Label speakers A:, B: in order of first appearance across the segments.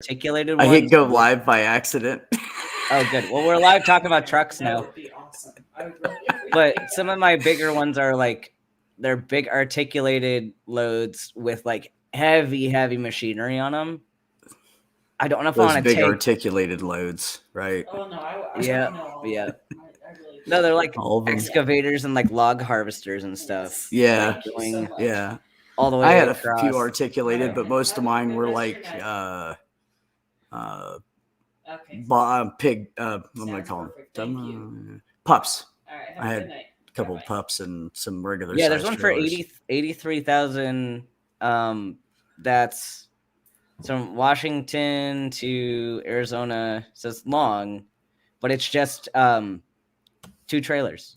A: articulated
B: I
A: ones.
B: hit go live by accident.
A: Oh, good. Well, we're live talking about trucks now.
C: That would be awesome. I would really appreciate
A: But
C: that.
A: some of my bigger ones are like they're big articulated loads with like heavy machinery on them. I don't know if I
B: Those
A: want to
B: big
A: take.
B: articulated loads, right?
C: Oh no, I
A: Yeah,
C: know all
A: yeah.
C: of them. I really
A: No, they're like
B: All of them.
A: excavators and like log harvesters and stuff.
B: Yeah.
C: Thank you so
A: Going
C: much.
B: Yeah.
A: all the way
B: I had a
A: across.
B: few articulated, but most of mine were like
C: Okay.
B: pig. What am I
C: Sounds
B: calling
C: perfect.
B: them?
C: Thank you.
B: Pups.
C: All right.
B: I
C: Have a
B: had
C: good night.
B: A couple
C: Bye-bye.
B: pups and some regular.
A: Yeah, there's
B: size
A: one for
B: trailers.
A: 83,000. That's from Washington to Arizona. So it's long, but it's just 2 trailers.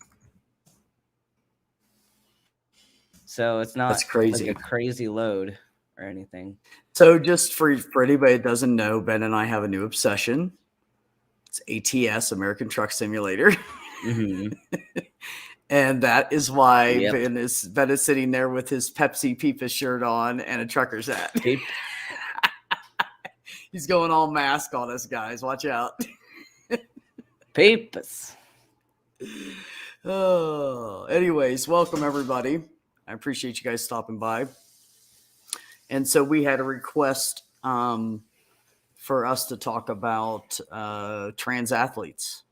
A: So it's not
B: That's crazy.
A: like a crazy load or anything.
B: So just for anybody that doesn't know, Ben and I have a new obsession. It's ATS, American Truck Simulator.
A: Mm-hmm.
B: And that is why
A: Yep.
B: Ben is sitting there with his Pepsi Peepus shirt on and a trucker's hat. He's going all mask on us, guys. Watch out.
A: Papers.
B: Oh, anyways, welcome everybody. I appreciate you guys stopping by. And so we had a request for us to talk about trans athletes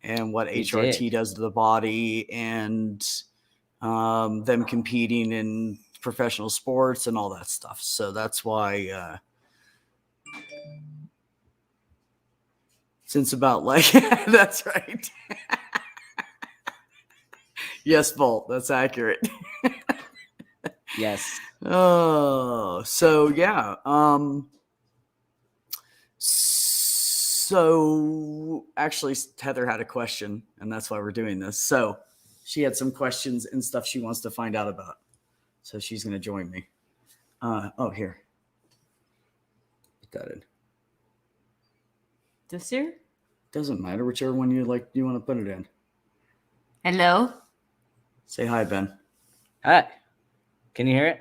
B: and what HRT does to the body and them competing in professional sports and all that stuff. So that's why since about like that's right. Yes, Bolt, that's accurate.
A: Yes.
B: Oh, so yeah. So actually Heather had a question, and that's why we're doing this. So she had some questions and stuff she wants to find out about. So she's going to join me. Here. Put that in.
C: This year?
B: Doesn't matter, whichever one you want to put it in.
C: Hello?
B: Say hi, Ben.
A: Hi. Can you hear it?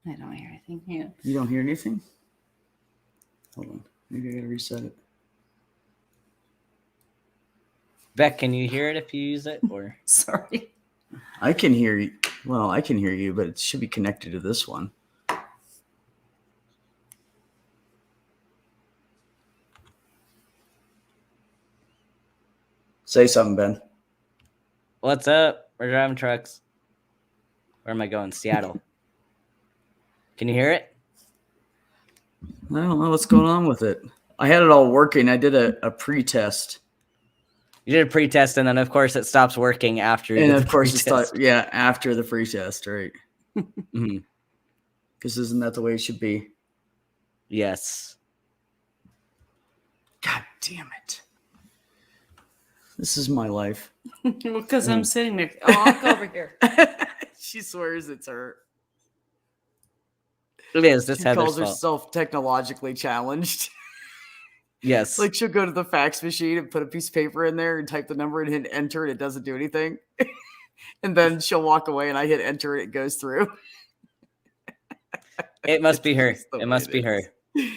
C: I don't hear anything. Yeah.
B: You don't hear anything? Hold on. Maybe I got to reset it.
A: Beck, can you hear it if you use it? Or
C: Sorry.
B: I can hear you. Well, I can hear you, but it should be connected to this one. Say something, Ben.
A: what's up? We're driving trucks. Where am I going? Seattle. Can you hear it?
B: I don't know what's going on with it. I had it all working. I did a pre-test.
A: You did a pre-test, and then of course it stops working after.
B: And of course
A: pre-test.
B: after the pre-test, right?
A: Mm-hmm.
B: Because isn't that the way it should be?
A: Yes.
B: God damn it. This is my life.
C: Because I'm sitting there. Oh, I'll go over here.
B: She swears it's her.
A: It is. This
B: She
A: Heather's
B: calls
A: fault.
B: herself technologically challenged.
A: Yes.
B: Like she'll go to the fax machine and put a piece of paper in there and type the number and hit enter and it doesn't do anything. And then she'll walk away and I hit enter and it goes through.
A: It must be her.
B: It's the
A: It
B: way
A: must
B: it
A: be her.
B: is.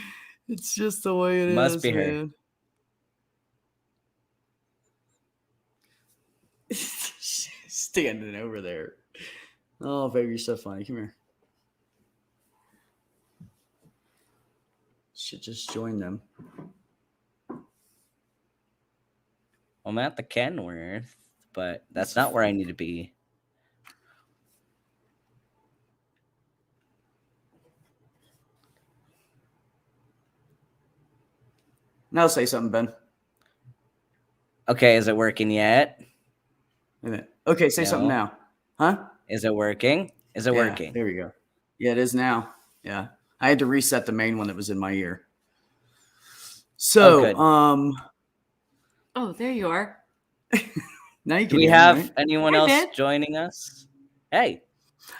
B: It's just the way it is.
A: Must be her.
B: man. Standing over there. Oh, baby, you're so funny. Come here. Should just join them.
A: I'm at the Kenworth, but that's not where I need to be.
B: Now say something, Ben.
A: Okay, is it working yet?
B: Wait a minute. Okay, say something
A: No.
B: now. Huh?
A: Is it working? Is it
B: Yeah,
A: working?
B: There we go. Yeah, it is now. Yeah. I had to reset the main one that was in my ear. So,
A: good.
C: Oh, there you are.
B: now you
A: Do
B: can
A: we
B: hear me,
A: have
B: right?
A: anyone
C: I
A: else
C: did.
A: joining us? Hey,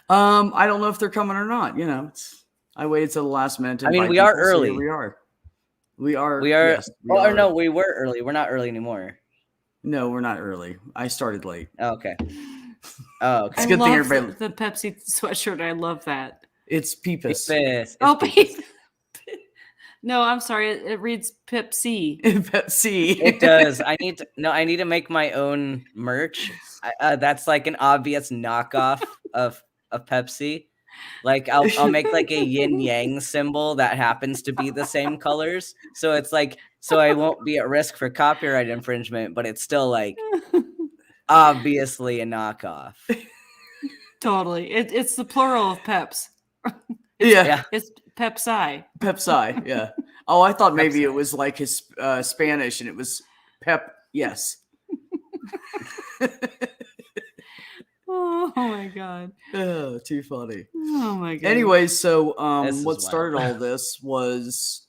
B: I don't know if they're coming or not. You know, I waited till the last minute. To
A: I mean,
B: invite
A: we are
B: people, so here
A: early.
B: we are. We are.
A: we are.
B: Yes, we
A: Or
B: are.
A: no, we were early. We're not early anymore.
B: No, we're not early. I started late.
A: Oh, okay. Oh, okay.
B: It's a good thing
C: love
B: everybody.
C: the Pepsi sweatshirt. I love that.
B: It's Peepus.
A: It's
C: Oh,
A: Peepus.
C: No, I'm sorry. It reads Pepsi.
B: Pepsi.
A: It does. I need to make my own merch. That's like an obvious knockoff of Pepsi. Like I'll make like a yin yang symbol that happens to be the same colors. So it's like, so I won't be at risk for copyright infringement, but it's still like obviously a knockoff.
C: Totally. It's the plural of Peps.
B: Yeah.
C: It's Pepsi.
B: Pepsi. Yeah. Oh, I thought maybe
A: Pepsi.
B: it was like his Spanish and it was Pep. Yes.
C: Oh my god.
B: Oh, too funny.
C: Oh my god.
B: Anyway, so
A: This is
B: what
A: wild.
B: started all this was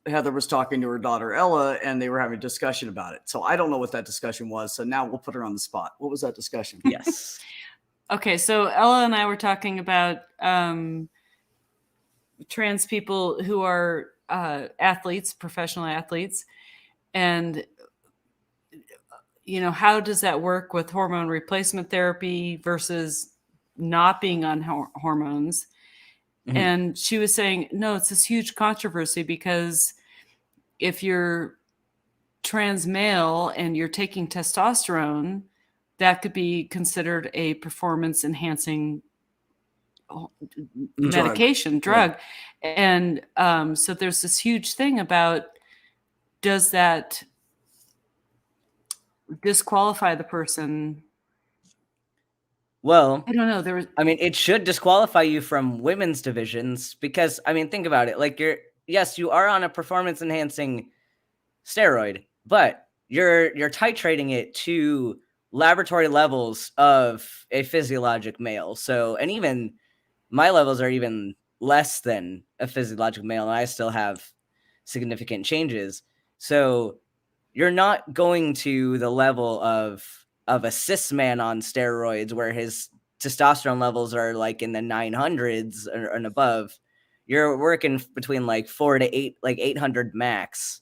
B: Heather was talking to her daughter Ella, and they were having a discussion about it. So I don't know what that discussion was. So now we'll put her on the spot. What was that discussion?
A: Yes.
C: Okay, so Ella and I were talking about trans people who are athletes, professional athletes, and how does that work with hormone replacement therapy versus not being on hormones?
A: Mhm.
C: And she was saying, no, it's this huge controversy because if you're trans male and you're taking testosterone, that could be considered a performance enhancing medication, drug. And so there's this huge thing about, does that disqualify the person?
B: Well,
C: I don't know.
A: It should disqualify you from women's divisions because, think about it. Like you are on a performance enhancing steroid, but you're titrating it to laboratory levels of a physiologic male. So, and even my levels are even less than a physiologic male, and I still have significant changes. So you're not going to the level of a cis man on steroids where his testosterone levels are like in the 900s and above. You're working between like 800 max.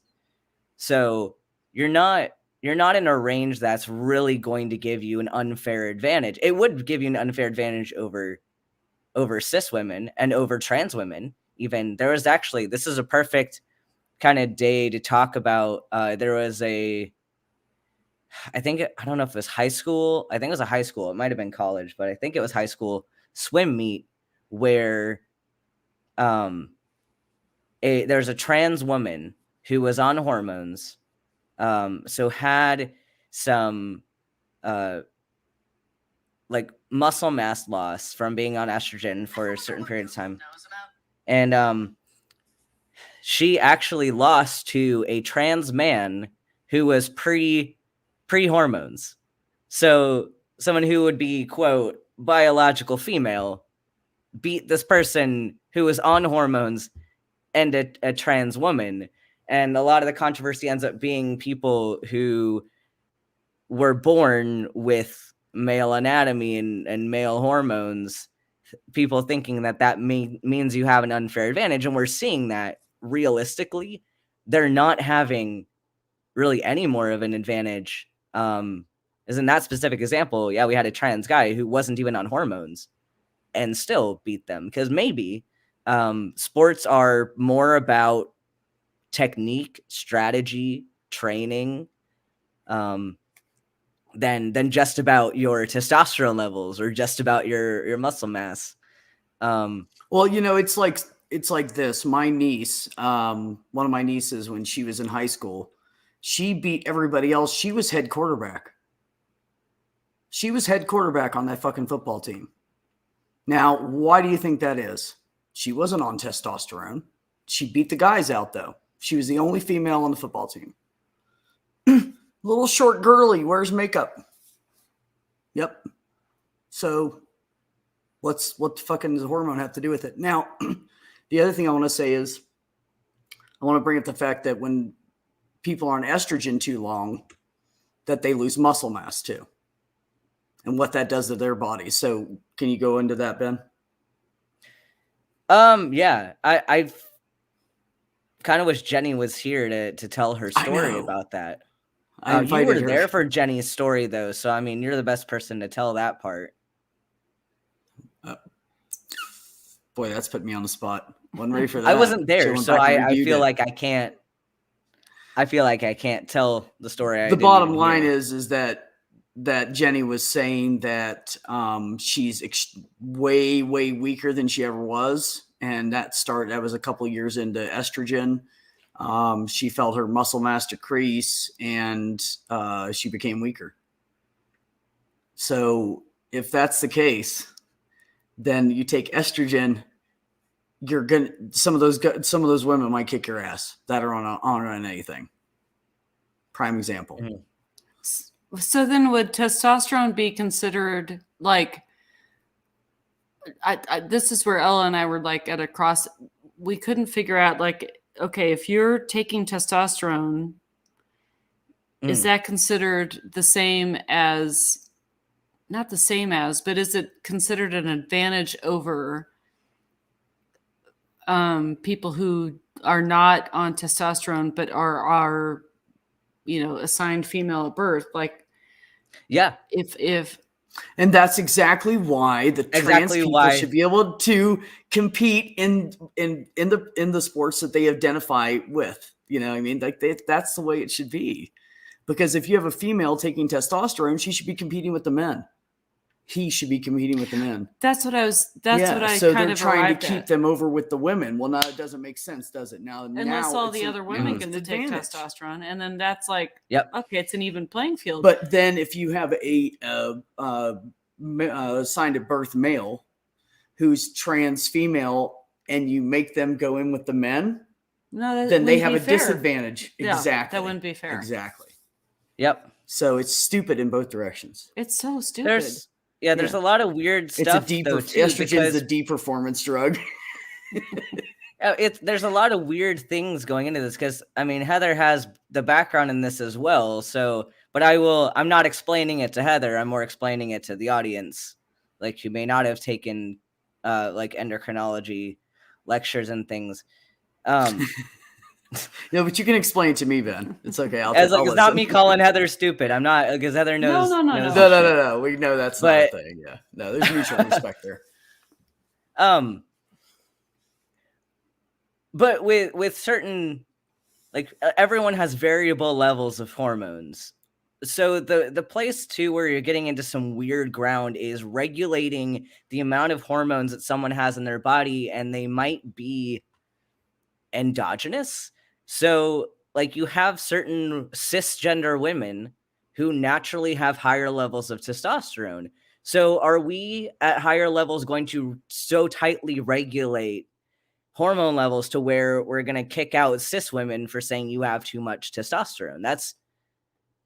A: So you're not in a range that's really going to give you an unfair advantage. It would give you an unfair advantage over cis women and over trans women. Even there was actually, this is a perfect kind of day to talk about. There was I don't know if it was high school. I think it was a high school. It might have been college, but I think it was high school swim meet where there's a trans woman who was on hormones, so had some like muscle mass loss from being on estrogen for a certain period of time, and she actually lost to a trans man who was pre hormones. So someone who would be, quote, biological female beat this person who was on hormones and a trans woman. And a lot of the controversy ends up being people who were born with male anatomy and male hormones, people thinking that means you have an unfair advantage. And we're seeing that realistically, they're not having really any more of an advantage. As in that specific example, yeah, we had a trans guy who wasn't even on hormones and still beat them, because maybe sports are more about technique, strategy, training, than just about your testosterone levels or just about your muscle mass.
B: Well, it's like this. My niece, one of my nieces, when she was in high school, she beat everybody else. She was head quarterback. She was head quarterback on that fucking football team. Now, why do you think that is? She wasn't on testosterone. She beat the guys out, though. She was the only female on the football team. Little short girly, wears makeup. Yep. So what the fucking does hormone have to do with it? Now, the other thing I want to say is I want to bring up the fact that when people are on estrogen too long, that they lose muscle mass too, and what that does to their body. So can you go into that, Ben?
A: Yeah, I kind of wish Jenny was here to tell her story about that. You were there for Jenny's story, though, so you're the best person to tell that part.
B: Boy, that's put me on the spot. Wasn't ready for that.
A: I wasn't there,
B: Went
A: so
B: back and
A: I
B: reviewed
A: feel
B: it.
A: like I can't. I feel like I can't tell the story.
B: The bottom line is that Jenny was saying that she's way weaker than she ever was, and that was a couple of years into estrogen. She felt her muscle mass decrease, and she became weaker. So if that's the case, then you take estrogen, you're gonna some of those women might kick your ass that are on anything. Prime example.
C: Mm-hmm. So then would testosterone be considered like, this is where Ella and I were like at a cross. We couldn't figure out like, okay, if you're taking testosterone, is that considered the same as, not the same as, but is it considered an advantage over people who are not on testosterone, but are assigned female at birth? Like,
A: yeah,
C: if
B: and that's exactly why the trans people should be able to compete in the sports that they identify with. You know what I mean? Like that's the way it should be. Because if you have a female taking testosterone, she should be competing with the men. He should be competing with the men.
C: That's what I was.
B: So they're trying to keep them over with the women. Well, now it doesn't make sense, does it?
C: Unless all the other women get to take testosterone, and then that's like, okay, it's an even playing field.
B: But then if you have a assigned at birth male who's trans female, and you make them go in with the men, then they have a disadvantage. Exactly.
C: That wouldn't be fair.
B: Exactly.
A: Yep.
B: So it's stupid in both directions.
C: It's so stupid.
A: There's a lot of weird stuff.
B: Estrogen is a deep performance drug.
A: There's a lot of weird things going into this because I mean Heather has the background in this as well. So, but I'm not explaining it to Heather. I'm more explaining it to the audience. Like you may not have taken like endocrinology lectures and things.
B: No, but you can explain it to me, Ben. It's okay.
A: It's not me calling Heather stupid. I'm not, because Heather knows.
B: No. We know that's not a thing. Yeah. No, there's mutual respect there.
A: But with certain, like everyone has variable levels of hormones. So the place too where you're getting into some weird ground is regulating the amount of hormones that someone has in their body, and they might be endogenous. So like you have certain cisgender women who naturally have higher levels of testosterone. So are we at higher levels going to so tightly regulate hormone levels to where we're going to kick out cis women for saying you have too much testosterone?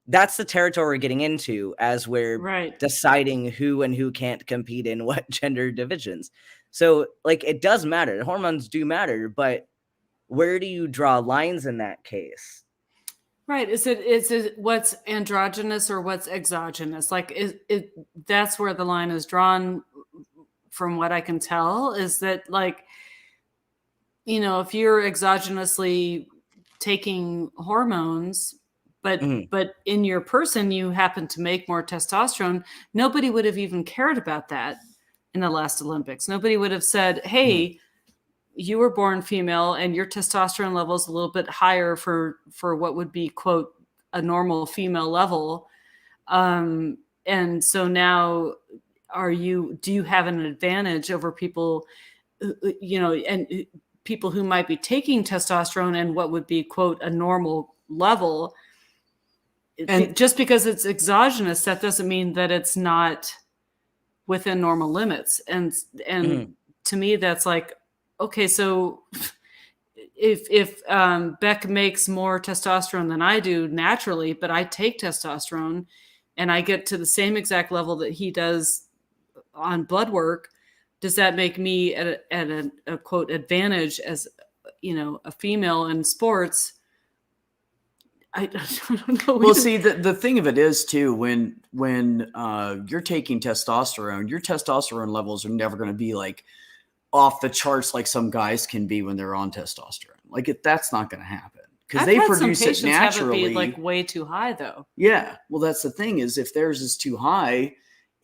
A: That's the territory we're getting into as we're deciding who and who can't compete in what gender divisions. So like it does matter. Hormones do matter, but where do you draw lines in that case?
C: Right. Is it what's androgynous or what's exogenous? Like that's where the line is drawn from what I can tell, is that like, if you're exogenously taking hormones, but in your person, you happen to make more testosterone, nobody would have even cared about that in the last Olympics. Nobody would have said, hey, you were born female and your testosterone level is a little bit higher for what would be, quote, a normal female level. And so now do you have an advantage over people, and people who might be taking testosterone and what would be, quote, a normal level? And just because it's exogenous, that doesn't mean that it's not within normal limits. And to me, that's like, okay, so if Beck makes more testosterone than I do naturally, but I take testosterone and I get to the same exact level that he does on blood work, does that make me at a quote advantage as a female in sports? I don't know.
B: Well, see, the thing of it is too, when you're taking testosterone, your testosterone levels are never going to be like off the charts like some guys can be when they're on testosterone. Like that's not going to happen because they produce it naturally.
C: Have it be like way too high though.
B: Yeah. Well, that's the thing is if theirs is too high,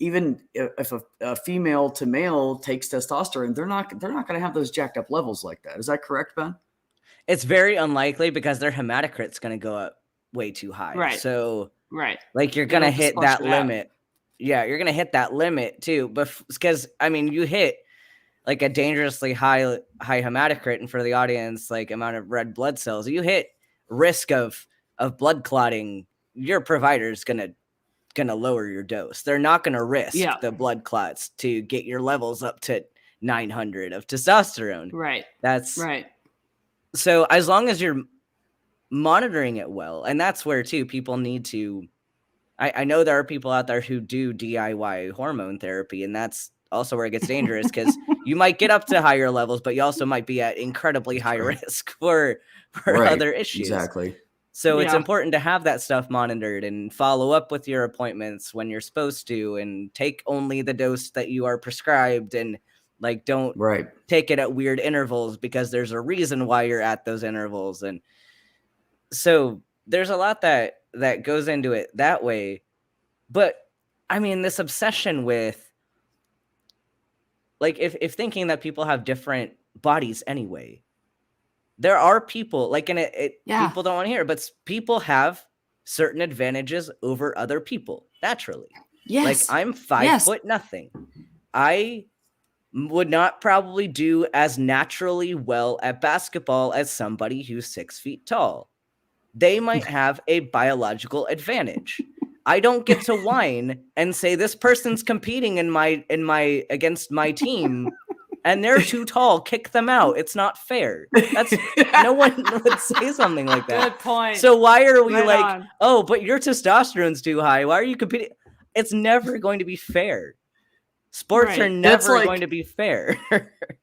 B: even if a female to male takes testosterone, they're not going to have those jacked up levels like that. Is that correct, Ben?
A: It's very unlikely because their hematocrit's going to go up way too high.
C: Right.
A: So,
C: right.
A: like, you're going to
C: It'll just
A: hit
C: flush
A: that
C: it out.
A: limit. Yeah, you're going to hit that limit too. But because, I mean, you hit like a dangerously high hematocrit, and for the audience, like amount of red blood cells, you hit risk of blood clotting, your provider's going to lower your dose. They're not going to risk the blood clots to get your levels up to 900 of testosterone.
C: Right.
A: That's
C: right.
A: So as long as you're monitoring it well, and that's where too people need to, I know there are people out there who do DIY hormone therapy, and that's also where it gets dangerous because you might get up to higher levels, but you also might be at incredibly high risk for other issues.
B: Exactly.
A: So it's important to have that stuff monitored and follow up with your appointments when you're supposed to, and take only the dose that you are prescribed, and like don't take it at weird intervals because there's a reason why you're at those intervals. And so there's a lot that goes into it that way. But I mean, this obsession with like if thinking that people have different bodies anyway. There are people like in it people don't want to hear it, but people have certain advantages over other people naturally.
C: Yes.
A: Like I'm 5 foot nothing. I would not probably do as naturally well at basketball as somebody who's 6 feet tall. They might have a biological advantage. I don't get to whine and say this person's competing in my against my team and they're too tall, kick them out. It's not fair. That's no one would say something like that.
C: Good point.
A: So why are we
C: on.
A: oh, but your testosterone's too high. Why are you competing? It's never going to be fair. Sports are never going to be fair.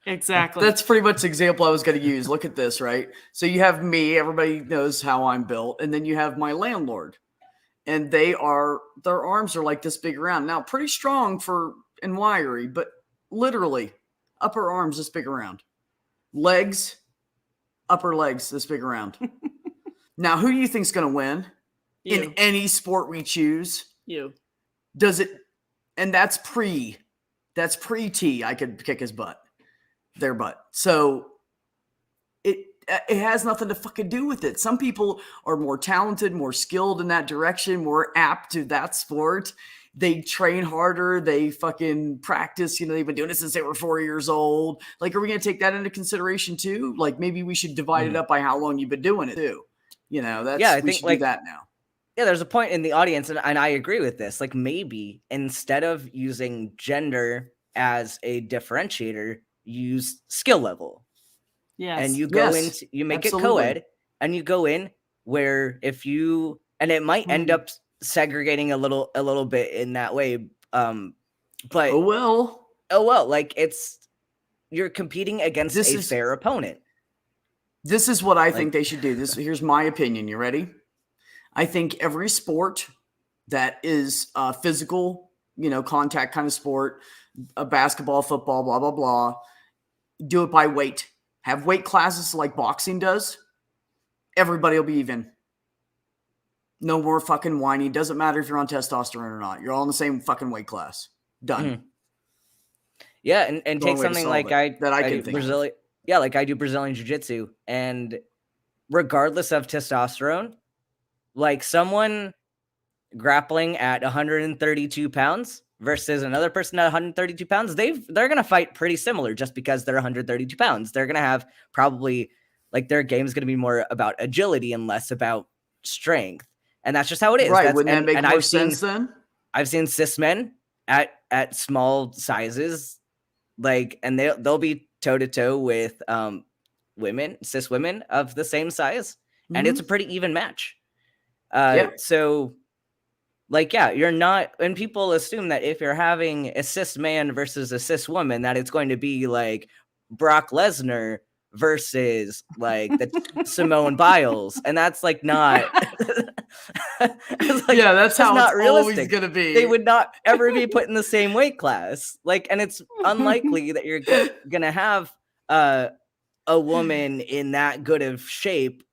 C: Exactly.
B: That's pretty much the example I was going to use. Look at this, right? So you have me, everybody knows how I'm built, and then you have my landlord. And their arms are like this big around. Now, pretty strong and wiry, but literally upper arms this big around. Legs, upper legs this big around. Now, who do you think's going to win in any sport we choose?
C: You.
B: Does it? And that's pre-T. I could kick his butt, their butt. So it has nothing to fucking do with it. Some people are more talented, more skilled in that direction, more apt to that sport. They train harder. They fucking practice. They've been doing it since they were 4 years old. Like, are we going to take that into consideration too? Like, maybe we should divide it up by how long you've been doing it too. We should do that now.
A: Yeah, there's a point in the audience, and I agree with this. Like, maybe instead of using gender as a differentiator, use skill level.
C: Yes.
A: And you go into, you make it co-ed, and you go in where and it might end up segregating a little bit in that way. But
B: oh well,
A: like you're competing against a fair opponent.
B: This is what I think they should do. Here's my opinion. You ready? I think every sport that is physical, contact kind of sport, basketball, football, blah, blah, blah, do it by weight. Have weight classes like boxing does. Everybody will be even. No more fucking whining. Doesn't matter if you're on testosterone or not. You're all in the same fucking weight class. Done.
A: Mm-hmm. Yeah, and take something like I do Brazilian Jiu-Jitsu, and regardless of testosterone, like someone grappling at 132 pounds versus another person at 132 pounds, they're going to fight pretty similar just because they're 132 pounds. They're going to have probably their game is going to be more about agility and less about strength. And that's just how it is.
B: Right. Wouldn't that make more sense then?
A: I've seen cis men at small sizes, and they'll be toe to toe with cis women of the same size. Mm-hmm. And it's a pretty even match. So you're not, and people assume that if you're having a cis man versus a cis woman, that it's going to be like Brock Lesnar versus the Simone Biles. And that's not,
B: that's how
A: not
B: it's
A: realistic.
B: Always going to be.
A: They would not ever be put in the same weight class. And it's unlikely that you're going to have a woman in that good of shape,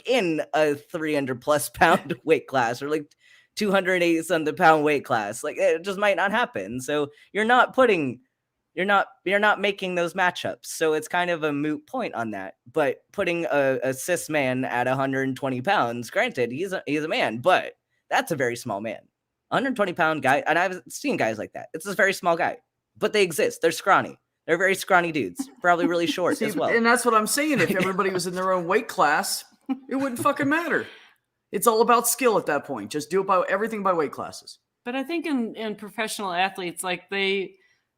A: in a 300+ pound weight class, or 280 something pound weight class. Like it just might not happen. So you're not making those matchups. So it's kind of a moot point on that. But putting a cis man at 120 pounds, granted, he's a man, but that's a very small man. 120-pound guy, and I've seen guys like that. It's a very small guy, but they exist. They're scrawny. They're very scrawny dudes, probably really short as well.
B: And that's what I'm saying. If everybody was in their own weight class, it wouldn't fucking matter. It's all about skill at that point. Just do it everything by weight classes.
C: But I think in professional athletes, like they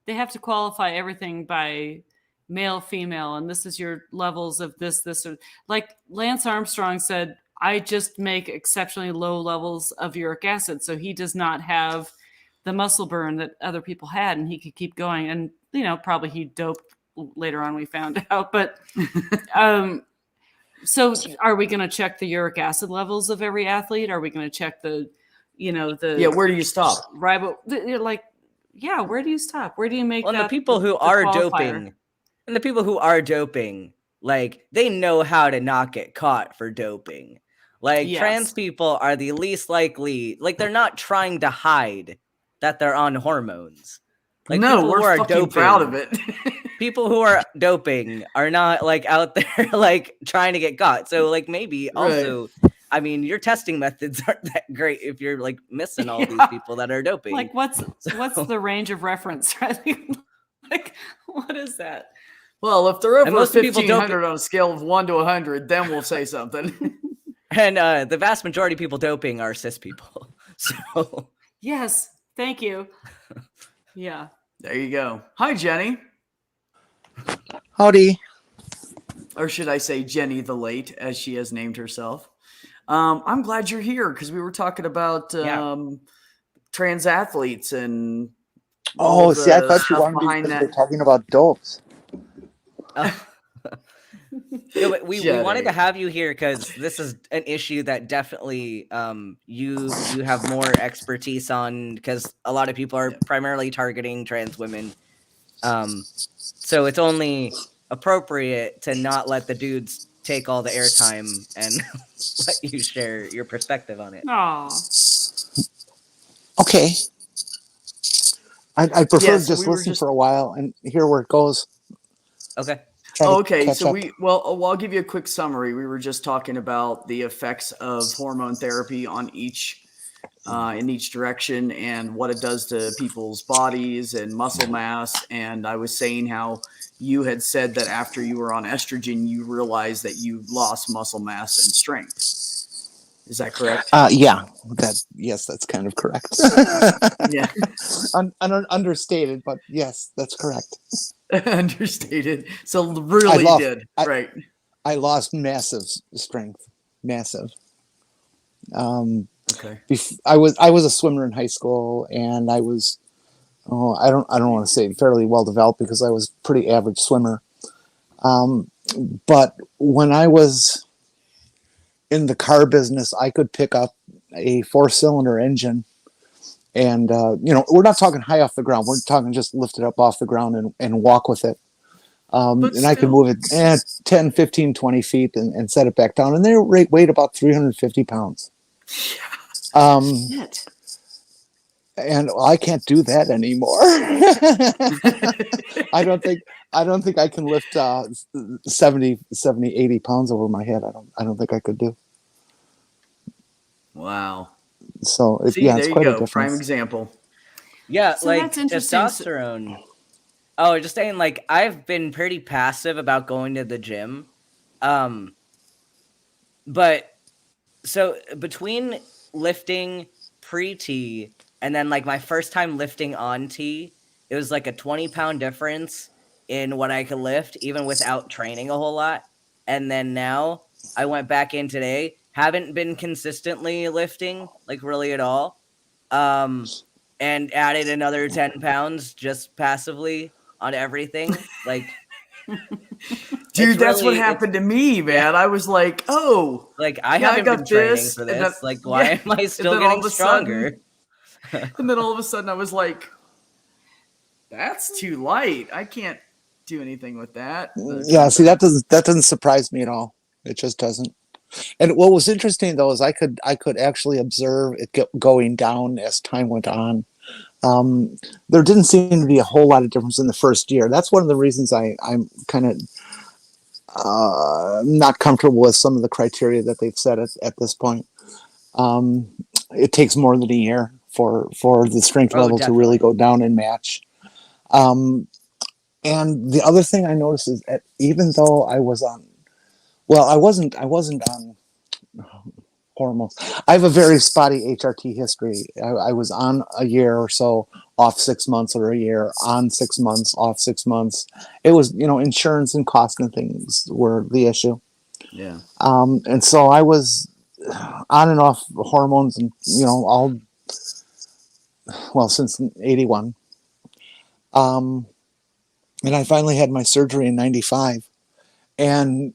C: have to qualify everything by male, female, and this is your levels of this, or like Lance Armstrong said, I just make exceptionally low levels of uric acid. So he does not have the muscle burn that other people had, and he could keep going. And, probably he doped later on, we found out. But so are we going to check the uric acid levels of every athlete? Are we going to check the
B: where do you stop?
C: Where do you stop? Where do you make
A: the people who are doping, and the people who are doping, like they know how to not get caught for doping. Like trans people are the least likely, like they're not trying to hide that they're on hormones. Like
B: no, we're fucking proud of it.
A: People who are doping are not like out there like trying to get caught. So like maybe also, I mean, your testing methods aren't that great if you're like missing all these people that are doping.
C: Like what's the range of reference? Like what is that?
B: Well, if they're over 1,500 on a scale of 1 to 100, then we'll say something.
A: And the vast majority of people doping are cis people. So
C: yes, thank you. Yeah.
B: There you go. Hi, Jenny.
D: Howdy.
B: Or should I say Jenny the Late, as she has named herself. I'm glad you're here because we were talking about trans athletes and
D: I thought you wanted to be talking about dopes.
A: We wanted to have you here because this is an issue that definitely you have more expertise on, because a lot of people are primarily targeting trans women. So it's only appropriate to not let the dudes take all the airtime and let you share your perspective on it.
C: Aww.
D: Okay. I prefer to just listen for a while and hear where it goes.
A: Okay.
B: Okay, so I'll give you a quick summary. We were just talking about the effects of hormone therapy on each in each direction and what it does to people's bodies and muscle mass. And I was saying how you had said that after you were on estrogen, you realized that you lost muscle mass and strength. Is that correct?
D: Yes, that's kind of correct.
B: Yeah.
D: Understated, but yes, that's correct.
B: Understated. So really did. Right.
D: I lost massive strength. Massive.
B: Okay.
D: I was a swimmer in high school, and I was I don't want to say fairly well developed because I was a pretty average swimmer. But when I was in the car business, I could pick up a 4-cylinder engine. And, we're not talking high off the ground. We're talking just lift it up off the ground and walk with it. And I could move it 10, 15, 20 feet and set it back down. And they weighed about 350 pounds. And I can't do that anymore. I don't think I can lift 70, 80 pounds over my head. I don't think I could do.
B: Wow.
D: So it's
B: there
D: quite
B: you
D: a
B: go.
D: difference.
B: Prime example.
A: Yeah,
C: so
A: like
C: that's interesting.
A: testosterone. Oh, just saying, like I've been pretty passive about going to the gym. But so between lifting pre-T and then like my first time lifting on T, it was like a 20-pound difference in what I could lift, even without training a whole lot. And then now I went back in today, haven't been consistently lifting, like really at all. And added another 10 pounds just passively on everything. Like,
B: dude, that's what happened to me, man. Yeah. I was like, oh,
A: like I haven't been training for this. Like, why am I still getting stronger?
B: And then all of a sudden I was like, that's too light. I can't do anything with that.
D: Yeah, see, that doesn't surprise me at all. It just doesn't. And what was interesting though is I could actually observe it going down as time went on. There didn't seem to be a whole lot of difference in the first year. That's one of the reasons I'm kind of not comfortable with some of the criteria that they've set at this point. It takes more than a year for the strength level to really go down and match. And the other thing I noticed is that even though I was on, well, I wasn't on hormones. I have a very spotty HRT history. I was on a year or so, off 6 months, or a year, on 6 months, off 6 months. It was, insurance and cost and things were the issue.
B: Yeah.
D: And so I was on and off hormones and, since 81. And I finally had my surgery in 95. And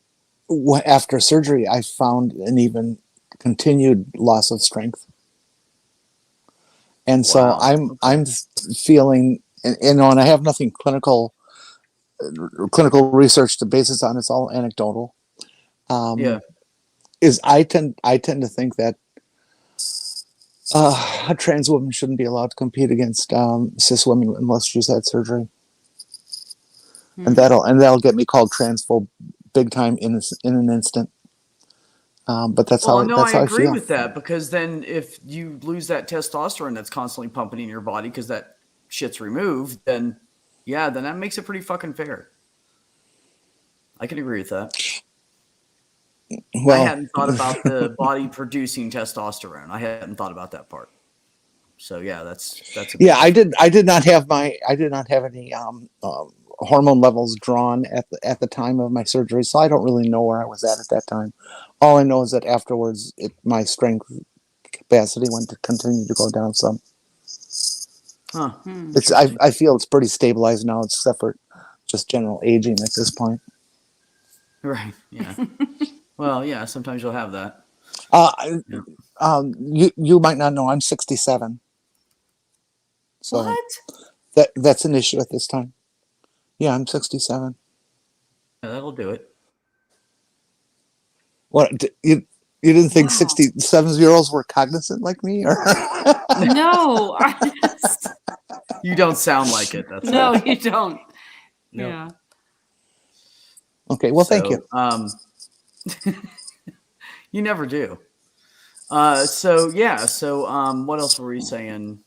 D: after surgery, I found an even continued loss of strength. And so I'm feeling, and I have nothing clinical research to base this on. It's all anecdotal. Is I tend to think that a trans woman shouldn't be allowed to compete against cis women unless she's had surgery, and that'll get me called transphobe big time in an instant. But that's how I
B: agree
D: feel
B: with that, because then if you lose that testosterone that's constantly pumping in your body because that shit's removed, then that makes it pretty fucking fair. I can agree with that.
D: Well,
B: I hadn't thought about the body producing testosterone. I hadn't thought about that part. So that's
D: I did not have any hormone levels drawn at the time of my surgery, so I don't really know where I was at that time. All I know is that afterwards, my strength capacity continued to go down some.
B: Huh.
D: I feel it's pretty stabilized now, except for just general aging at this point.
B: Right. Yeah. Well, yeah. Sometimes you'll have that.
D: You might not know I'm 67. So
B: what?
D: That's an issue at this time. Yeah, I'm 67.
B: Yeah, that'll do it.
D: What, you didn't think 67-year-olds were cognizant like me, or?
C: No,
B: you don't sound like it. That's
C: no, you don't.
A: Nope.
C: Yeah.
D: Okay. Well, thank you.
B: You never do. So what else were we saying?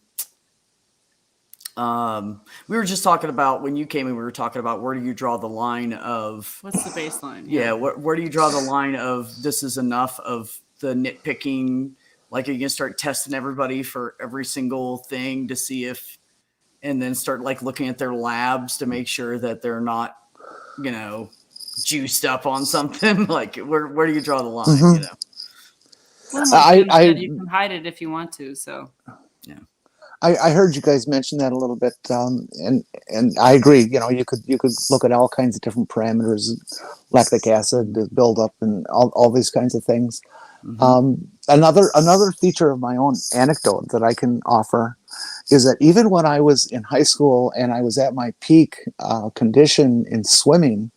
B: We were just talking about, when you came in, we were talking about where do you draw the line of
C: what's the baseline?
B: Yeah. Where do you draw the line of this is enough of the nitpicking? Like, are you gonna start testing everybody for every single thing to see if, and then start like looking at their labs to make sure that they're not, juiced up on something? Like, where do you draw the line?
D: Mm-hmm.
C: Well, you can hide it if you want to. So
B: yeah.
D: I heard you guys mention that a little bit, and I agree. You could look at all kinds of different parameters, lactic acid buildup, and all these kinds of things. Mm-hmm. Another feature of my own anecdote that I can offer is that even when I was in high school and I was at my peak condition in swimming,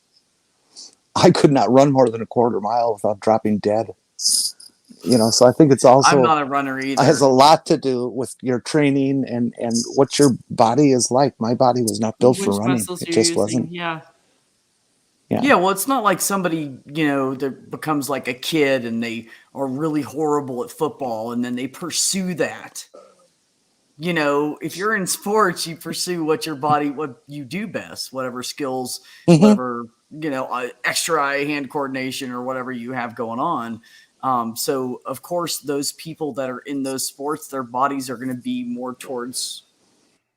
D: I could not run more than a quarter mile without dropping dead. So I think it's also,
B: I'm not a runner either.
D: It has a lot to do with your training and what your body is like. My body was not built for running. It just wasn't.
C: Yeah.
B: Well, it's not like somebody, that becomes like a kid and they are really horrible at football and then they pursue that. If you're in sports, you pursue what you do best, whatever skills,
D: mm-hmm.
B: whatever, extra eye hand coordination or whatever you have going on. So of course, those people that are in those sports, their bodies are going to be more towards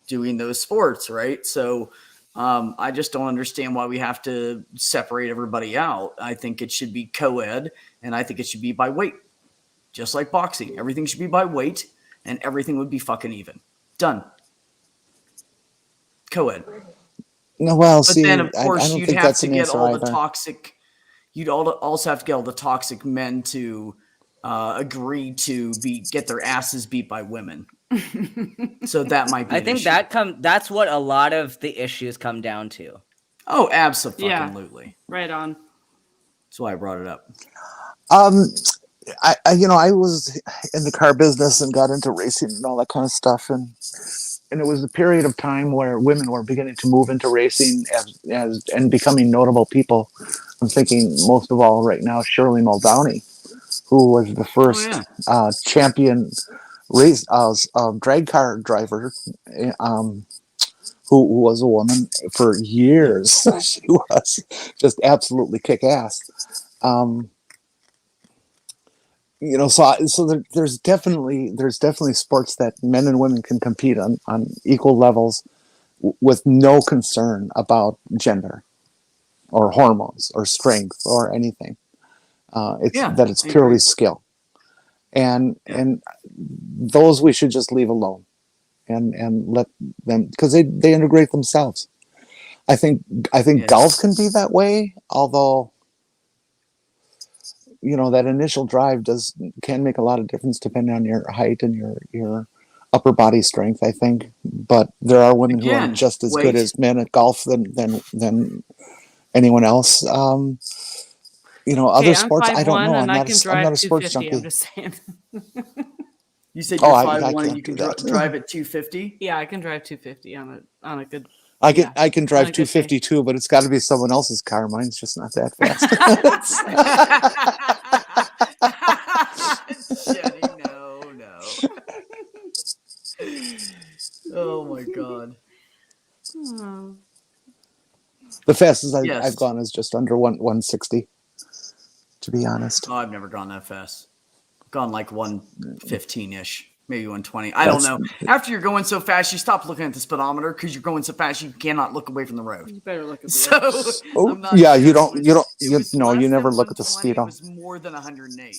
B: doing those sports. Right. So, I just don't understand why we have to separate everybody out. I think it should be co-ed, and I think it should be by weight, just like boxing. Everything should be by weight and everything would be fucking even. Done. Co-ed.
D: No, well,
B: but then of course you'd have to get all the toxic. You'd also have to get all the toxic men to agree to get their asses beat by women. So that might be.
A: I think that's what a lot of the issues come down to.
B: Oh, absolutely.
C: Yeah, right on.
B: That's why I brought it up.
D: I was in the car business and got into racing and all that kind of stuff, and it was a period of time where women were beginning to move into racing as and becoming notable people. I'm thinking most of all right now Shirley Muldowney, who was the first champion race drag car driver, um, who was a woman for years. She was just absolutely kick ass. There's definitely sports that men and women can compete on equal levels with no concern about gender or hormones or strength or anything. It's purely skill, and those we should just leave alone and let them, because they integrate themselves. I think golf can be that way, although that initial drive can make a lot of difference depending on your height and your upper body strength, I think. But there are women who are just as good as men at golf than anyone else. Other sports, I don't know. I'm not a sports junkie.
C: I'm just saying.
B: You said you're 5'1" and you can drive at 250?
C: Yeah, I can drive 250 on a good.
D: I can drive 250 too, but it's got to be someone else's car. Mine's just not that fast.
B: Jenny, no. Oh my God.
D: The fastest I've gone is just under 160. To be honest.
B: Oh, I've never gone that fast. Gone like 115-ish. Maybe 120. I don't know. After you're going so fast, you stop looking at the speedometer because you're going so fast you cannot look away from the road.
C: You better look at the
B: road.
D: You never look at the speed.
B: It was more than 108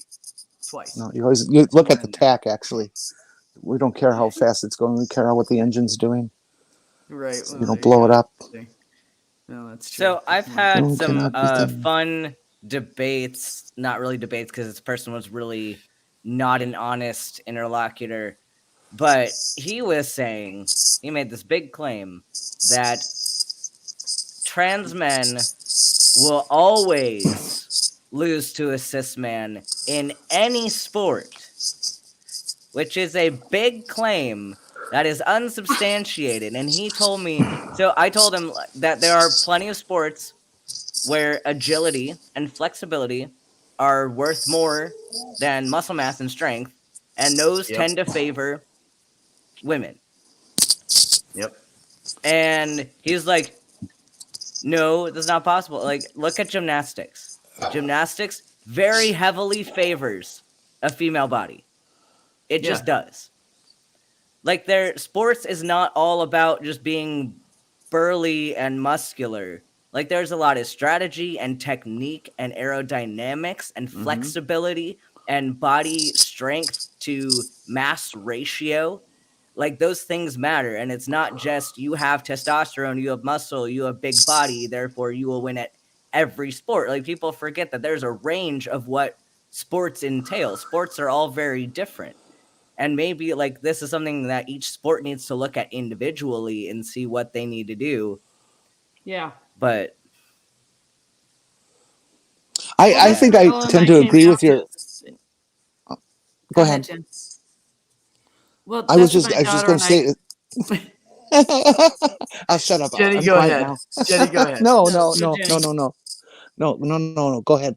B: twice.
D: No, you look at the tack. Actually, we don't care how fast it's going. We care what the engine's doing.
B: Right.
D: So you don't blow it up.
B: No, that's true.
A: So I've had some fun debates. Not really debates because this person was really not an honest interlocutor, but he was saying, he made this big claim that trans men will always lose to a cis man in any sport, which is a big claim that is unsubstantiated. And he told me, so I told him that there are plenty of sports where agility and flexibility are worth more than muscle mass and strength, and those tend to favor women.
B: Yep.
A: And he's like, no, that's not possible. Like, look at gymnastics. Gymnastics very heavily favors a female body. It just does. Like, their sports is not all about just being burly and muscular. Like, there's a lot of strategy and technique and aerodynamics and flexibility and body strength to mass ratio. Like, those things matter. And it's not just you have testosterone, you have muscle, you have big body, therefore you will win at every sport. Like, people forget that there's a range of what sports entail. Sports are all very different. And maybe, like, this is something that each sport needs to look at individually and see what they need to do.
C: Yeah.
A: But
D: I think I tend to agree with your. Go ahead.
C: Well,
D: I was just going to say. I'll shut up.
B: Jenny, go ahead. Jenny, go ahead.
D: No. Go ahead.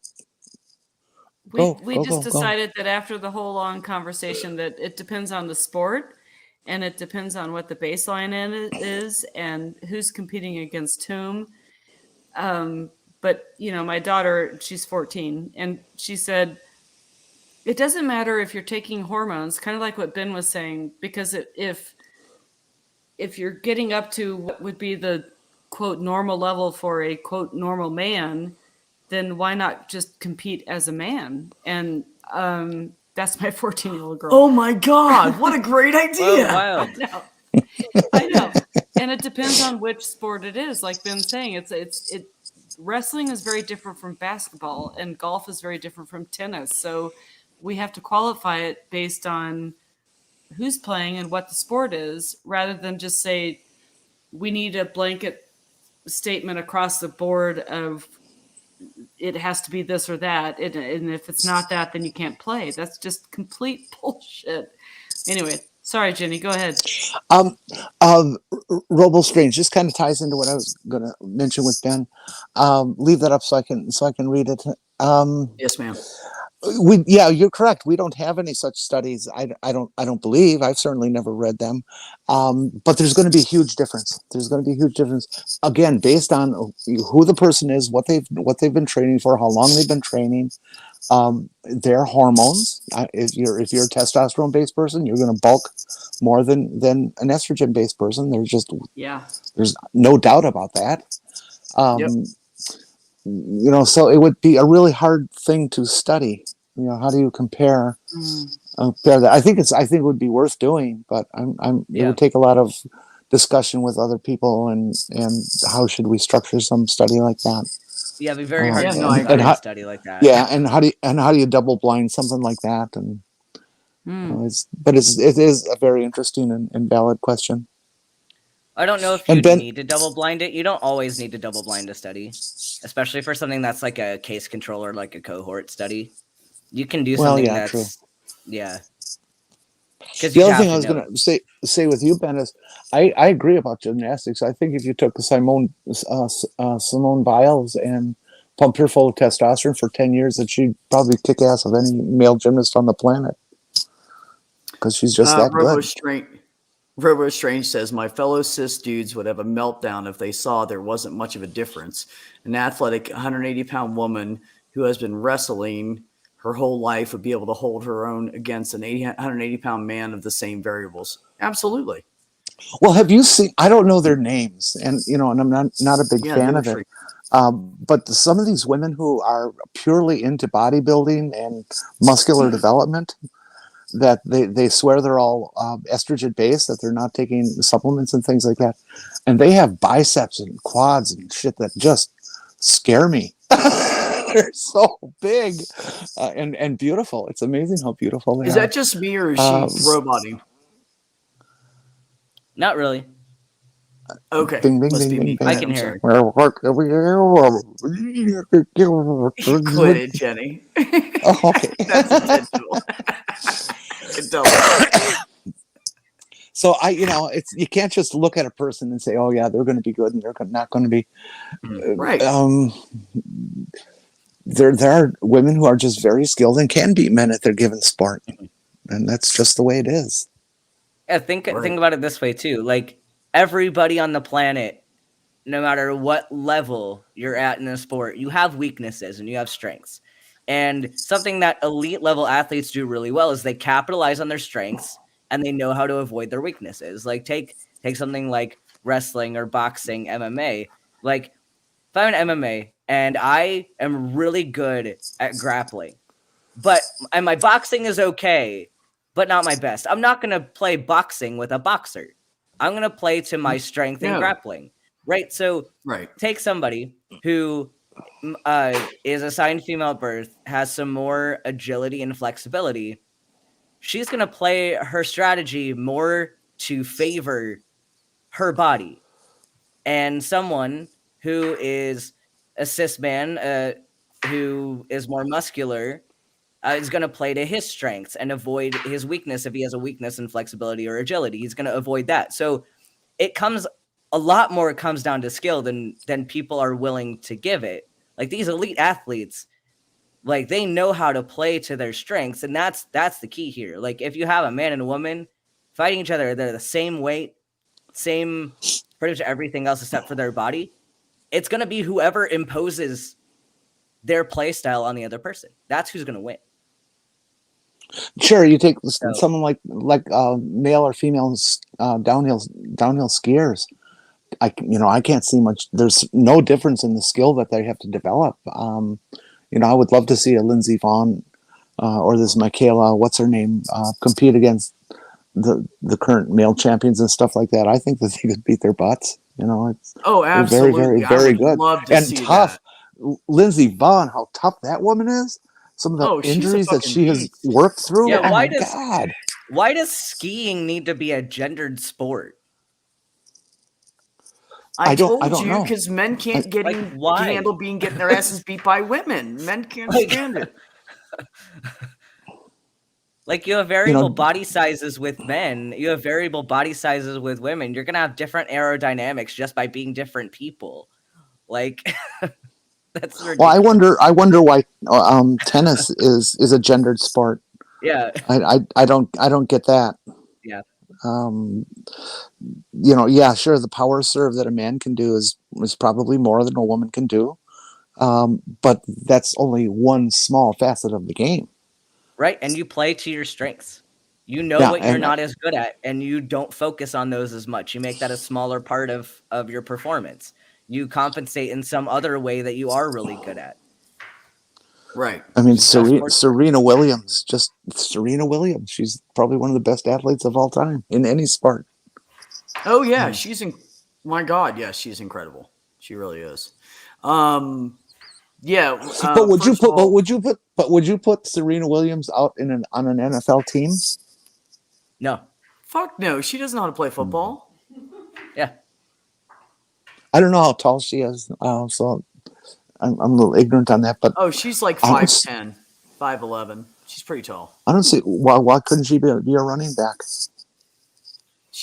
C: We just decided that after the whole long conversation that it depends on the sport and it depends on what the baseline is and who's competing against whom. But, my daughter, she's 14, and she said, it doesn't matter if you're taking hormones, kind of like what Ben was saying, because if you're getting up to what would be the, quote, normal level for a, quote, normal man, then why not just compete as a man? And that's my 14-year-old girl.
B: Oh, my God. What a great idea.
A: Oh, wow.
C: I know. And it depends on which sport it is. Like Ben's saying, wrestling is very different from basketball, and golf is very different from tennis. So we have to qualify it based on who's playing and what the sport is, rather than just say we need a blanket statement across the board of it has to be this or that. And if it's not that, then you can't play. That's just complete bullshit. Anyway, sorry, Jenny, go ahead.
D: Robo Strange just kind of ties into what I was going to mention with Ben. Leave that up so I can read it.
B: Yes, ma'am.
D: You're correct. We don't have any such studies. I don't believe. I've certainly never read them. But there's going to be a huge difference. There's going to be a huge difference again based on who the person is, what they've been training for, how long they've been training, their hormones. If you're a testosterone based person, you're going to bulk more than an estrogen based person. There's no doubt about that.
B: Yep.
D: So it would be a really hard thing to study. How do you compare that? I think it would be worth doing, but it would take a lot of discussion with other people and how should we structure some study like that.
A: Yeah, it'd be very hard to
B: and
A: a study like that.
D: Yeah, and how do you double blind something like that? And it is a very interesting and valid question.
A: I don't know if you need to double blind it. You don't always need to double blind a study, especially for something that's like a case control or like a cohort study. You can do something that's
D: true.
A: Yeah.
D: The other thing I was going to say with you, Ben, is I agree about gymnastics. I think if you took the Simone Biles and pumped her full of testosterone for 10 years, that she'd probably kick ass of any male gymnast on the planet because she's just that good.
B: Robo Strange says, my fellow cis dudes would have a meltdown if they saw there wasn't much of a difference. An athletic 180-pound woman who has been wrestling her whole life would be able to hold her own against an 180-pound man of the same variables. Absolutely.
D: Well, have you seen, I don't know their names, and I'm not a big fan of it. But some of these women who are purely into bodybuilding and muscular development, that they swear they're all estrogen based, that they're not taking supplements and things like that, and they have biceps and quads and shit that just scare me. They're so big and beautiful. It's amazing how beautiful they are.
B: Is that just me or is she roboting?
A: Not really.
B: Okay.
D: Bing, bing, bing, bing, bing.
A: I can hear.
B: Quit it, Jenny.
D: Oh, okay.
B: That's intentional.
D: So you can't just look at a person and say, oh yeah, they're going to be good and they're not going to be
B: right.
D: There are women who are just very skilled and can beat men at their given sport, and that's just the way it is.
A: Yeah, think about it this way too. Like everybody on the planet, no matter what level you're at in a sport, you have weaknesses and you have strengths. And something that elite level athletes do really well is they capitalize on their strengths and they know how to avoid their weaknesses. Like take something like wrestling or boxing, MMA. Like if I'm an MMA and I am really good at grappling, and my boxing is okay, but not my best, I'm not going to play boxing with a boxer. I'm going to play to my strength in grappling. Right? So take somebody who is assigned female at birth, has some more agility and flexibility. She's going to play her strategy more to favor her body. And someone who is a cis man who is more muscular is going to play to his strengths and avoid his weakness. If he has a weakness in flexibility or agility, he's going to avoid that. So it comes down to skill than people are willing to give it. Like these elite athletes, like they know how to play to their strengths. And that's the key here. Like if you have a man and a woman fighting each other, they're the same weight, same pretty much everything else except for their body. It's going to be whoever imposes their play style on the other person. That's who's going to win.
D: Sure, you take someone like male or female downhill skiers. I can't see much. There's no difference in the skill that they have to develop. I would love to see a Lindsey Vonn or this Michaela, what's her name, compete against the current male champions and stuff like that. I think that they could beat their butts. It's
B: absolutely,
D: very, very, very good
B: and
D: tough. That. Lindsey Vonn, how tough that woman is. Some of the injuries that she has worked through.
A: Yeah,
D: God.
A: Why does skiing need to be a gendered sport?
B: I
D: don't
B: told you
D: know.
B: because men can't
A: why?
B: handle getting their asses beat by women. Men can't
A: Like-
B: stand it.
A: Like you have variable body sizes with men, you have variable body sizes with women. You're gonna have different aerodynamics just by being different people. Like that's ridiculous.
D: Well, I wonder why tennis is a gendered sport.
A: Yeah.
D: I don't get that.
A: Yeah.
D: Yeah, sure, the power serve that a man can do is probably more than a woman can do. But that's only one small facet of the game.
A: Right. And you play to your strengths. You know what you're not as good at, and you don't focus on those as much. You make that a smaller part of your performance. You compensate in some other way that you are really good at.
B: Right.
D: I mean, Serena Williams, she's probably one of the best athletes of all time in any sport.
B: Oh yeah, my God, yes, she's incredible. She really is. Yeah.
D: But would you put Serena Williams out on an NFL team?
A: No.
B: Fuck no, she doesn't know how to play football.
A: Yeah.
D: I don't know how tall she is, so I'm a little ignorant on that. But
B: she's like 5'10", 5'11". She's pretty tall.
D: I don't see why couldn't she be a running back?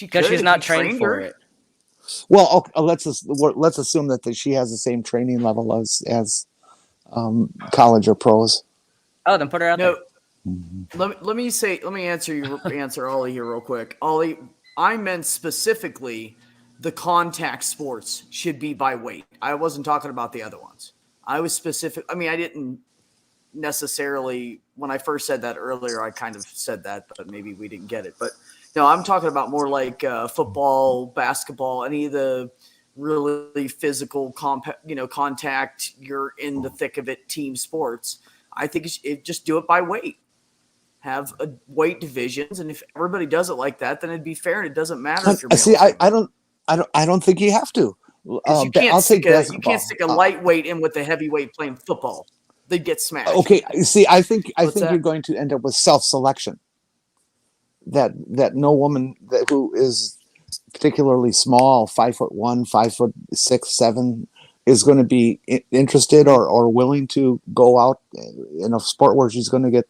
A: Because she's not trained for it.
D: Well, let's assume that she has the same training level as college or pros.
A: Oh, then put her out there.
B: Let me answer Ollie here real quick. Ollie, I meant specifically the contact sports should be by weight. I wasn't talking about the other ones. I was specific. I mean, I didn't necessarily, when I first said that earlier, I kind of said that, but maybe we didn't get it. But no, I'm talking about more like football, basketball, any of the really physical contact, you're in the thick of it, team sports. I think just do it by weight. Have a weight divisions, and if everybody does it like that, then it'd be fair. And it doesn't matter if you're male.
D: See, I don't think you have to.
B: You can't stick a lightweight in with a heavyweight playing football. They'd get smashed.
D: Okay, see, I think you're going to end up with self-selection. That no woman who is particularly small, 5'1", 5'6", 7, is going to be interested or willing to go out in a sport where she's going to get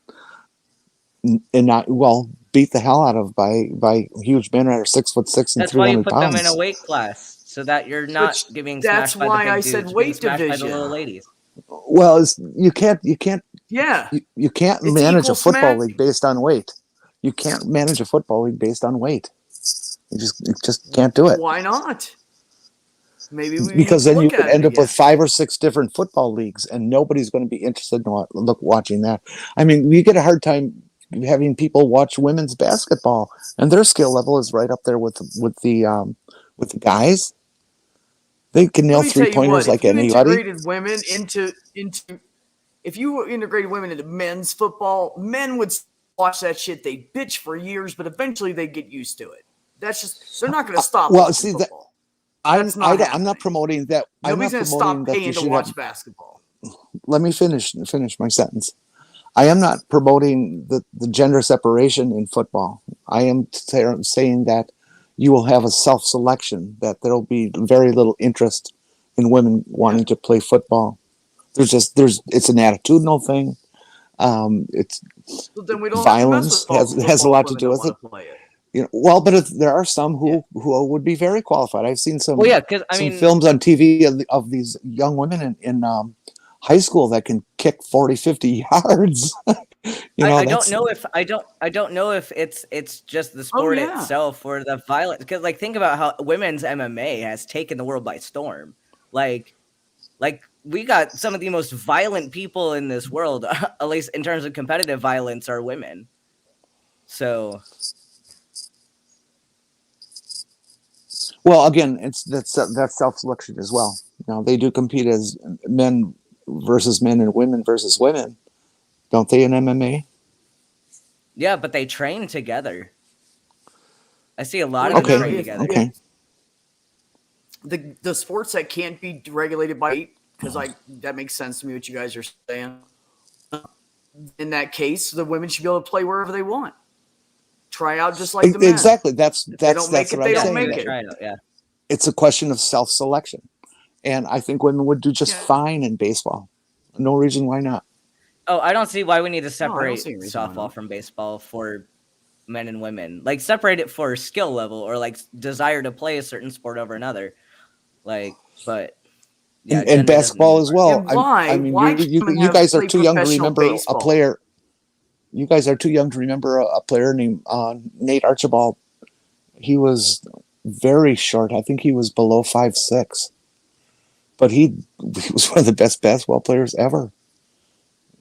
D: beat the hell out of by huge men that are 6'6" and 300 pounds.
A: That's why you put them in a weight class so that you're not getting smashed by the big dudes.
B: That's why I said weight division.
A: By the little ladies.
D: Well, you can't.
B: Yeah.
D: You can't manage a football league based on weight. You can't manage a football league based on weight. You just can't do it.
B: Why not? Maybe
D: because then you could end up with 5 or 6 different football leagues, and nobody's going to be interested in watching that. I mean, we get a hard time having people watch women's basketball, and their skill level is right up there with the guys. They can nail 3-pointers like anybody.
B: If you integrated women into men's football, men would watch that shit. They bitch for years, but eventually they get used to it. That's just, they're not going to stop.
D: Well, see
B: football.
D: I'm not promoting that.
B: Nobody's going to stop paying to watch basketball.
D: Let me finish my sentence. I am not promoting the gender separation in football. I am saying that you will have a self-selection, that there will be very little interest in women wanting to play football. It's an attitudinal thing.
B: Then we don't
D: violence has a lot to do with it. But there are some who would be very qualified. I've seen some films on TV of these young women in high school that can kick 40, 50 yards.
A: I don't know if it's just the sport itself or the violence, because think about how women's MMA has taken the world by storm. Like we got some of the most violent people in this world, at least in terms of competitive violence, are women. So,
D: well, again, that's self-selection as well. They do compete as men versus men and women versus women, don't they, in MMA?
A: Yeah, but they train together. I see a lot of them train together.
D: Okay.
B: The sports that can't be regulated by weight, because that makes sense to me what you guys are saying. In that case, the women should be able to play wherever they want. Try out just like the men.
D: Exactly. That's
B: if they don't make it.
D: what
B: They
D: I'm
B: don't
D: saying.
B: make it.
A: Try it out, yeah.
D: it's a question of self-selection. And I think women would do just
C: Yeah.
D: fine in baseball. No reason why not.
A: Oh, I don't see why we need to
B: I don't
A: separate
B: see any reason why
A: softball
B: not.
A: from baseball for men and women. Like, separate it for skill level or like desire to play a certain sport over another. Like, but yeah,
D: And
A: gender doesn't
D: basketball
A: need
D: as
A: to
D: well.
B: And why?
D: I mean,
B: Why can't
D: you
B: women have
D: guys are
B: play
D: too young to
B: professional
D: remember
B: baseball?
D: a player. You guys are too young to remember a player named Nate Archibald. He was very short. I think he was below 5'6", but he was one of the best basketball players ever.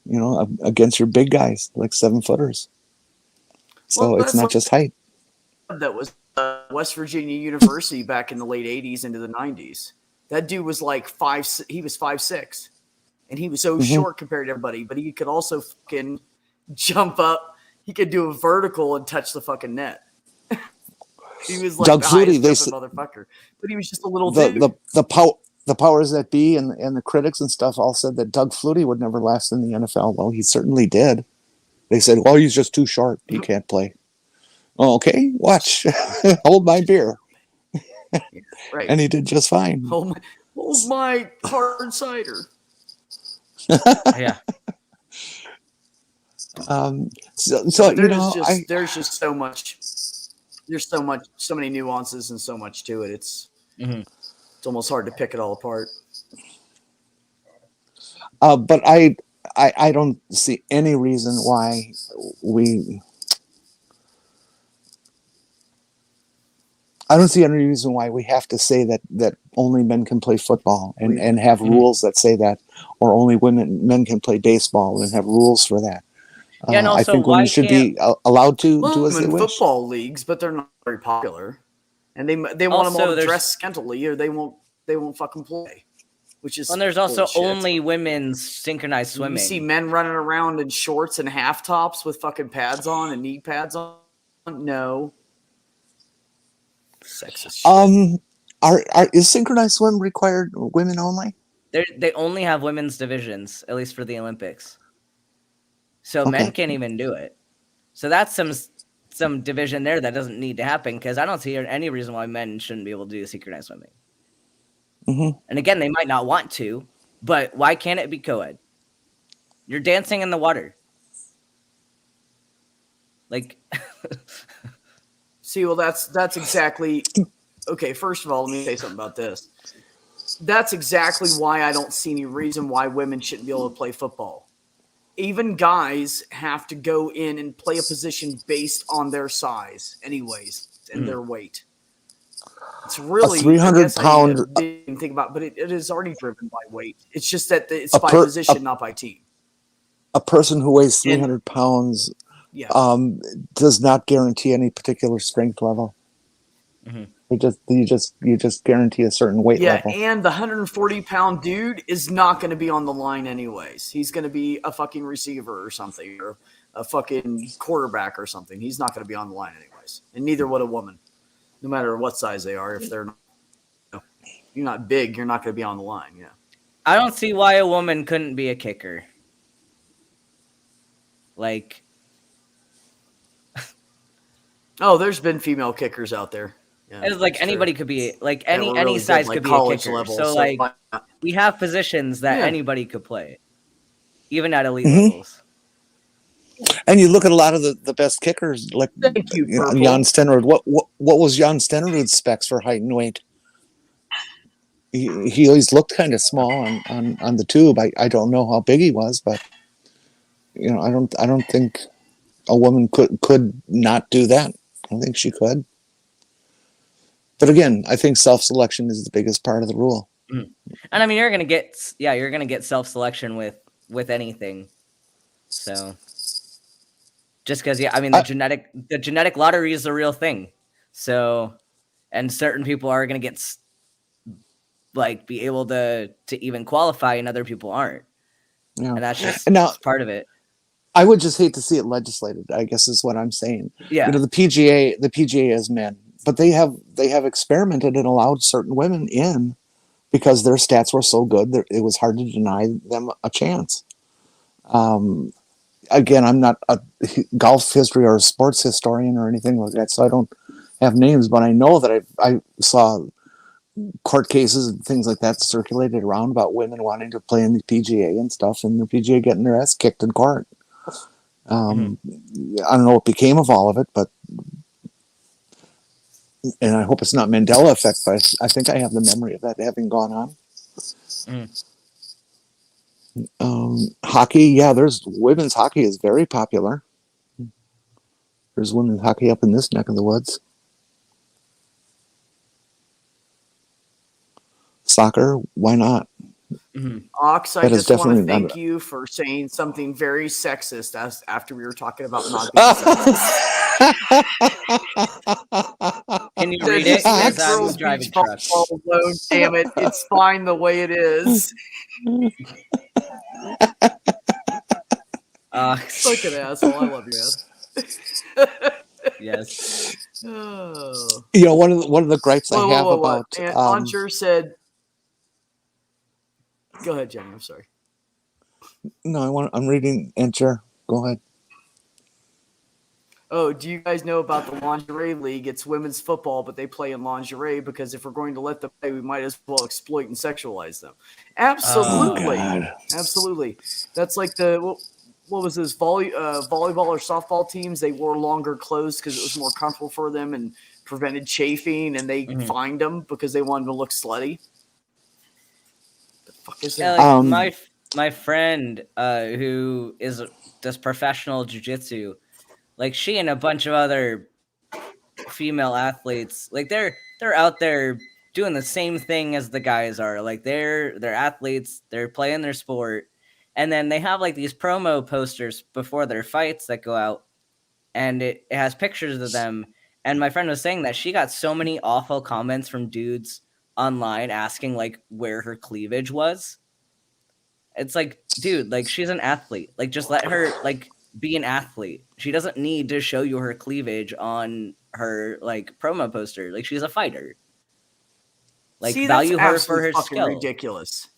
D: You know, against your big guys like 7-footers. So
B: Well,
D: it's
B: that's
D: not
B: like-
D: just height.
B: That was West Virginia University back in the late 80s into the 90s. That dude was like he was 5'6", and he was so
D: Mhm.
B: short compared to everybody, but he could also fucking jump up. He could do a vertical and touch the fucking net. He was like
D: Doug
B: the
D: Flutie,
B: highest jumping motherfucker, but he was just a little
D: the
B: dude.
D: the powers that be and the critics and stuff all said that Doug Flutie would never last in the NFL. Well, he certainly did. They said, "Well, he's just too short. He can't play." Oh, okay, watch. Hold my beer.
B: Right.
D: And he did just fine.
B: Hold my hard cider.
A: Yeah.
D: So you know,
B: there's just so much. There's so many nuances and so much to it. It's almost hard to pick it all apart.
D: but I don't see any reason why I don't see any reason why we have to say that only men can play football and have rules that say that, or only men can play baseball and have rules for that.
A: Yeah, and
D: I
A: also,
D: think
A: why
D: women should be allowed to do as they
B: in
D: wish.
B: football leagues, but they're not very popular, and they want them all
A: Also,
B: to
A: there's-
B: dress scantily, or they won't fucking play. Which is
A: And there's also
B: bullshit.
A: only women's synchronized swimming.
B: You see men running around in shorts and half tops with fucking pads on and knee pads on. No, sexist shit.
D: Is synchronized swim required women only?
A: They only have women's divisions, at least for the Olympics. So men
D: Okay.
A: can't even do it. So that's some division there that doesn't need to happen, because I don't see any reason why men shouldn't be able to do synchronized swimming.
D: Mm-hmm.
A: And again, they might not want to, but why can't it be co-ed? You're dancing in the water. Like,
B: See, well, that's exactly okay. First of all, let me say something about this. That's exactly why I don't see any reason why women shouldn't be able to play football. Even guys have to go in and play a position based on their size, anyways, and their weight. It's really
D: 300-pound
B: didn't think about, but it is already driven by weight. It's just that it's
D: A
B: by
D: per-
B: position, not by team.
D: a person who weighs
B: And-
D: 300 pounds
B: Yeah.
D: does not guarantee any particular strength level.
A: Mhm.
D: You just guarantee a certain weight
B: Yeah,
D: level.
B: and the 140-pound dude is not going to be on the line anyways. He's going to be a fucking receiver or something, or a fucking quarterback or something. He's not going to be on the line anyways. And neither would a woman, no matter what size they are. If they're not, you're not big, you're not going to be on the line. Yeah.
A: I don't see why a woman couldn't be a kicker. Like,
B: Oh, there's been female kickers out there. Yeah,
A: it's like
B: that's true.
A: anybody could be, like,
B: That
A: any
B: were really good,
A: size
B: like
A: could be a
B: college
A: kicker.
B: level,
A: So like,
B: why not?
A: we have positions that
B: Yeah.
A: anybody could play, even at elite
D: Mhm.
A: levels.
D: And you look at a lot of the best kickers, like
B: Thank you, Purple.
D: Jan Stenner. What was Jan Stennerud's specs for height and weight? He always looked kind of small on the tube. I don't know how big he was, but I don't think a woman could not do that. I think she could. But again, I think self-selection is the biggest part of the rule.
A: And I mean, you're gonna get self-selection with anything. So just because, I mean, the genetic lottery is a real thing. So, and certain people are gonna get be able to even qualify, and other people aren't.
D: Yeah.
A: And that's just
D: And now,
A: part of it.
D: I would just hate to see it legislated, I guess is what I'm saying.
A: Yeah.
D: The PGA has men, but they have experimented and allowed certain women in because their stats were so good that it was hard to deny them a chance. Again, I'm not a golf history or a sports historian or anything like that, so I don't have names, but I know that I saw court cases and things like that circulated around about women wanting to play in the PGA and stuff, and the PGA getting their ass kicked in court. I don't know what became of all of it, but and I hope it's not Mandela effect, but I think I have the memory of that having gone on. Hockey, yeah, there's women's hockey is very popular. There's women's hockey up in this neck of the woods. Soccer, why not?
B: Ox, I
D: That is
B: just want to
D: definitely
B: thank
D: not-
B: you for saying something very sexist as after we were talking about not being sexist.
A: Can you
B: Said
A: read it?
B: smack
A: Because I'm
B: girls
A: driving
B: beach
A: truck.
B: volleyball alone. Damn it, it's fine the way it is. Fucking asshole. I love you, man.
A: Yes.
B: Oh.
D: You know, one of the gripes I have
B: Whoa.
D: about
B: And Ancher said, "Go ahead, Jenny. I'm sorry."
D: no, I'm reading Enter. Go ahead.
B: Oh, do you guys know about the Lingerie League? It's women's football, but they play in lingerie because if we're going to let them play, we might as well exploit and sexualize them. Absolutely.
D: God.
B: Absolutely. That's like the what was this volleyball or softball teams? They wore longer clothes because it was more comfortable for them and prevented chafing, and they fined them because they wanted to look slutty. The fuck is that?
A: Yeah, like my friend who does professional jiu-jitsu, like she and a bunch of other female athletes, like they're out there doing the same thing as the guys are. Like they're athletes, they're playing their sport, and then they have like these promo posters before their fights that go out, and it has pictures of them. And my friend was saying that she got so many awful comments from dudes online asking like where her cleavage was. It's like, dude, like she's an athlete. Like just let her like be an athlete. She doesn't need to show you her cleavage on her like promo poster. Like she's a fighter. Like
B: See,
A: value her
B: that's
A: for her
B: fucking
A: skill.
B: ridiculous.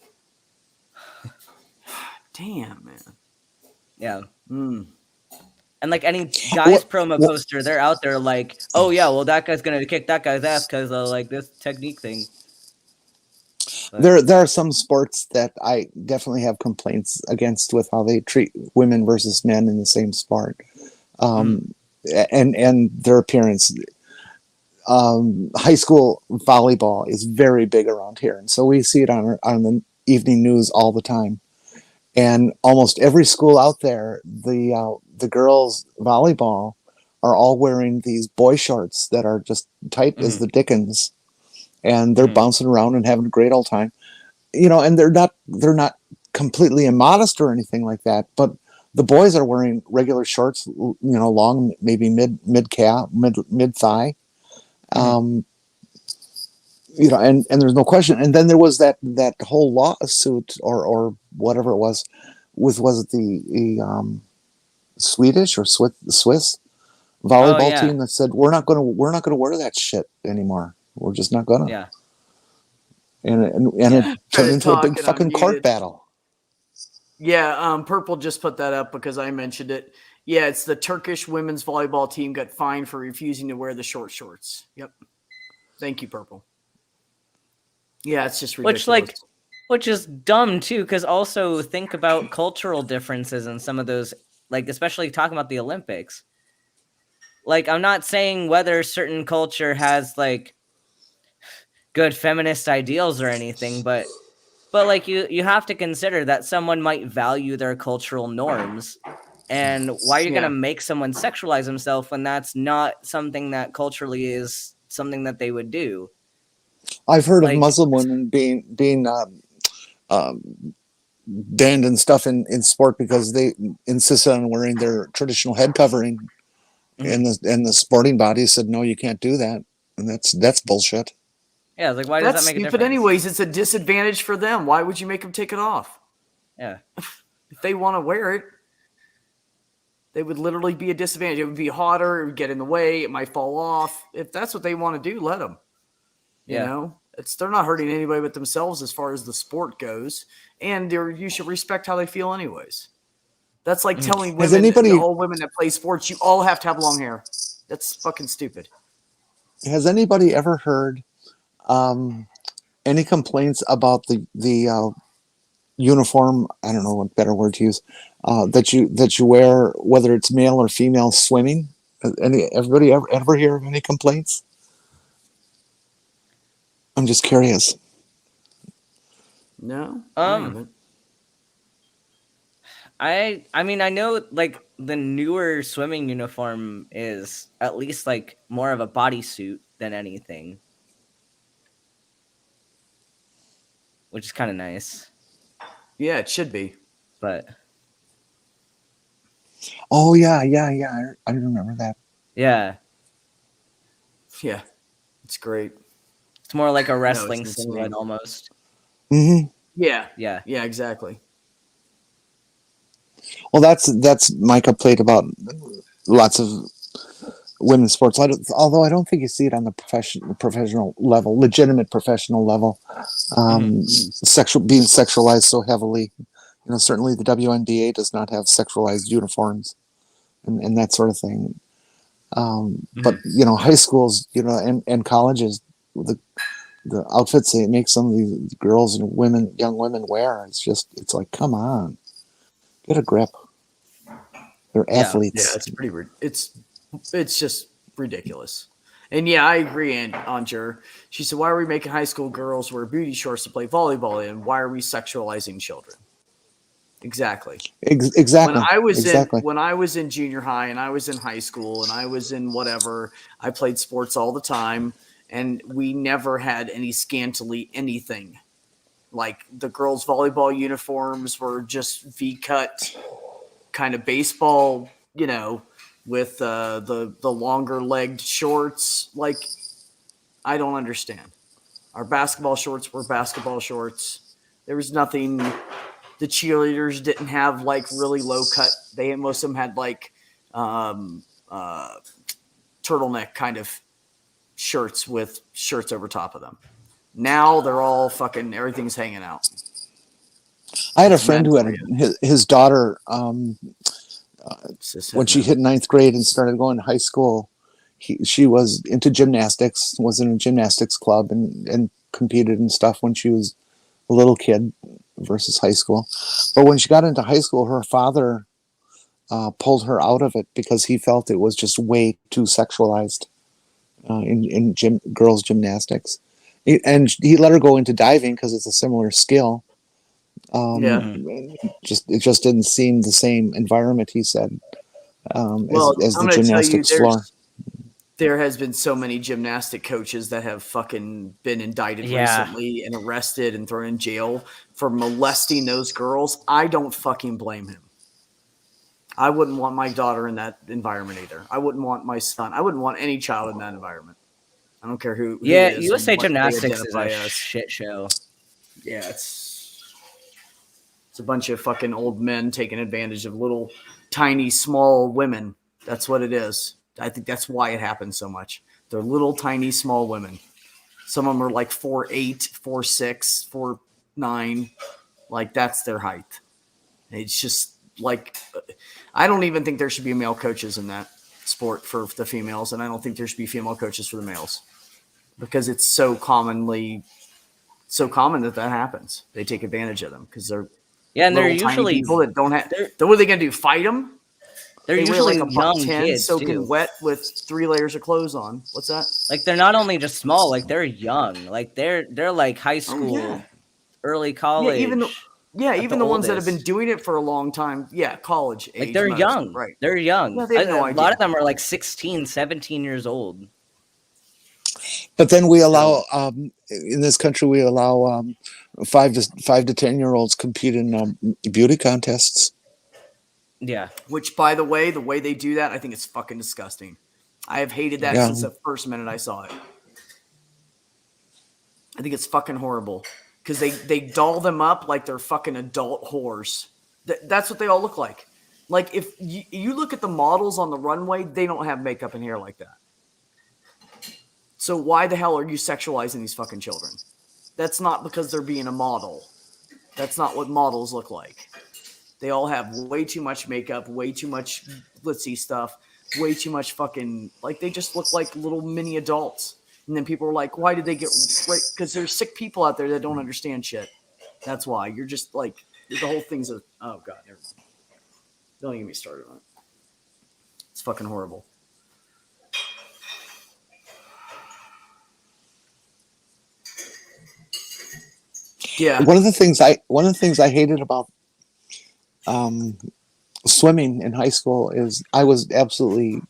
B: Damn, man.
A: Yeah.
B: Mm.
A: And like any guy's promo poster, they're out there like, oh yeah, well that guy's gonna kick that guy's ass because of like this technique thing. But
D: There are some sports that I definitely have complaints against with how they treat women versus men in the same sport, and their appearance. High school volleyball is very big around here, and so we see it on the evening news all the time. And almost every school out there, the girls volleyball are all wearing these boy shorts that are just tight as the dickens, and they're bouncing around and having a great old time. You know, and they're not completely immodest or anything like that, but the boys are wearing regular shorts, you know, long, maybe mid calf, mid thigh. You know, and there's no question. And then there was that whole lawsuit or whatever it was was it the Swedish or Swiss volleyball team that said we're not gonna wear that shit anymore. We're just not gonna.
A: yeah.
D: And it turned into a big fucking court battle.
B: Yeah, Purple just put that up because I mentioned it. Yeah, it's the Turkish women's volleyball team got fined for refusing to wear the short shorts. Yep. Thank you, Purple. Yeah, it's just ridiculous.
A: Which is dumb too, because also think about cultural differences in some of those, like especially talking about the Olympics. Like I'm not saying whether certain culture has like good feminist ideals or anything, but like you have to consider that someone might value their cultural norms. And why are you going to make someone sexualize himself when that's not something that culturally is something that they would do?
D: I've heard of Muslim women being banned and stuff in sport because they insisted on wearing their traditional head covering, and the sporting body said no, you can't do that, and that's bullshit.
A: Yeah, like why does that make a difference?
B: But anyways, it's a disadvantage for them. Why would you make them take it off?
A: Yeah,
B: if they want to wear it, they would literally be a disadvantage. It would be hotter. It would get in the way. It might fall off. If that's what they want to do, let them. You know, they're not hurting anybody but themselves as far as the sport goes, and you should respect how they feel, anyways. That's like telling women, all women that play sports, you all have to have long hair. That's fucking stupid.
D: Has anybody ever heard any complaints about the uniform? I don't know what better word to use. That you wear, whether it's male or female swimming. Everybody ever hear of any complaints? I'm just curious.
B: No, I haven't.
A: I mean, I know like the newer swimming uniform is at least like more of a bodysuit than anything, which is kind of nice.
B: Yeah, it should be.
A: But
D: Oh yeah. I remember that.
A: yeah,
B: Yeah, it's great.
A: it's more like a
B: it's
A: wrestling
B: insane.
A: singlet almost.
D: Hmm.
B: Yeah,
A: Yeah.
B: exactly.
D: Well, that's Micah played about lots of women's sports. Although I don't think you see it on the professional level, legitimate professional level. Being sexualized so heavily. Certainly the WNBA does not have sexualized uniforms and that sort of thing. But high schools, and colleges, the outfits they make some of these girls and young women wear, it's like, come on, get a grip. They're athletes.
B: Yeah, it's pretty. It's just ridiculous. And yeah, I agree, Anjer. She said, "Why are we making high school girls wear booty shorts to play volleyball? And why are we sexualizing children?" Exactly.
D: Exactly.
B: When I was in junior high and I was in high school and I was in whatever, I played sports all the time, and we never had any scantily anything. Like the girls' volleyball uniforms were just V-cut, kind of baseball, with the longer legged shorts. Like, I don't understand. Our basketball shorts were basketball shorts. There was nothing. The cheerleaders didn't have like really low cut. Most of them had like turtleneck kind of shirts with shirts over top of them. Now they're all fucking, everything's hanging out.
D: I had a friend who had his daughter when she hit 9th grade and started going to high school. She was into gymnastics, was in a gymnastics club and competed and stuff when she was a little kid versus high school. But when she got into high school, her father pulled her out of it because he felt it was just way too sexualized in girls' gymnastics. And he let her go into diving because it's a similar skill. It just didn't seem the same environment, he said, as the gymnastics floor.
B: There has been so many gymnastic coaches that have fucking been indicted recently and arrested and thrown in jail for molesting those girls. I don't fucking blame him. I wouldn't want my daughter in that environment either. I wouldn't want my son. I wouldn't want any child in that environment. I don't care who.
A: Yeah,
B: it is
A: USA Gymnastics is a shit show.
B: Yeah, it's a bunch of fucking old men taking advantage of little, tiny, small women. That's what it is. I think that's why it happens so much. They're little, tiny, small women. Some of them are like 4'8", 4'6", 4'9". Like, that's their height. It's just like, I don't even think there should be male coaches in that sport for the females, and I don't think there should be female coaches for the males because it's so common that happens. They take advantage of them because they're
A: and they're usually
B: people that don't have. What are they going to do? Fight them?
A: They're usually like a young kids
B: soaking
A: too.
B: wet with 3 layers of clothes on. What's that?
A: Like, they're not only just small, like they're young. Like they're like high school, early college.
B: Even the ones that have been doing it for a long time. Yeah, college age.
A: Like, they're young.
B: Right.
A: They're young.
B: Yeah, they have no idea.
A: A lot of them are like 16, 17 years old.
D: But then we allow in this country 5 to 10-year-olds compete in beauty contests.
A: Yeah.
B: Which, by the way they do that, I think it's fucking disgusting. I have hated that since the first minute I saw it. I think it's fucking horrible because they doll them up like they're fucking adult whores. That's what they all look like. Like, if you look at the models on the runway, they don't have makeup and hair like that. So why the hell are you sexualizing these fucking children? That's not because they're being a model. That's not what models look like. They all have way too much makeup, way too much glitzy stuff, way too much fucking, like, they just look like little mini adults. And then people are like, why did they get raped? Because there's sick people out there that don't understand shit. That's why. You're just like, the whole thing's a, oh God, never mind. Don't get me started on it. It's fucking horrible. Yeah.
D: One of the things I hated about swimming in high school is I was absolutely,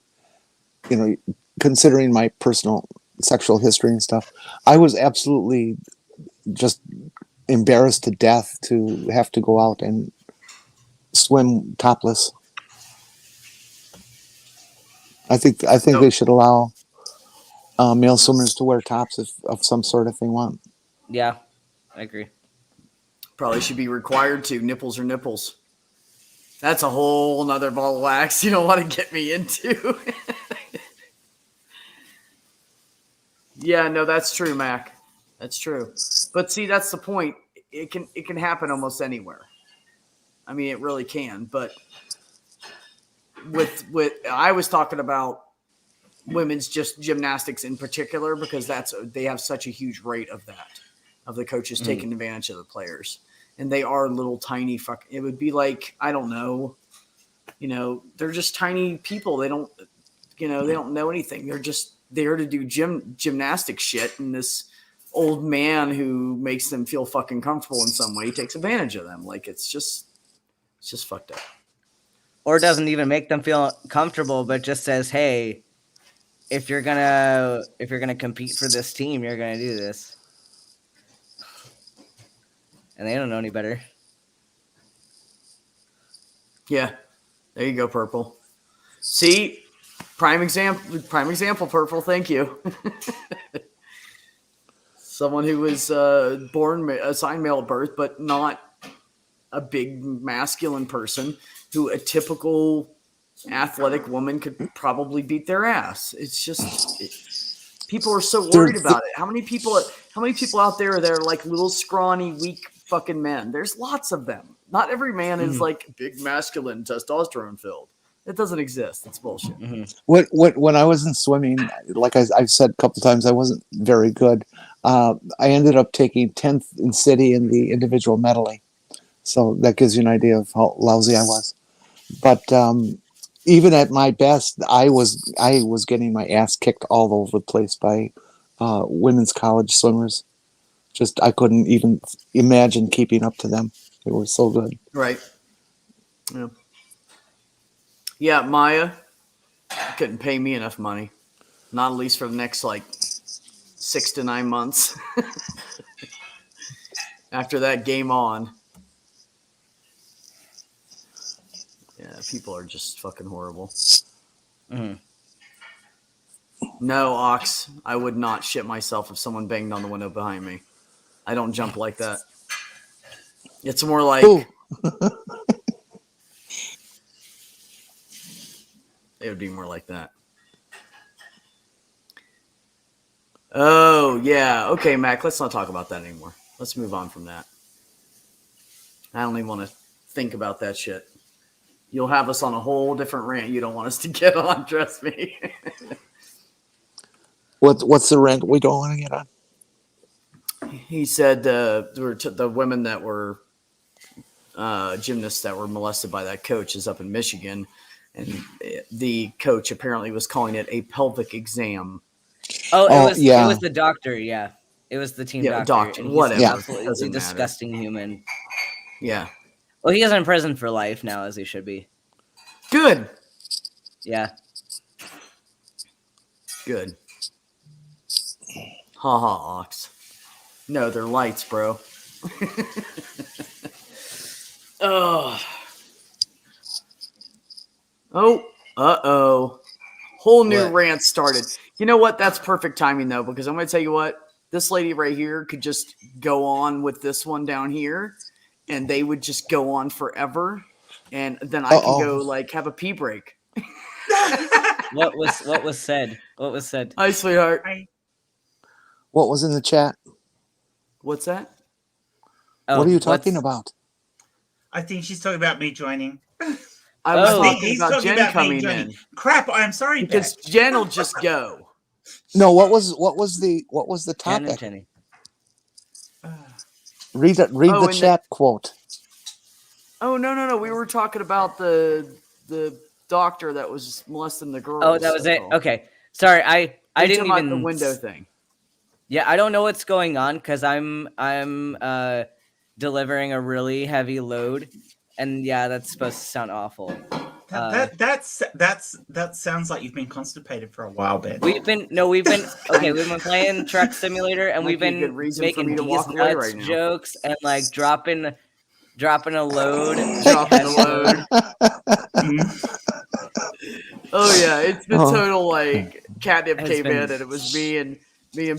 D: considering my personal sexual history and stuff, I was absolutely just embarrassed to death to have to go out and swim topless. I think they should allow male swimmers to wear tops of some sort if they want.
A: Yeah, I agree.
B: Probably should be required to. Nipples are nipples. That's a whole nother ball of wax you don't want to get me into. Yeah, no, that's true, Mac. That's true. But see, that's the point. It can happen almost anywhere. I mean, it really can. But with I was talking about women's just gymnastics in particular, because they have such a huge rate of that, of the coaches taking advantage of the players. And they are little tiny it would be like, I don't know, they're just tiny people. They don't, they don't know anything. They're just there to do gymnastic shit. And this old man who makes them feel fucking comfortable in some way takes advantage of them. Like, it's just fucked up.
A: Or doesn't even make them feel comfortable, but just says, hey, if you're gonna compete for this team, you're gonna do this. And they don't know any better.
B: Yeah. There you go, Purple. See? Prime example, Purple. Thank you. Someone who was born assigned male at birth, but not a big masculine person, who a typical athletic woman could probably beat their ass. It's just people are so worried about it. How many people out there that are like little scrawny, weak fucking men? There's lots of them. Not every man is like big, masculine, testosterone filled. It doesn't exist. It's bullshit.
D: When I was in swimming, like I've said a couple times, I wasn't very good. I ended up taking 10th in city in the individual medley. So that gives you an idea of how lousy I was. But even at my best, I was getting my ass kicked all over the place by women's college swimmers. Just I couldn't even imagine keeping up to them. They were so good.
B: Right. Yeah. Yeah, Maya couldn't pay me enough money. Not at least for the next 6 to 9 months. After that, game on. Yeah, people are just fucking horrible. No, Ox, I would not shit myself if someone banged on the window behind me. I don't jump like that. It's more like... It would be more like that. Oh, yeah. Okay, Mac, let's not talk about that anymore. Let's move on from that. I don't even want to think about that shit. You'll have us on a whole different rant you don't want us to get on, trust me.
D: What's the rant we don't want to get on?
B: He said the women that were gymnasts that were molested by that coach is up in Michigan, and the coach apparently was calling it a pelvic exam.
A: Oh, it was the doctor, yeah. It was the team doctor. And
B: whatever.
A: He's absolutely disgusting human.
B: Yeah.
A: Well, he is in prison for life now, as he should be.
B: Good.
A: Yeah.
B: Good. Ha ha, Ox. No, they're lights, bro. Oh. Uh-oh. Whole new rant started. You know what? That's perfect timing, though, because I'm going to tell you what. This lady right here could just go on with this one down here, and they would just go on forever, and then I can go, have a pee break.
A: What was said? What was said?
B: Hi, sweetheart.
D: What was in the chat?
B: What's that?
A: Oh,
D: what are you talking about?
E: I think she's talking about me joining.
B: I was talking about Jen coming in.
E: Crap, I'm sorry,
B: because
E: Beck.
B: Jen will just go.
D: No, what was the
A: Jen and
D: topic?
A: Jenny.
D: Read it. Read the chat quote.
B: Oh no! We were talking about the doctor that was molesting the girls.
A: Oh, that was it. Okay, sorry. I didn't even
B: the window thing.
A: Yeah, I don't know what's going on because I'm delivering a really heavy load, and yeah, that's supposed to sound awful.
E: That sounds like you've been constipated for a while, Ben.
A: We've been playing Truck Simulator, and we've been making these nuts jokes and like dropping a load.
B: Dropping a load. Oh yeah, it's been total like catnip came in, and it was me and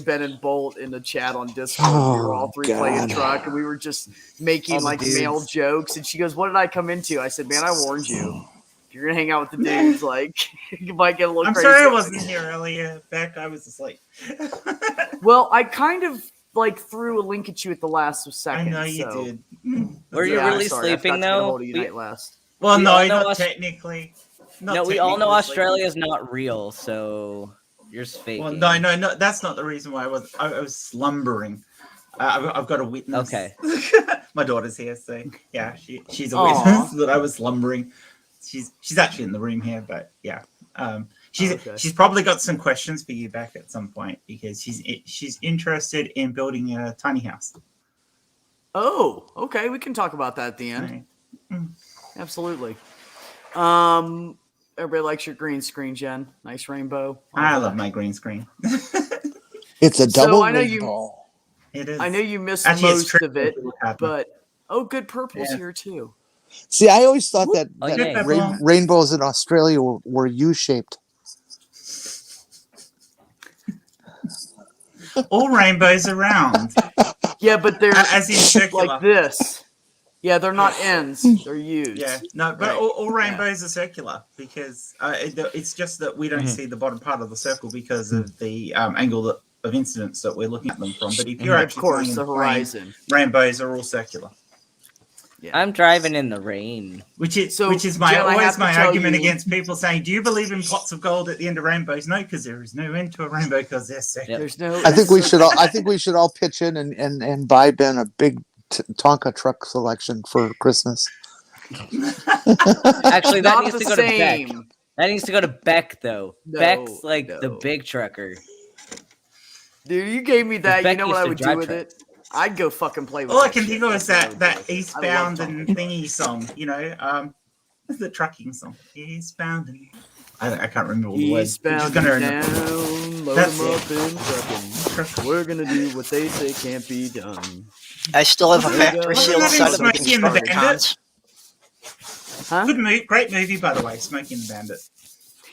B: Ben and Bolt in the chat on Discord. We were all three playing Truck, and we were just making like male jokes. And she goes, "What did I come into?" I said, "Man, I warned you. If you're gonna hang out with the dudes, like you might get a little crazy."
E: I'm sorry I wasn't here earlier. Beck, I was asleep.
B: Well, I kind of like threw a link at you at the last second.
E: I know you did.
A: Were you really sleeping though?
E: Well, no, not technically.
A: No, we all know Australia is not real, so you're faking.
E: Well, no, that's not the reason why I was slumbering. I've got a witness.
A: Okay.
E: My daughter's here, so yeah, she's a witness that I was slumbering. She's actually in the room here, but yeah, she's probably got some questions for you back at some point because she's interested in building a tiny house.
B: Oh, okay, we can talk about that at the end.
E: Right.
B: Absolutely. Everybody likes your green screen, Jen. Nice rainbow.
E: I love my green screen.
D: It's a double rainbow.
E: It is.
B: I know you missed most of it, but good purple's here too.
D: See, I always thought that rainbows in Australia were U-shaped.
E: All rainbows are round.
B: Yeah, but they're
E: as in circular.
B: Like this. Yeah, they're not ends; they're U's.
E: Yeah, no, but all rainbows are circular because it's just that we don't see the bottom part of the circle because of the angle of incidence that we're looking at them from. But if you're actually,
B: of course, the horizon,
E: rainbows are all circular.
A: Yeah. I'm driving in the rain,
E: which is my argument against people saying, "Do you believe in pots of gold at the end of rainbows?" No, because there is no end to a rainbow because they're circular.
B: There's no.
D: I think we should all pitch in and buy Ben a big Tonka truck selection for Christmas.
A: Actually, that needs to go to Beck. That needs to go to Beck though. Beck's like the big trucker.
B: Dude, you gave me that. You know what I would do with it? I'd go fucking play with it.
E: All I can think of is that Eastbound and thingy song, the trucking song. Eastbound and I can't remember all the words.
B: Eastbound and down, load them up in trucking. We're gonna do what they say can't be done.
F: I still have a factory sealed set of the constructor cons.
B: Huh?
E: Good movie, great movie by the way, Smokey and the Bandit.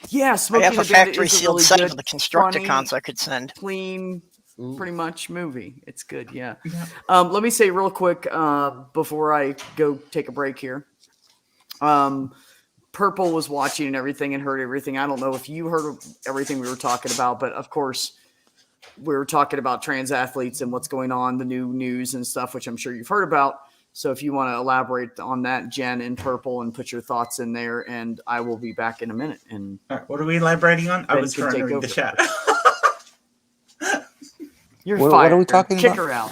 B: Yeah, Smokey and the Bandit.
F: I have a factory sealed set of the constructor cons I could send.
B: Clean. Pretty much movie. It's good, yeah. Let me say real quick before I go take a break here. Purple was watching and everything and heard everything. I don't know if you heard everything we were talking about, but of course we were talking about trans athletes and what's going on, the new news and stuff, which I'm sure you've heard about. So if you want to elaborate on that, Jen and Purple, and put your thoughts in there, and I will be back in a minute. And
E: all right, what are we elaborating on? I was trying to read the chat.
B: You're fired. What
D: are we talking
B: about?
D: Kick
B: her out.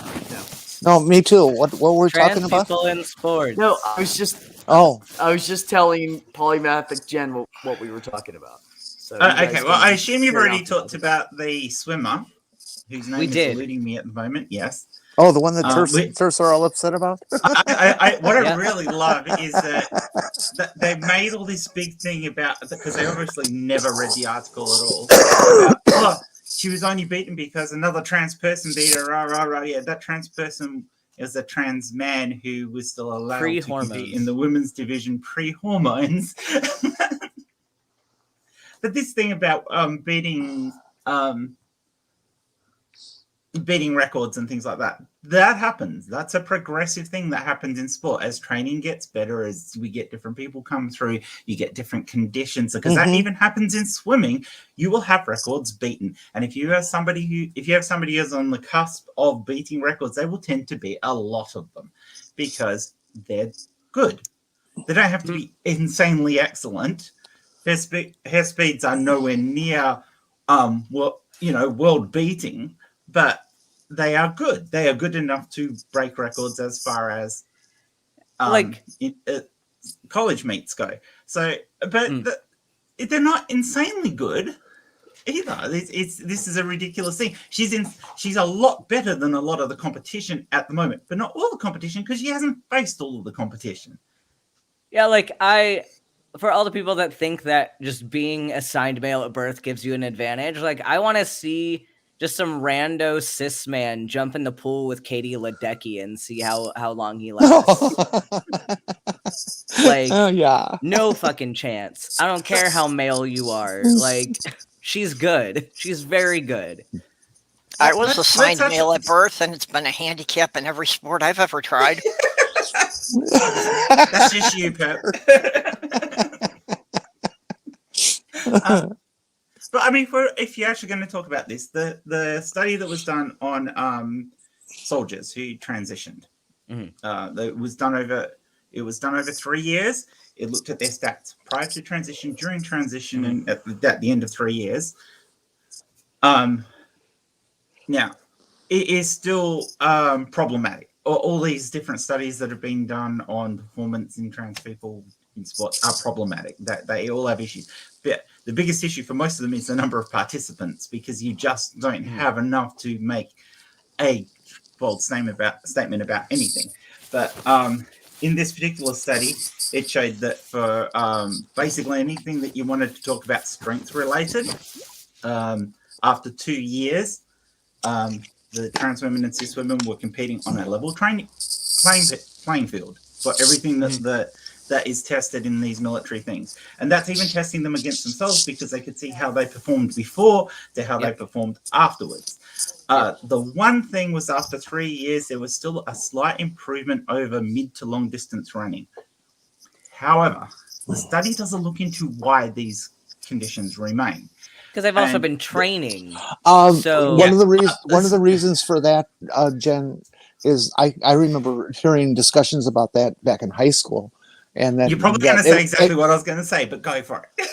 D: No, me too. What were we talking about?
A: People in sports.
B: No, I was just telling Polymathic Jen what we were talking about. So
E: okay, well, I assume you've already talked about the swimmer, whose name is eluding me at the moment. Yes.
D: Oh, the one that Terps are all upset about?
E: What I really love is that they made all this big thing about, because they obviously never read the article at all. She was only beaten because another trans person beat her. Yeah, that trans person is a trans man who was still allowed to compete in the women's division pre-hormones. But this thing about beating records and things like that happens. That's a progressive thing that happens in sport. As training gets better, as we get different people come through, you get different conditions, because that even happens in swimming. You will have records beaten, and if you have somebody who's on the cusp of beating records, they will tend to beat a lot of them because they're good. They don't have to be insanely excellent. Her speeds are nowhere near well, world beating, but they are good. They are good enough to break records as far as college meets go. So, but they're not insanely good either. This is a ridiculous thing. She's a lot better than a lot of the competition at the moment, but not all the competition because she hasn't faced all of the competition.
A: Yeah, for all the people that think that just being assigned male at birth gives you an advantage, I want to see just some rando cis man jump in the pool with Katie Ledecky and see how long he lasts.
D: Yeah.
A: No fucking chance. I don't care how male you are. She's good. She's very good.
F: I was assigned male at birth, and it's been a handicap in every sport I've ever tried.
E: That's just you, Pep. But I mean, if you're actually going to talk about this, the study that was done on soldiers who transitioned, it was done over 3 year. It looked at their stats prior to transition, during transition, and at the end of 3 years. Now, it is still problematic. All these different studies that have been done on performance in trans people in sports are problematic. That they all have issues. But the biggest issue for most of them is the number of participants, because you just don't have enough to make a bold statement about anything. But in this particular study, it showed that for basically anything that you wanted to talk about strength related, after 2 years, the trans women and cis women were competing on a level playing field for everything that is tested in these military things. And that's even testing them against themselves, because they could see how they performed before to how they performed afterwards. The one thing was, after 3 years, there was still a slight improvement over mid to long distance running. However, the study doesn't look into why these conditions remain.
A: Because they've also been training.
D: One of the reasons for that, Jen, is I remember hearing discussions about that back in high school. And then
E: you're probably going to say exactly what I was going to say, but go for it.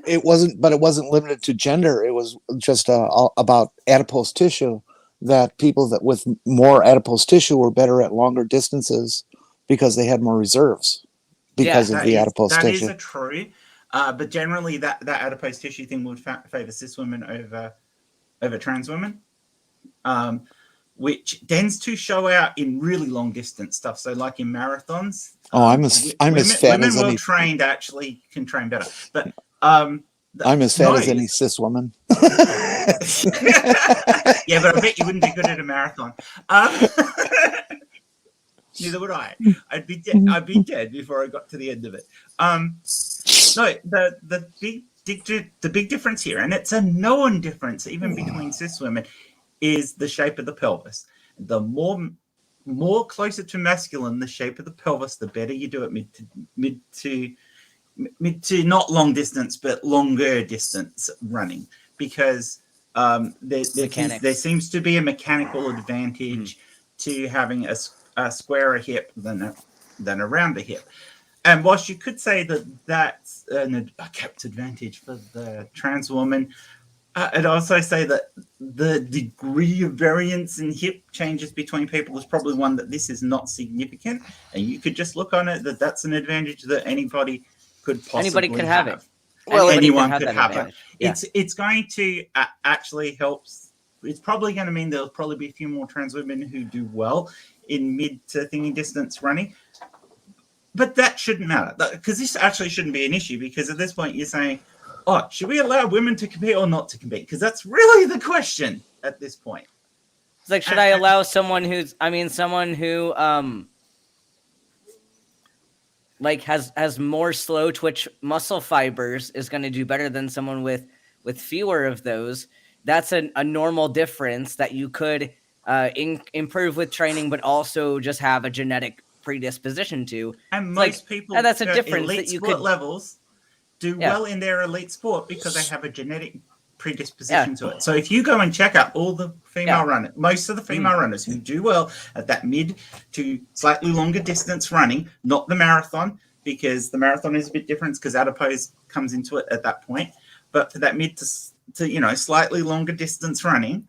D: It wasn't limited to gender. It was just about adipose tissue, that people that with more adipose tissue were better at longer distances because they had more reserves because of the adipose tissue.
E: That is true. But generally, that adipose tissue thing would favor cis women over trans women, which tends to show out in really long distance stuff. So, like in marathons.
D: I'm as fat as any.
E: Women well trained actually can train better, but
D: I'm as fat as any cis woman.
E: Yeah, but I bet you wouldn't be good at a marathon. Neither would I. I'd be dead before I got to the end of it. No, the big difference here, and it's a known difference even between cis women, is the shape of the pelvis. The more closer to masculine the shape of the pelvis, the better you do it mid to not long distance, but longer distance running, because there seems to be a mechanical advantage to having a squarer hip than a rounder hip. And whilst you could say that that's a kept advantage for the trans woman, I'd also say that the degree of variance in hip changes between people is probably one that this is not significant. And you could just look on it that's an advantage that anybody could possibly have.
A: It.
E: Well, anyone could have it.
A: Yeah.
E: It's going to actually help. It's probably going to mean there'll probably be a few more trans women who do well in mid to thingy distance running. But that shouldn't matter, because this actually shouldn't be an issue, because at this point you're saying, oh, should we allow women to compete or not to compete? Because that's really the question at this point.
A: It's like, should I allow someone who has more slow twitch muscle fibers is going to do better than someone with fewer of those? That's a normal difference that you could improve with training, but also just have a genetic predisposition to.
E: And most people
A: that's a difference that you could
E: levels do well in their elite sport because they have a genetic predisposition to it. So if you go and check out all the female runners, most of the female runners who do well at that mid to slightly longer distance running, not the marathon, because the marathon is a bit different because adipose comes into it at that point. But for that mid to to slightly longer distance running,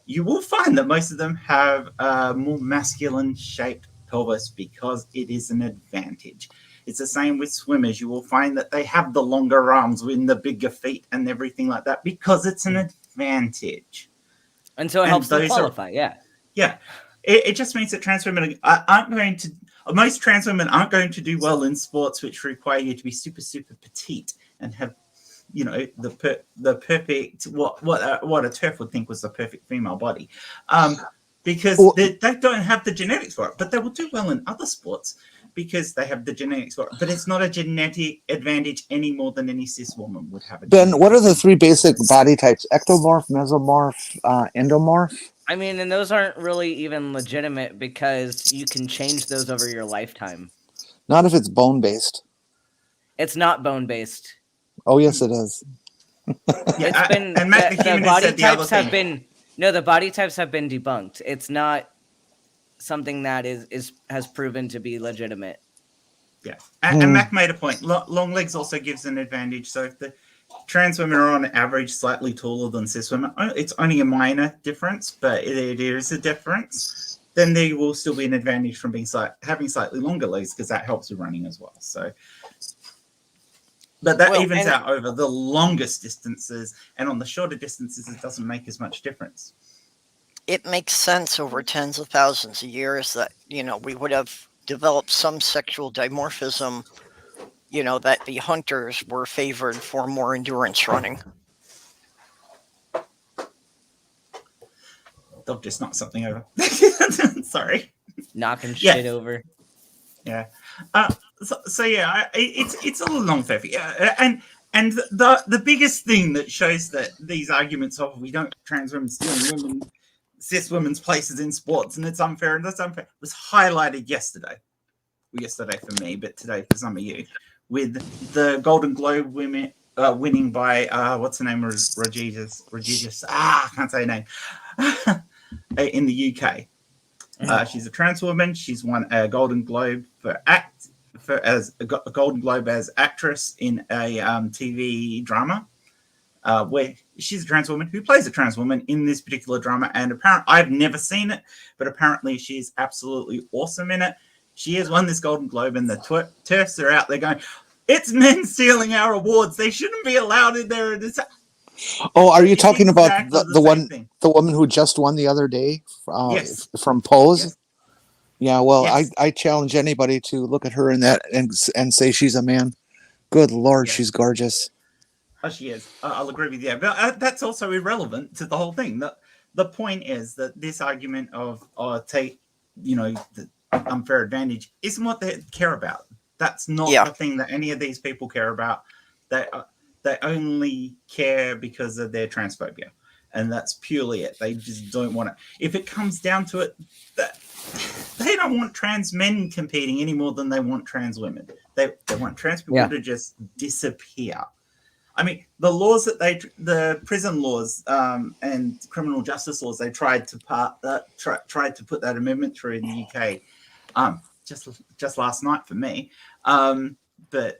E: you will find that most of them have a more masculine shaped pelvis because it is an advantage. It's the same with swimmers. You will find that they have the longer arms with the bigger feet and everything like that because it's an advantage.
A: And so it helps them qualify.
E: Yeah. It just means that trans women aren't going to, most trans women aren't going to do well in sports which require you to be super, super petite and have, the perfect, what a turf would think was the perfect female body. Because they don't have the genetics for it, but they will do well in other sports because they have the genetics for it. But it's not a genetic advantage any more than any cis woman would have.
D: Ben, what are the 3 basic body types? Ectomorph, mesomorph, endomorph?
A: I mean, and those aren't really even legitimate because you can change those over your lifetime.
D: Not if it's bone-based.
A: It's not bone-based.
D: Oh, yes, it is.
A: It's been,
E: and Matt
A: the body types have been, the body types have been debunked. It's not something that has proven to be legitimate.
E: Yeah, and Mac made a point. Long legs also gives an advantage. So if the trans women are on average slightly taller than cis women, it's only a minor difference, but it is a difference. Then there will still be an advantage from having slightly longer legs because that helps with running as well. So, but that evens out over the longest distances, and on the shorter distances, it doesn't make as much difference.
F: It makes sense over tens of thousands of years that, we would have developed some sexual dimorphism, that the hunters were favored for more endurance running.
E: Dog just knocked something over. Sorry.
A: Knocking shit over.
E: Yeah. So yeah, it's a little unfair. Yeah, and the biggest thing that shows that these arguments of we don't trans women stealing cis women's places in sports and it's unfair and that's unfair was highlighted yesterday. Well, yesterday for me, but today for some of you, with the Golden Globe women winning by what's her name? Regis. I can't say her name. In the UK. She's a trans woman. She's won a Golden Globe as a Golden Globe as actress in a TV drama, where she's a trans woman who plays a trans woman in this particular drama. And apparently, I've never seen it, but apparently she's absolutely awesome in it. She has won this Golden Globe, and the TERFs are out there going, "It's men stealing our awards. They shouldn't be allowed in there."
D: Oh, are you talking about the woman who just won the other day
E: yes.
D: from Pose?
E: Yes.
D: Yeah, well,
E: yes.
D: I challenge anybody to look at her in that and say she's a man. Good Lord, she's gorgeous.
E: Oh, she is. I'll agree with you. But that's also irrelevant to the whole thing. The point is that this argument of the unfair advantage isn't what they care about. That's not the thing that any of these people care about. They only care because of their transphobia. And that's purely it. They just don't want it. If it comes down to it, they don't want trans men competing any more than they want trans women. They want trans people to just disappear. I mean, the prison laws and criminal justice laws, they tried to put that amendment through in the UK just last night for me. But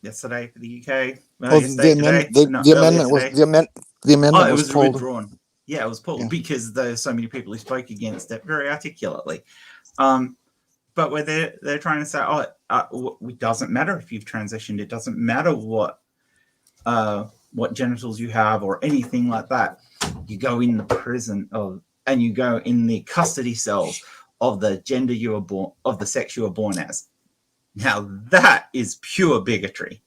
E: yesterday for the UK.
D: The amendment was pulled.
E: Withdrawn. Yeah, it was pulled because there's so many people who spoke against it very articulately. But where they're trying to say, it doesn't matter if you've transitioned. It doesn't matter what genitals you have or anything like that. You go in the prison and you go in the custody cells of the gender you were born, of the sex you were born as. Now that is pure bigotry.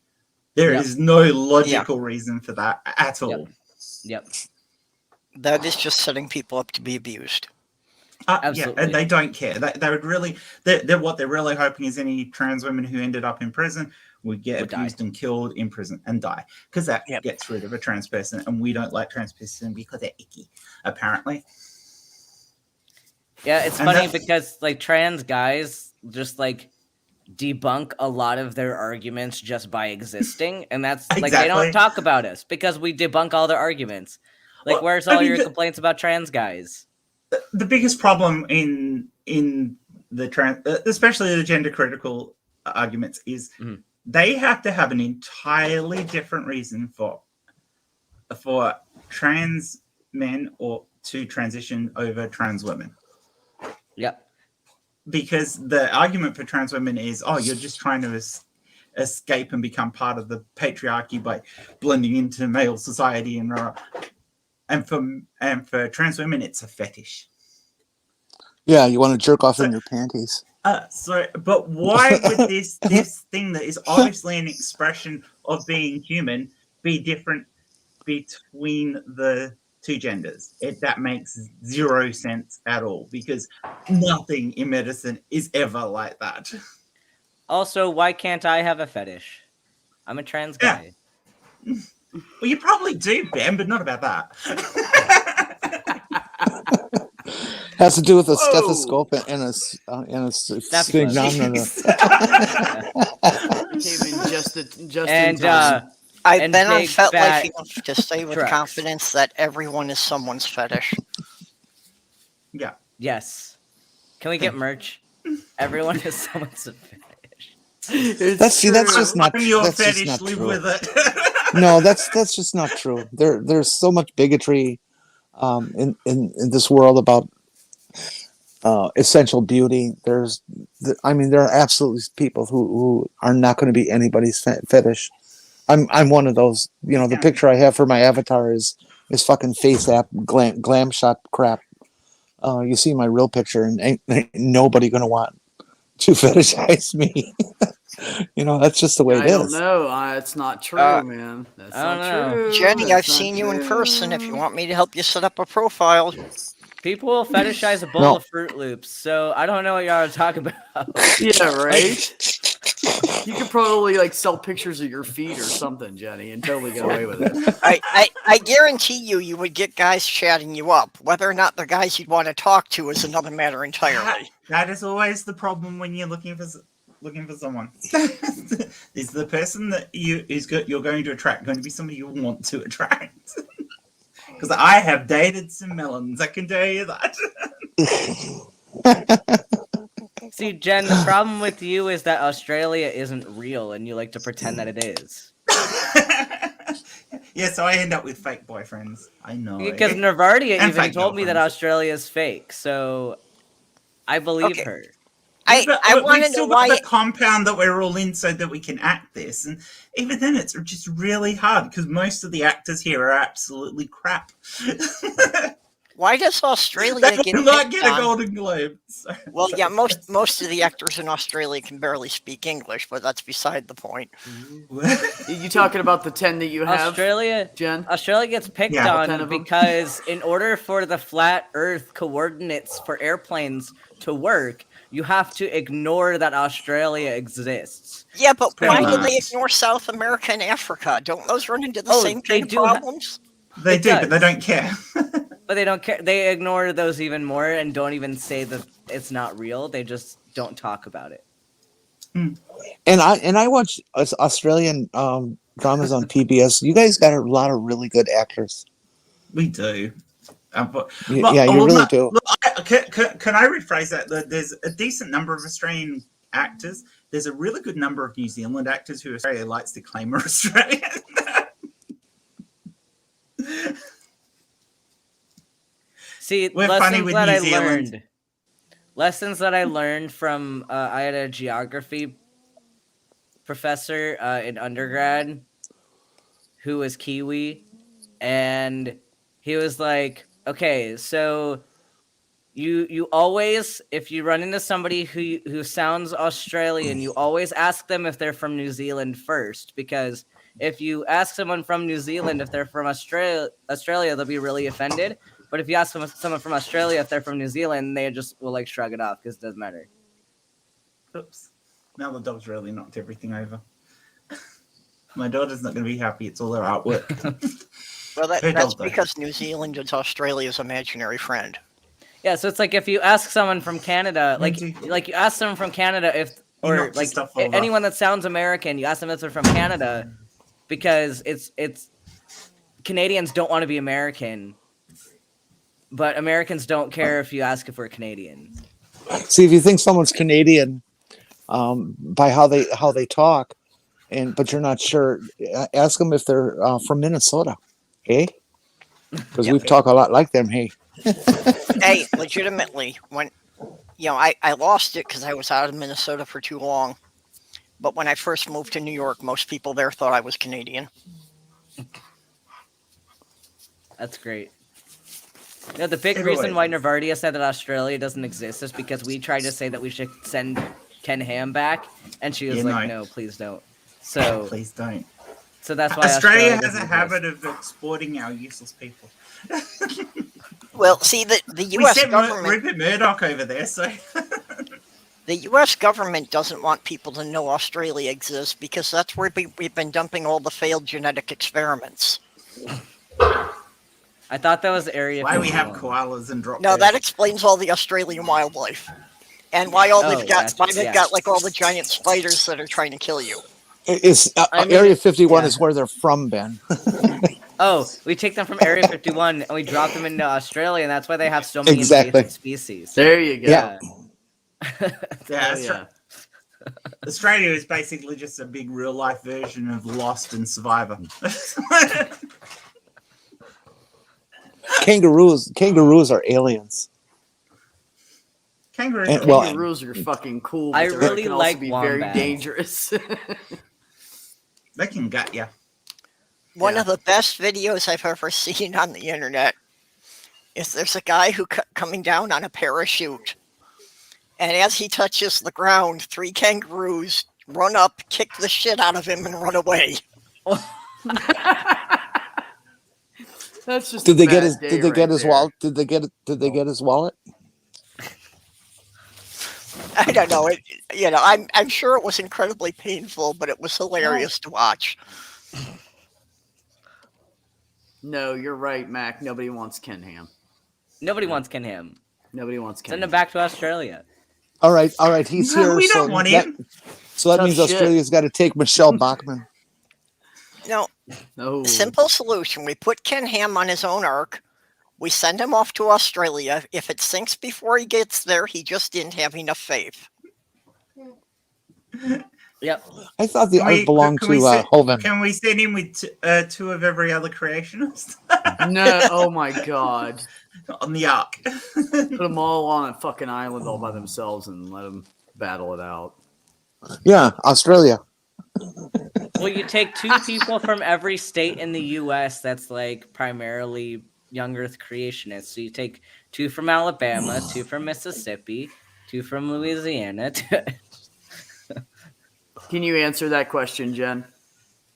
E: There is no logical reason for that at all.
A: Yep.
F: That is just setting people up to be abused.
E: Absolutely. And they don't care. They would really. What they're really hoping is any trans women who ended up in prison would get abused and killed in prison and die, because that gets rid of a trans person, and we don't like trans person because they're icky, apparently.
A: Yeah, it's funny because trans guys just debunk a lot of their arguments just by existing, and that's they don't talk about us because we debunk all their arguments. Where's all your complaints about trans guys?
E: The biggest problem in the trans, especially the gender critical arguments, is they have to have an entirely different reason for for trans men or to transition over trans women.
A: Yep.
E: Because the argument for trans women is, oh, you're just trying to escape and become part of the patriarchy by blending into male society, and for trans women, it's a fetish.
D: Yeah, you want to jerk off in your panties.
E: But why would this thing that is obviously an expression of being human be different between the two genders? That makes zero sense at all, because nothing in medicine is ever like that.
A: Also, why can't I have a fetish? I'm a trans guy.
E: Well, you probably do, Ben, but not about that.
D: Has to do with a
B: Whoa.
D: stethoscope and a sphignum.
B: Came in just in
A: And
B: time.
F: I've
A: And
F: been on
A: big
F: FetLife
A: fat
F: enough to say with
A: trucks.
F: confidence that everyone is someone's fetish.
E: Yeah.
A: Yes. Can we get merch? Everyone is someone's fetish.
D: That's just not.
E: I'm your
D: That's just
E: fetish,
D: not
E: live
D: true.
E: with it.
D: No, that's just not true. There's so much bigotry in this world about essential beauty. There are absolutely people who are not going to be anybody's fetish. I'm one of those. You know, the picture I have for my avatar is fucking face app glam shot crap. You see my real picture, and ain't nobody going to want to fetishize me. You know, that's just the way it is.
B: I don't know. It's not true, man. That's
A: I don't
B: not
A: know.
B: true.
F: Jenny,
B: That's
F: I've
B: not
F: seen you in
B: true.
F: person. If you want me to help you set up a profile,
A: People will fetishize a bowl
D: No.
A: of Fruit Loops, so I don't know what y'all are talking about.
B: Yeah, right. You could probably like sell pictures of your feet or something, Jenny, and totally get away with it.
F: I guarantee you would get guys chatting you up. Whether or not they're guys you'd want to talk to is another matter entirely.
E: That is always the problem when you're looking for someone. Is the person that you're going to attract going to be somebody you want to attract? Because I have dated some melons, I can tell you that.
A: See, Jen, the problem with you is that Australia isn't real, and you like to pretend that it is.
E: Yeah, so I end up with fake boyfriends. I know.
A: Because Nervardia
E: And
A: even
E: fake
A: told me that
E: girlfriends.
A: Australia is fake, so I believe
F: Okay.
A: her.
F: I
E: We've
F: want to
E: still
F: know
E: got
F: why.
E: the compound that we're all in so that we can act this, and even then it's just really hard because most of the actors here are absolutely crap.
F: Why does Australia
E: They
F: get
E: will not
F: picked
E: get a
F: on?
E: Golden Globe. So.
F: Well, yeah, most of the actors in Australia can barely speak English, but that's beside the point.
B: You talking about the 10 that you have,
A: Australia
B: Jen?
A: gets picked
E: Yeah.
B: 10
A: on
B: of 'em.
A: because in order for the flat Earth coordinates for airplanes to work, you have to ignore that Australia exists.
F: Yeah, but
E: They're
F: why do
E: not.
F: they ignore South America and Africa? Don't those run into the
A: Oh,
F: same
A: they
F: kind of
A: do ha-
F: problems?
E: They
A: It
E: do, but they
A: does.
E: don't care.
A: But they don't care. They ignore those even more and don't even say that it's not real. They just don't talk about it.
D: And I watch Australian dramas on PBS. You guys got a lot of really good actors.
E: We do.
D: You really do.
E: Look, can I rephrase that? There's a decent number of Australian actors. There's a really good number of New Zealand actors who Australia likes to claim are Australian.
A: See,
E: We're funny with New Zealand.
A: Lessons that I learned from I had a geography professor in undergrad who was Kiwi, and he was like, okay, so you always, if you run into somebody who sounds Australian, you always ask them if they're from New Zealand first, because if you ask someone from New Zealand if they're from Australia, they'll be really offended. But if you ask someone from Australia if they're from New Zealand, they just will like shrug it off because it doesn't matter.
E: Oops. Now the dog's really knocked everything over. My daughter's not going to be happy. It's all her artwork.
F: Well,
E: Hey,
F: that's
E: don't they?
F: because New Zealand is Australia's imaginary friend.
A: Yeah, so it's like if you ask someone from Canada, like
E: Indeed.
A: you ask someone from Canada if,
E: You
A: or
E: knocked your
A: like
E: stuff over.
A: anyone that sounds American, you ask them if they're from Canada, because it's Canadians don't want to be American, but Americans don't care if you ask if we're Canadian.
D: See, if you think someone's Canadian by how they talk, but you're not sure, ask them if they're from Minnesota. Hey, because
A: Yep.
D: we've talked a lot like them. Hey,
F: Hey, legitimately, when I lost it because I was out of Minnesota for too long. But when I first moved to New York, most people there thought I was Canadian.
A: That's great. No, the big
E: Everywhere.
A: reason why Nervardia said that Australia doesn't exist is because we tried to say that we should send Ken Ham back, and she was
E: Yeah,
A: like,
E: no.
A: "No, please don't." So,
E: Please don't.
A: so that's why
E: Australia has
A: doesn't
E: a
A: exist.
E: habit of exporting our useless people.
F: Well, see, the
E: We
F: U.S.
E: sent
F: government,
E: Rupert Murdoch over there, so
F: the U.S. government doesn't want people to know Australia exists because that's where we've been dumping all the failed genetic experiments.
A: I thought that was Area
E: why we have
A: 51.
E: koalas and drop
F: No,
E: dead.
F: that explains all the Australian wildlife and why all
A: Oh,
F: they've got.
A: gotcha,
F: Why they've
A: yeah.
F: got like all the giant spiders that are trying to kill you.
D: is
A: I mean,
D: Area 51
A: yeah.
D: is where they're from, Ben.
A: Oh, we take them from Area 51 and we drop them into Australia, and that's why they have so many
D: Exactly.
A: invasive species.
B: There you go.
D: Yeah.
E: Yeah,
B: Oh, yeah.
E: Australia is basically just a big real life version of Lost and Survivor.
D: Kangaroos are aliens.
E: Kangaroos
D: And-
E: are
D: well,
E: awesome.
B: Kangaroos are fucking cool, but
A: I
B: they
A: really
B: can
A: like
B: also be very
A: wombats.
B: dangerous.
E: They can gut you.
F: One
B: Yeah.
F: of the best videos I've ever seen on the internet is there's a guy who coming down on a parachute, and as he touches the ground, 3 kangaroos run up, kick the shit out of him, and run away.
B: That's just.
D: Did
B: a
D: they get
B: bad
D: his?
B: day
D: Did they get
B: right
D: his
B: there.
D: wallet? Did they get his wallet?
F: I don't know. I'm sure it was incredibly painful, but it was hilarious to watch.
B: No, you're right, Mac. Nobody wants Ken Ham.
A: Nobody wants Ken Ham.
B: Nobody wants Ken
A: Send
B: Ham.
A: him back to Australia.
D: All right. He's
E: No,
D: here.
E: we
D: so
E: don't want
D: that,
E: him.
D: So that
B: Tough
D: means
B: shit.
D: Australia's got to take Michelle Bachmann.
F: No,
B: No.
F: simple solution. We put Ken Ham on his own ark. We send him off to Australia. If it sinks before he gets there, he just didn't have enough faith.
A: Yep.
D: I thought the art belonged to Hovind.
E: Can we send him with 2 of every other creationist
B: No. Oh my God.
E: on the ark?
B: Put them all on a fucking island all by themselves and let them battle it out.
D: Yeah, Australia.
A: Well, you take 2 people from every state in the U.S. that's like primarily young Earth creationists. So you take 2 from Alabama, 2 from Mississippi, 2 from Louisiana.
B: Can you answer that question, Jen?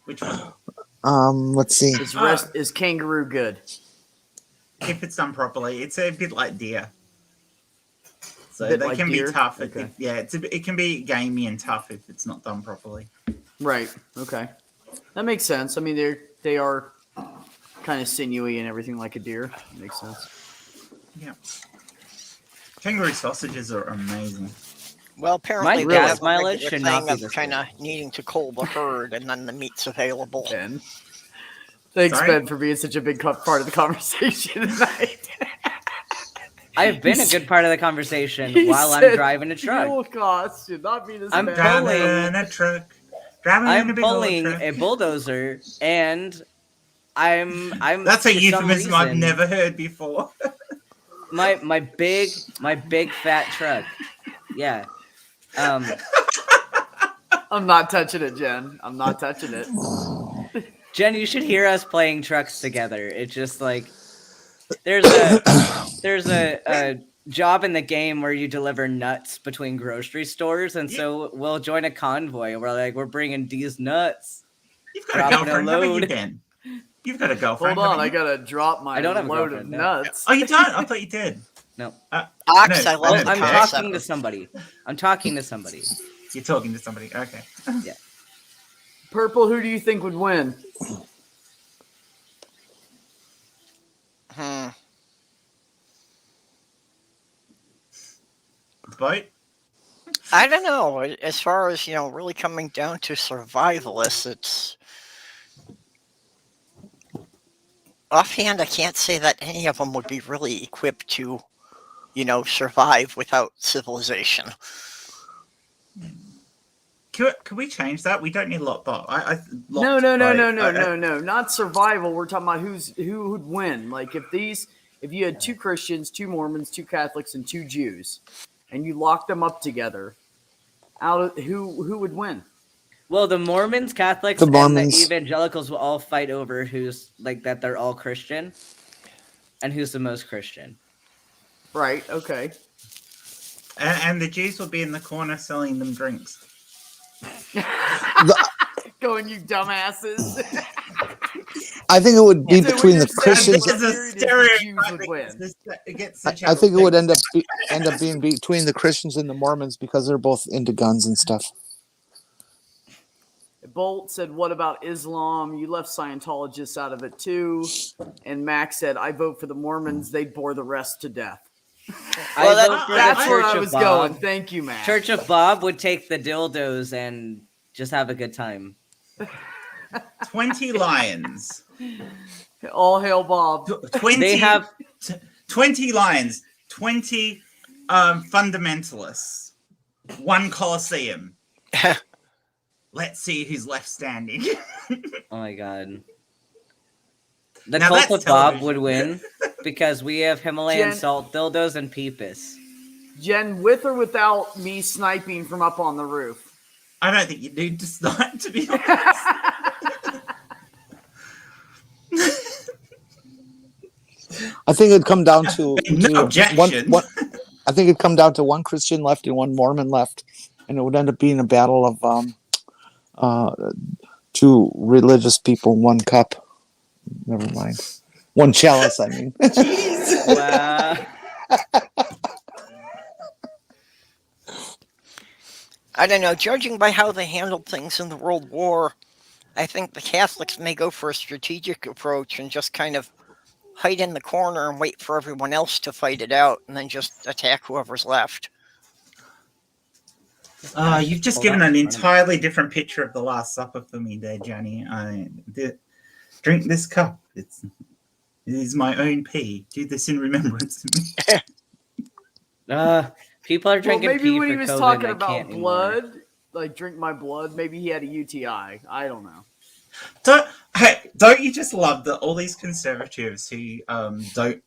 E: Which one?
D: Let's see.
B: Is kangaroo good?
E: If it's done properly, it's a bit like deer. So
B: Bit
E: they
B: like
E: can
B: deer?
E: be tough.
B: Okay.
E: It can be gamey and tough if it's not done properly.
B: Right. Okay. That makes sense. I mean, they are kind of sinewy and everything like a deer. Makes sense.
E: Yeah. Kangaroo sausages are amazing.
F: Well, apparently
A: My
F: they
A: gas
F: have a
A: mileage
F: regular
A: should not
F: thing
A: be
F: of
A: this
F: kind of needing to cull the herd, and then the meat's available.
B: Ben. Thanks,
E: Sorry?
B: Ben, for being such a big part of the conversation tonight.
A: I've been a good part of the conversation
B: He
A: while I'm
B: said
A: driving a truck.
B: Fuel costs should not be this
A: I'm
B: bad.
A: pulling-
E: Driving a truck. Driving in a
A: I'm
E: big old
A: pulling
E: truck.
A: a bulldozer, and I'm.
E: That's a
A: for some
E: euphemism I've
A: reason,
E: never heard before.
A: My big fat truck. Yeah.
B: I'm not touching it, Jen. I'm not touching it.
A: Jen, you should hear us playing trucks together. It's just like there's a job in the game where you deliver nuts between grocery stores, and so we'll join a convoy. We're bringing these nuts.
E: You've got a
A: Dropping a
E: girlfriend, haven't you,
A: load.
E: Ben? You've got a girlfriend.
B: Hold on, I
E: haven't you?
B: gotta drop my
A: I don't have a
B: load of
A: girlfriend, no.
B: nuts.
E: Oh, you don't? I thought you did.
A: No.
F: Ox,
E: no,
F: I
E: no,
F: love the
A: I'm
E: okay.
A: talking to somebody. I'm talking to somebody.
E: You're talking to somebody. Okay.
B: Purple, who do you think would win?
F: Hmm.
E: The boat?
F: I don't know. As far as, really coming down to survivalists, it's offhand, I can't say that any of them would be really equipped to, survive without civilization.
E: Can we change that? We don't need lockbox.
B: No, not survival. We're talking about who would win. Like if you had 2 Christians, 2 Mormons, 2 Catholics, and 2 Jews, and you locked them up together, who would win?
A: Well, the Mormons, Catholics,
D: The
A: and
D: Mormons.
A: the evangelicals will all fight over who's like that. They're all Christian, and who's the most Christian.
B: Right. Okay.
E: And the Jews will be in the corner selling them drinks.
B: Going, you dumbasses.
D: I think it would be
B: So what
D: between
B: you're
D: the
B: saying
D: Christians.
B: is the Jews would win.
D: I think it would end up being between the Christians and the Mormons because they're both into guns and stuff.
B: Bolt said, "What about Islam? You left Scientologists out of it too." And Max said, "I vote for the Mormons. They bore the rest to death."
F: Well,
A: I vote for
B: That's
A: the
B: where
A: Church
B: I
A: of
B: was
A: Bob.
B: going. Thank you, Max.
A: Church of Bob would take the dildos and just have a good time.
E: 20 lions.
B: All hail Bob.
E: 20.
A: They have
E: 20 lions. 20 fundamentalists. 1 Colosseum. Let's see who's left standing.
A: Oh my god. The
E: Now
A: cult
E: that's
A: of Bob
E: television.
A: would win because we have Himalayan
B: Jen-
A: salt dildos and peepus.
B: Jen, with or without me sniping from up on the roof?
E: I don't think you need to start, to be honest.
D: I think it'd come down to,
E: No objection.
D: one. I think it'd come down to 1 Christian left and 1 Mormon left, and it would end up being a battle of 2 religious people, 1 cup. Never mind. 1 chalice, I mean.
A: Wow.
F: I don't know. Judging by how they handled things in the World War, I think the Catholics may go for a strategic approach and just kind of hide in the corner and wait for everyone else to fight it out and then just attack whoever's left.
E: You've just
A: Hold
E: given
A: on,
E: an
A: front of me.
E: entirely different picture of the Last Supper for me there, Johnny. Drink this cup. It is my own pee. Do this in remembrance of me.
A: People are
B: Well,
A: drinking
B: maybe
A: pee
B: when he
A: for
B: was
A: COVID,
B: talking
A: I
B: about
A: can't anymore.
B: blood, like drink my blood, maybe he had a UTI. I don't know.
E: Don't you just love that all these conservatives who don't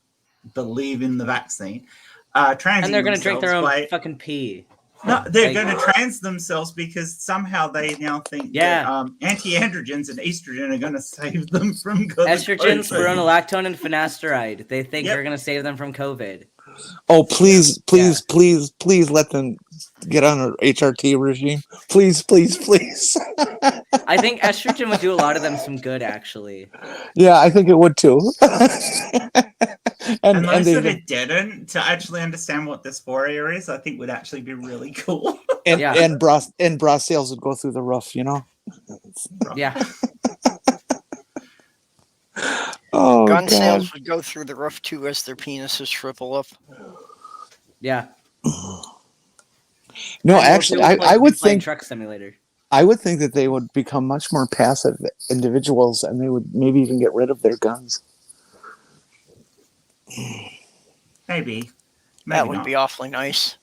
E: believe in the vaccine
A: And they're going to drink their own
E: by,
A: fucking pee.
E: No, they're
A: Like-
E: going to trans themselves because somehow they now think
A: Yeah.
E: that anti-androgens and estrogen are going to save them from COVID.
A: Estrogen, spironolactone, and finasteride. They think
E: Yep.
A: they're going to save them from COVID.
D: Oh, please let them get on an HRT regime. Please.
A: I think estrogen would do a lot of them some good, actually.
D: Yeah, I think it would too.
E: And those
D: they
E: that are deadened to actually understand what dysphoria is, I think would actually be really cool.
A: Yeah.
D: and bra sales would go through the roof, you know.
A: Yeah.
D: Oh,
F: Gun
D: God.
F: sales would go through the roof too as their penises shrivel up.
A: Yeah.
D: No,
A: And
D: actually,
A: also, like,
D: I would
A: playing
D: think
A: Truck Simulator.
D: that they would become much more passive individuals, and they would maybe even get rid of their guns.
E: Maybe
F: That would
E: not.
F: be awfully nice.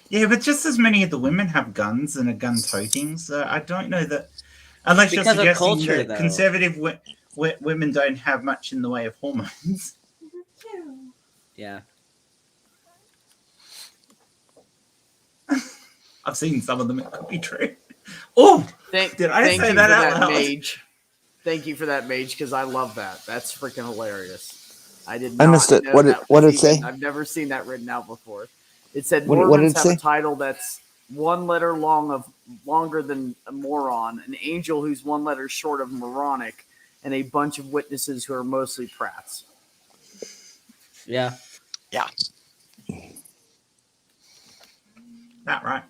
E: Yeah, but just as many of the women have guns and are gun toting, so I don't know that. Unless you're
A: Because of
E: suggesting
A: culture,
E: that
A: though.
E: conservative women don't have much in the way of hormones.
A: Yeah.
E: I've seen some of them. It could be true. Oh, Did I
B: thank
E: say
B: you
E: that
B: for
E: out
B: that,
E: loud?
B: Mage. Thank you for that, Mage, because I love that. That's freaking hilarious. I did.
D: I
B: Not
D: missed it.
B: know
D: What did-
B: that
D: what
B: was
D: did it say?
B: I've never seen that written out before. It said
D: What did
B: Mormons
D: it
B: have
D: say?
B: a title that's 1 letter longer than a moron, an angel who's 1 letter short of moronic, and a bunch of witnesses who are mostly prats.
A: Yeah.
E: that right.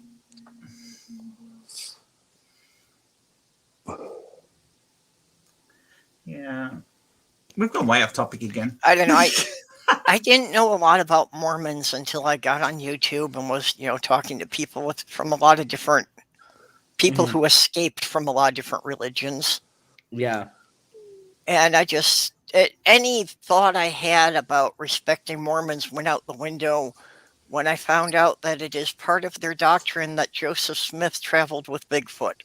E: Yeah, we've gone way off topic again.
F: I don't know. I didn't know a lot about Mormons until I got on YouTube and was, talking to people from a lot of different people
A: Mhm.
F: who escaped from a lot of different religions.
A: Yeah.
F: And I any thought I had about respecting Mormons went out the window when I found out that it is part of their doctrine that Joseph Smith traveled with Bigfoot.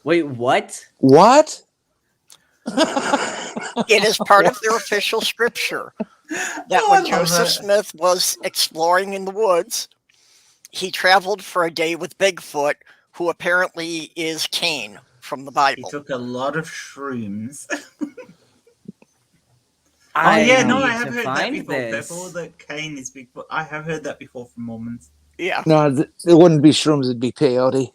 A: Wait, what?
D: What?
F: It is part of their official scripture that
E: Oh,
F: when
E: I love
F: Joseph
E: that.
F: Smith was exploring in the woods, he traveled for a day with Bigfoot, who apparently is Cain from the
E: He
F: Bible.
E: took a lot of shrooms.
A: I
E: I
A: need
E: have
A: to
E: heard that
A: find
E: before.
A: this.
E: Before that Cain is Bigfoot. I have heard that before from Mormons.
F: Yeah.
D: No, it wouldn't be shrooms. It'd be peyote.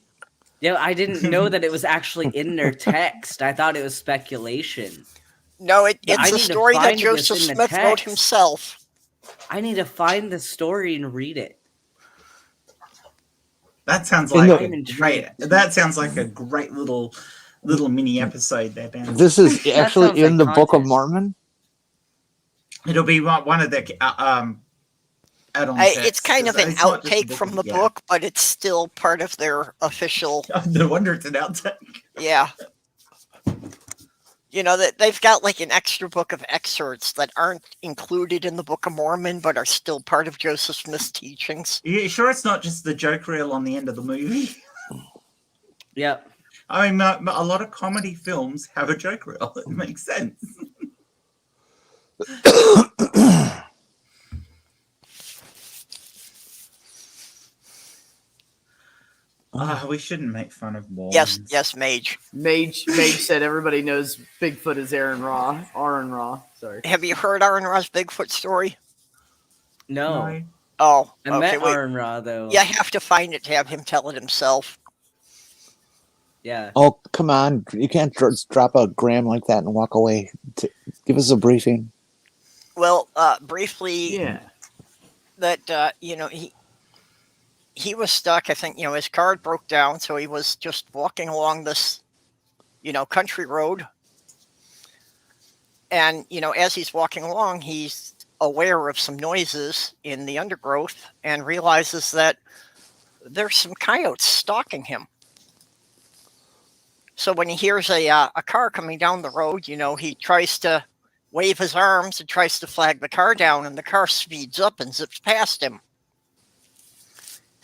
A: Yeah, I didn't know that it was actually in their text. I thought it was speculation.
F: No,
A: I
F: it's a
A: need to
F: story that
A: find this
F: Joseph
A: in the
F: Smith wrote
A: text.
F: himself.
A: I need to find the story and read it.
E: That sounds
D: In
E: like
D: the-
E: a great. That sounds like a great little mini episode there, Ben.
D: This is
A: That
D: actually
A: sounds
D: in
A: like
D: the Book of
A: content.
D: Mormon.
E: It'll be one of the add-on.
F: It's kind of an
E: It's not just a
F: outtake
E: book
F: from
E: of-
F: the
E: yeah.
F: book, but it's still part of their official.
E: No wonder it's an outtake.
F: Yeah. You know, that they've got like an extra book of excerpts that aren't included in the Book of Mormon, but are still part of Joseph Smith's teachings.
E: You sure it's not just the joke reel on the end of the movie?
A: Yep.
E: I mean, a lot of comedy films have a joke reel. It makes sense. We shouldn't make fun of Mormons.
F: Yes, Mage.
B: Mage said everybody knows Bigfoot is Aaron Ra. Sorry.
F: Have you heard Aaron Ra's Bigfoot story?
A: No.
E: No.
F: Oh,
A: I
F: okay.
A: met
F: Wait.
A: Aaron Ra, though.
F: You have to find it to have him tell it himself.
A: Yeah.
D: Oh, come on. You can't just drop a gram like that and walk away. Give us a briefing.
F: Well, briefly,
B: Yeah.
F: that he was stuck. I think his car broke down, so he was just walking along this country road, and as he's walking along, he's aware of some noises in the undergrowth and realizes that there's some coyotes stalking him. So when he hears a car coming down the road, he tries to wave his arms and tries to flag the car down, and the car speeds up and zips past him.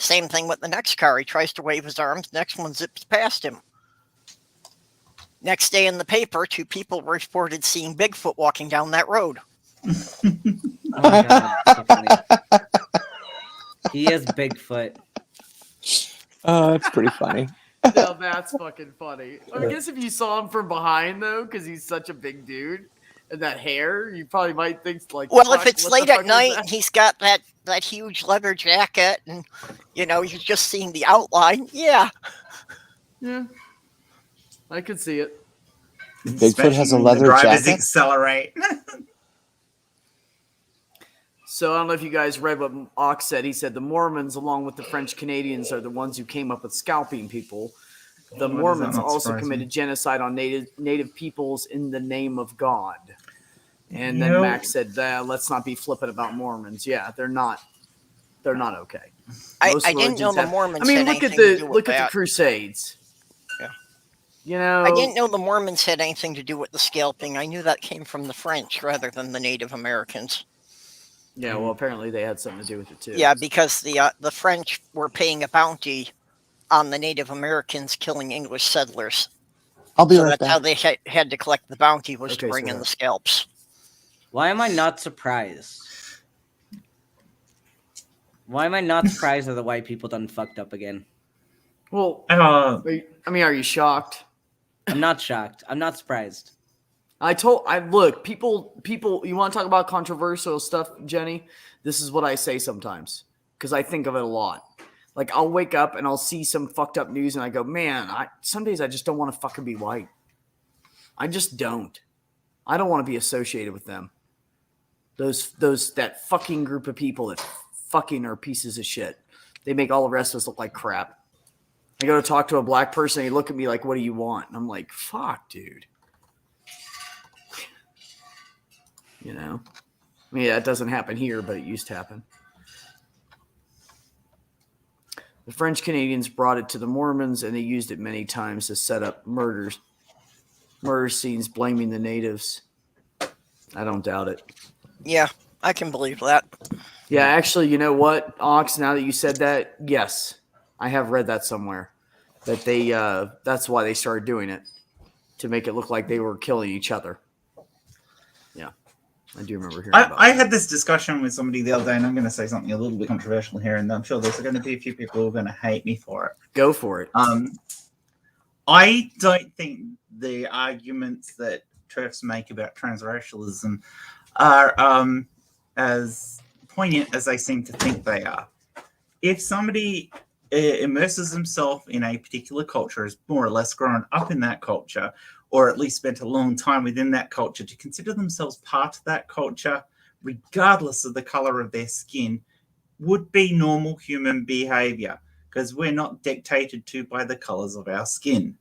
F: Same thing with the next car. He tries to wave his arms. Next one zips past him. Next day in the paper, 2 people reported seeing Bigfoot walking down that road.
A: Oh my God, that's so funny. He is Bigfoot.
D: Oh, that's pretty funny.
B: Now that's fucking funny. I guess if you saw him from behind though, because he's such a big dude and that hair, you probably might think like.
F: Well, if
B: "Fuck,
F: it's
B: what
F: late
B: the
F: at
B: fuck is
F: night
B: that?"
F: and he's got that huge leather jacket and, you're just seeing the outline, yeah.
B: Yeah, I could see it.
D: Bigfoot has a
E: Especially when
D: leather
E: the drivers
D: jacket?
E: accelerate.
B: So I don't know if you guys read what Ox said. He said the Mormons, along with the French Canadians, are the ones who came up with scalping people. The
E: Why does that
B: Mormons
E: not
B: also
E: surprise
B: committed
E: me?
B: genocide on native peoples in the name of God. And then
E: You know-
B: Max said, "Let's not be flippant about Mormons." Yeah, they're not okay.
F: I
B: Most
F: didn't know
B: religions
F: the
B: have-
F: Mormons
B: I mean,
F: had
B: look at
F: anything to do
B: the
F: with
B: look at the
F: that.
B: Crusades.
F: Yeah.
B: You know,
F: I didn't know the Mormons had anything to do with the scalping. I knew that came from the French rather than the Native Americans.
B: Yeah, well, apparently they had something to do with it too.
F: Yeah, because the French were paying a bounty on the Native Americans killing English settlers.
D: I'll be
F: So
D: right
F: that's how
D: back.
F: they had to collect the bounty, was to
B: Okay,
F: bring in
B: sweetheart.
F: the scalps.
A: Why am I not surprised? Why am I not surprised that the white people done fucked up again?
B: Well,
E: Uh,
B: are you shocked?
A: I'm not shocked. I'm not surprised.
B: Look, people, you want to talk about controversial stuff, Jenny? This is what I say sometimes because I think of it a lot. Like, I'll wake up and I'll see some fucked up news and I go, man, some days I just don't want to fucking be white. I just don't. I don't want to be associated with them. That fucking group of people that fucking are pieces of shit. They make all the rest of us look like crap. I go to talk to a black person, they look at me like, what do you want? And I'm like, fuck, dude. You know? I mean, that doesn't happen here, but it used to happen. The French Canadians brought it to the Mormons, and they used it many times to set up murder scenes blaming the natives. I don't doubt it.
F: Yeah, I can believe that.
B: Yeah, actually, you know what, Ox, now that you said that, yes, I have read that somewhere. That they that's why they started doing it, to make it look like they were killing each other. Yeah. I do remember hearing about
E: I
B: that.
E: had this discussion with somebody the other day, and I'm going to say something a little bit controversial here, and I'm sure there's going to be a few people who are going to hate me for it.
B: Go for it.
E: I don't think the arguments that TERFs make about transracialism are as poignant as they seem to think they are. If somebody immerses themselves in a particular culture, is more or less grown up in that culture, or at least spent a long time within that culture, to consider themselves part of that culture, regardless of the color of their skin, would be normal human behavior, because we're not dictated to by the colors of our skin.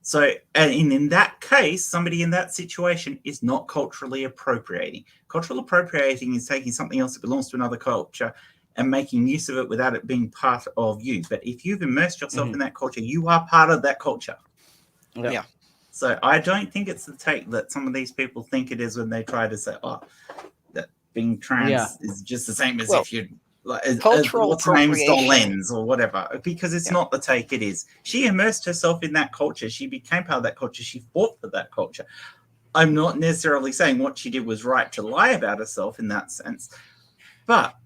E: So, and in that case, somebody in that situation is not culturally appropriating. Cultural appropriating is taking something else that belongs to another culture and making use of it without it being part of you. But if you've immersed yourself in that culture, you are part of that culture.
F: Yeah.
E: So I don't think it's the take that some of these people think it is when they try to say, oh, that being trans is just the same as if you're like
F: cultural
E: what's her name,
F: appropriation.
E: Lens or whatever, because it's not the take it is. She immersed herself in that culture. She became part of that culture. She fought for that culture. I'm not necessarily saying what she did was right to lie about herself in that sense, but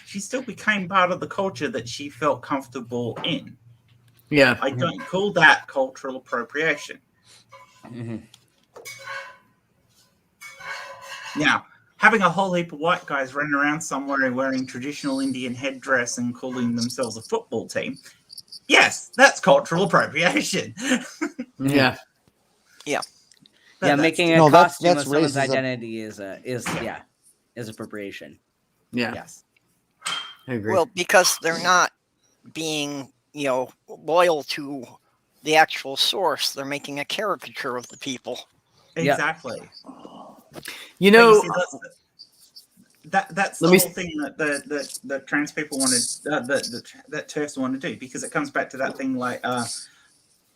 E: she still became part of the culture that she felt comfortable in.
B: Yeah.
E: I don't call that cultural appropriation. Now, having a whole heap of white guys running around somewhere and wearing traditional Indian headdress and calling themselves a football team, yes, that's cultural appropriation.
B: Yeah.
F: Yeah.
A: Yeah, making a
D: No, that's
A: costume of someone's
D: racism.
A: identity is appropriation.
B: Yeah.
E: Yes.
B: I agree.
F: Well, because they're not being, loyal to the actual source. They're making a caricature of the people.
E: Exactly.
B: You
E: But
B: know,
E: you see, that's the whole thing that trans people wanted, that TERFs want to do, because it comes back to that thing like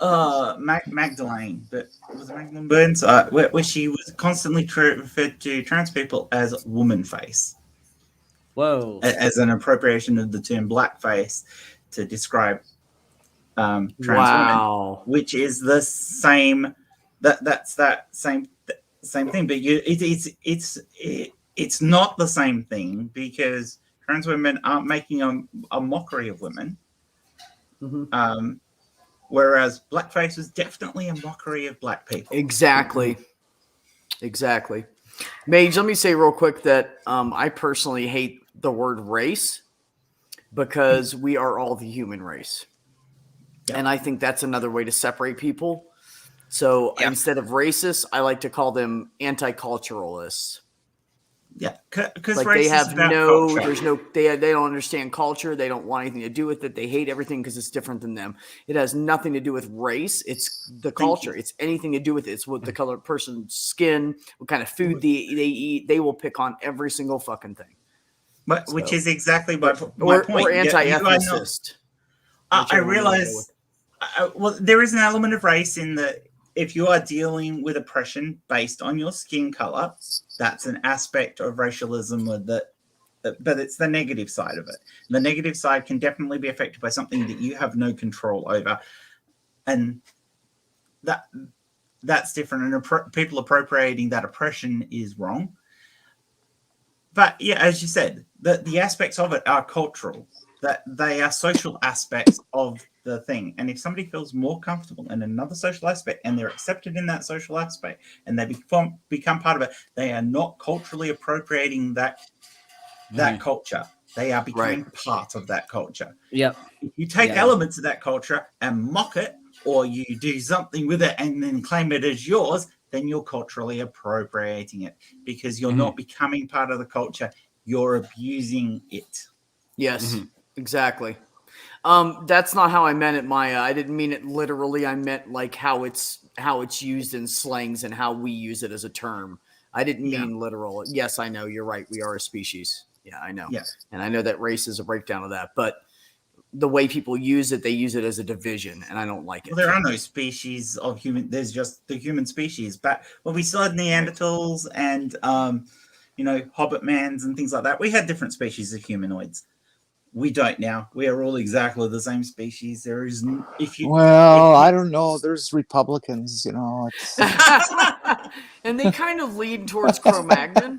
E: Magdalene, but was it Magdalene Burns, where she was constantly referred to trans people as woman face.
A: Whoa.
E: As an appropriation of the term blackface to describe trans women, which is the same. That's that same thing, but it's not the same thing, because trans women aren't making a mockery of women. Whereas blackface was definitely a mockery of black people.
B: Exactly. Mage, let me say real quick that I personally hate the word race, because we are all the human race. Yep. And I think that's another way to separate people. So instead of racist, I like to call them anti-culturalists.
E: Yeah, because
B: like they have they don't understand culture. They don't want anything to do with it. They hate everything because it's different than them. It has nothing to do with race. It's the culture. It's anything to do with it. It's what the color of person's skin, what kind of food they eat. They will pick on every single fucking thing.
E: But which is exactly my point.
B: Or anti-ethnicist.
E: I realize. Well, there is an element of race in that. If you are dealing with oppression based on your skin color, that's an aspect of racialism, but it's the negative side of it. The negative side can definitely be affected by something that you have no control over, and that's different. And people appropriating that oppression is wrong. But yeah, as you said, the aspects of it are cultural. That they are social aspects of the thing. And if somebody feels more comfortable in another social aspect and they're accepted in that social aspect and they become part of it, they are not culturally appropriating that culture. They are becoming part of that culture.
A: Yep.
E: If you take elements of that culture and mock it, or you do something with it and then claim it as yours, then you're culturally appropriating it, because you're not becoming part of the culture. You're abusing it.
B: Yes, exactly. That's not how I meant it, Maya. I didn't mean it literally. I meant like how it's used in slangs and how we use it as a term. I didn't mean literal. Yes, I know. You're right. We are a species. Yeah, I know. Yeah. And I know that race is a breakdown of that. But the way people use it, they use it as a division, and I don't like it.
E: Well, there are no species of human. There's just the human species. But when we still had Neanderthals and Hobbit mans and things like that. We had different species of humanoids. We don't now. We are all exactly the same species. There is,
D: I don't know. There's Republicans, It's...
B: And they kind of lead towards Cro-Magnon.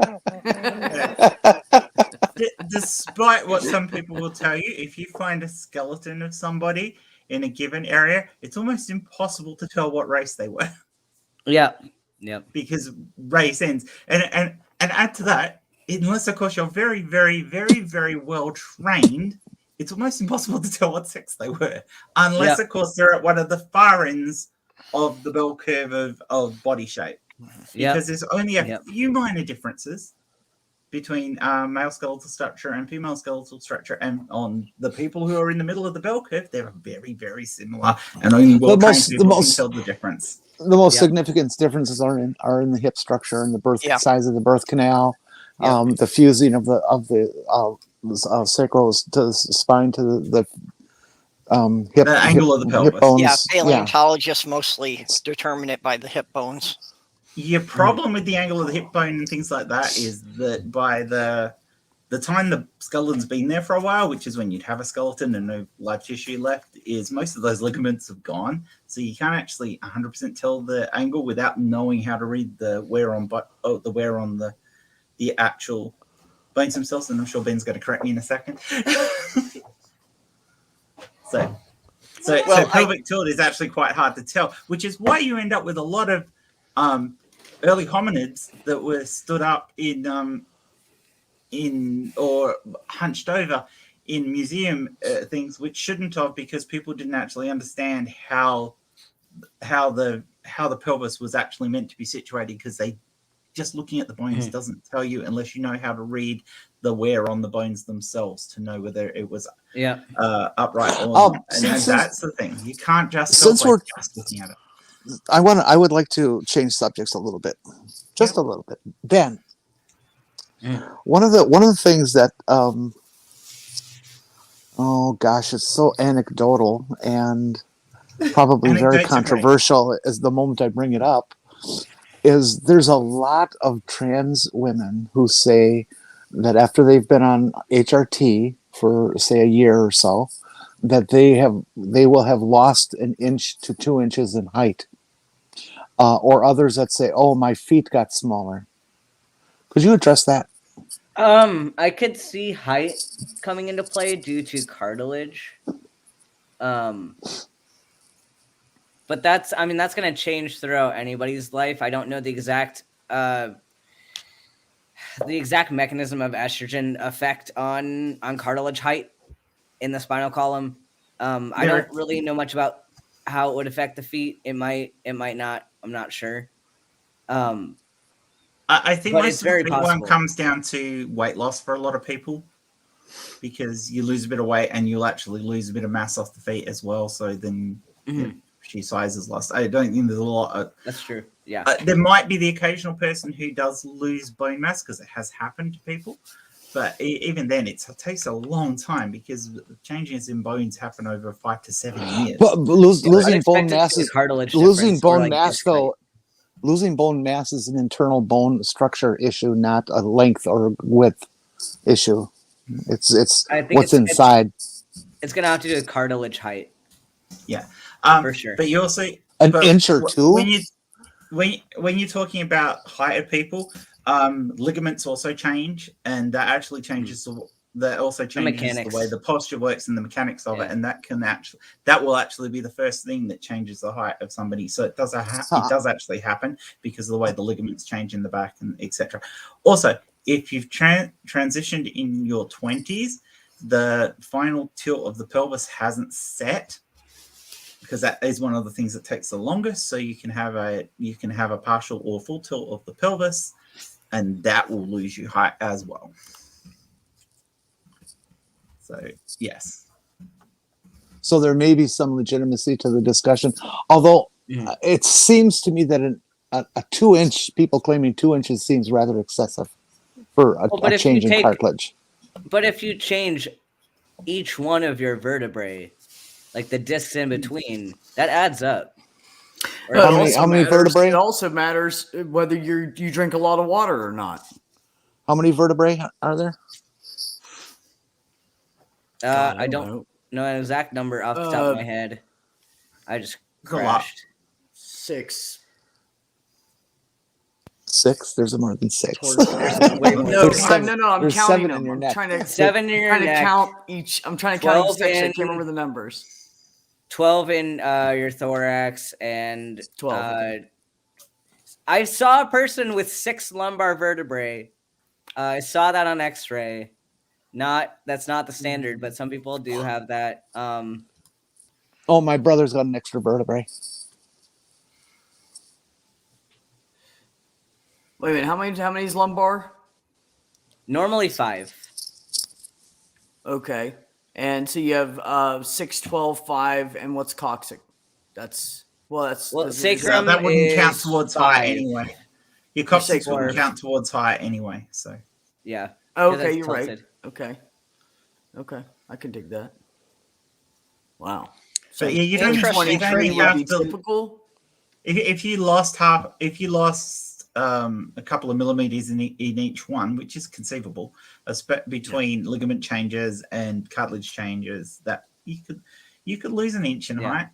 E: Despite what some people will tell you, if you find a skeleton of somebody in a given area, it's almost impossible to tell what race they were.
A: Yeah.
E: Because race ends. And add to that, unless of course you're very, very, very, very well trained, it's almost impossible to tell what sex they were. Unless of course they're at one of the far ends of the bell curve of body shape. Because there's only a few minor differences between male skeletal structure and female skeletal structure, and on the people who are in the middle of the bell curve, they're very, very similar, and only well-trained people can tell the difference.
D: The most significant differences are in the hip structure and the birth size of the birth canal, the fusing of the sacral to the spine to the hip,
E: the angle of the pelvis.
D: Hip bones.
F: Paleontologists mostly determine it by the hip bones.
E: Your problem with the angle of the hip bone and things like that is that by the time the skeleton's been there for a while, which is when you'd have a skeleton and no live tissue left, is most of those ligaments have gone. So you can't actually 100% tell the angle without knowing how to read the wear on the actual bones themselves. And I'm sure Ben's going to correct me in a second. So pelvic tilt is actually quite hard to tell, which is why you end up with a lot of early hominids that were stood up in or hunched over in museum things, which shouldn't have, because people didn't actually understand how the pelvis was actually meant to be situated, because they just looking at the bones doesn't tell you unless you know how to read the wear on the bones themselves to know whether it was upright or not. And that's the thing. You can't just just looking at it.
D: I would like to change subjects a little bit, just a little bit. Ben, one of the things that it's so anecdotal and probably very controversial is the moment I bring it up, is there's a lot of trans women who say that after they've been on HRT for say a year or so, that they will have lost 1 inch to 2 inches in height. Or others that say, "Oh, my feet got smaller." Could you address that?
A: I could see height coming into play due to cartilage. But that's going to change throughout anybody's life. I don't know the exact mechanism of estrogen effect on cartilage height in the spinal column. I don't really know much about how it would affect the feet. It might not. I'm not sure.
E: I think most of the one comes down to weight loss for a lot of people, because you lose a bit of weight and you'll actually lose a bit of mass off the feet as well. So then shoe size is lost. I don't think there's a lot.
A: That's true. Yeah.
E: There might be the occasional person who does lose bone mass, because it has happened to people. But even then, it takes a long time, because changes in bones happen over 5 to 7 years.
D: But losing bone mass is
A: cartilage.
D: Losing bone mass, though. Losing bone mass is an internal bone structure issue, not a length or width issue. It's what's inside.
A: It's going to have to do with cartilage height.
E: Yeah,
A: for sure.
E: But you also
D: an inch or two.
E: When you're talking about height of people, ligaments also change, and that actually changes the way the posture works and the mechanics of it, and that will actually be the first thing that changes the height of somebody. So it does actually happen because of the way the ligaments change in the back and etc. Also, if you've transitioned in your 20s, the final tilt of the pelvis hasn't set, because that is one of the things that takes the longest. So you can have a partial or full tilt of the pelvis, and that will lose you height as well. So, yes.
D: So there may be some legitimacy to the discussion, although it seems to me that a 2 inch, people claiming 2 inches seems rather excessive for a change in cartilage.
A: But if you change each one of your vertebrae, like the discs in between, that adds up.
D: How many vertebrae?
B: It also matters whether you drink a lot of water or not.
D: How many vertebrae are there?
B: God,
A: I don't know an exact number off the top of my head. I just
E: It's a lot.
A: crashed.
B: 6.
D: 6? There's more than 6.
A: Way more.
B: No,
D: There's seven.
B: I'm
D: There's
B: counting
D: 7 in
B: them.
D: your
B: I'm
D: neck.
B: trying to
A: 7 in your
B: trying to
A: neck,
B: count each. I'm trying to count
A: 12
B: each section. I
A: in-
B: can't remember the numbers.
A: 12 in your thorax, and
B: 12. Okay.
A: I saw a person with 6 lumbar vertebrae. I saw that on X-ray. That's not the standard, but some people do have that.
D: Oh, my brother's got an extra vertebrae.
B: Wait a minute. How many is lumbar?
A: Normally 5.
B: Okay. And so you have 6, 12, 5, and what's coccyx? That's
A: sacrum
E: that wouldn't count
A: is
E: towards
A: 5.
E: height anyway. Your coccyx
B: sacrum.
E: wouldn't count towards height anyway. So
A: Yeah.
B: Oh,
A: 'cause
B: okay,
A: it's
B: you're right.
A: tilted.
B: Okay, I can dig that. Wow.
E: So yeah, you don't,
F: Interesting
E: you don't
F: trade
E: have
B: be
E: to.
B: typical.
E: If you lost a couple of millimeters in each one, which is conceivable, between ligament changes and cartilage changes, that you could lose an inch in height.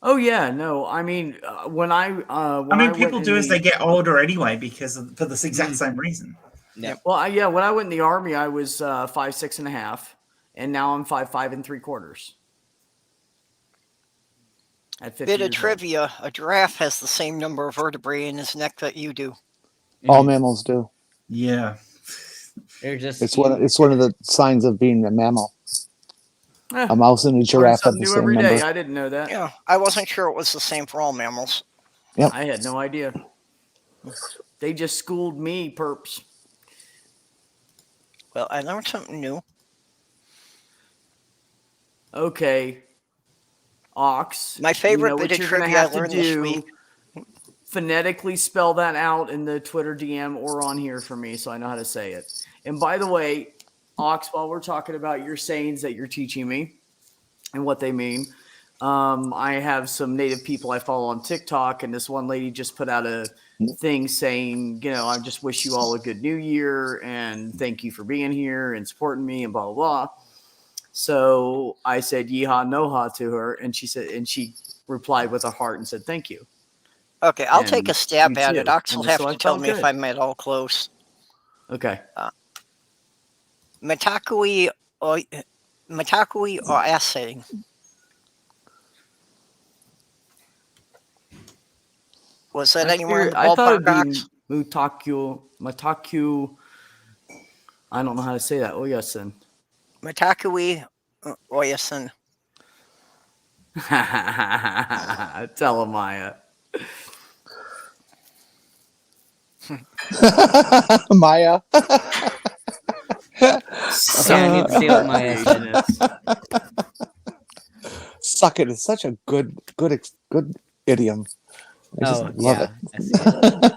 B: Oh yeah, no. I mean,
E: People do as they get older anyway, for this exact same reason.
A: Yeah.
B: Well, when I went in the army, I was 5'6.5", and now I'm 5'5 3/4". At 50
F: Bit of
B: years old.
F: trivia: a giraffe has the same number of vertebrae in his neck that you do.
D: All mammals do.
E: Yeah.
A: They're just
D: It's one of the signs of being a mammal.
B: Eh,
D: A mouse and a
B: learn
D: giraffe have
B: something
D: the
B: new
D: same
B: every
D: number.
B: day. I didn't know that.
F: Yeah, I wasn't sure it was the same for all mammals.
B: I had no idea. They just schooled me, perps.
F: Well, I learned something new.
B: Okay. Ox.
F: My favorite
B: you know
F: bit
B: what
F: of
B: you're gonna
F: trivia I
B: have to
F: learned this
B: do?
F: week.
B: Phonetically spell that out in the Twitter DM or on here for me so I know how to say it. And by the way, Ox, while we're talking about your sayings that you're teaching me and what they mean, I have some native people I follow on TikTok, and this one lady just put out a thing saying, I just wish you all a good new year and thank you for being here and supporting me and blah, blah, blah. So I said yeehaw noha to her, and she replied with a heart and said thank you.
F: Okay, I'll
B: And
F: take a stab
B: me
F: at
B: too.
F: it. Ox
B: And
F: will
B: so
F: have
B: I
F: to tell
B: felt
F: me if
B: good.
F: I'm at all close.
B: Okay.
F: Matakui or assaying. Was that anywhere in the
B: I thought
F: ballpark,
B: it'd
F: Ox?
B: be Mataku. I don't know how to say that. Oh yes, then.
F: Matakui Oyasin.
B: Tell him, Maya.
D: Maya.
A: I need to see what Maya said.
D: Suck it is such a good idiom. I just love it.
A: I see it.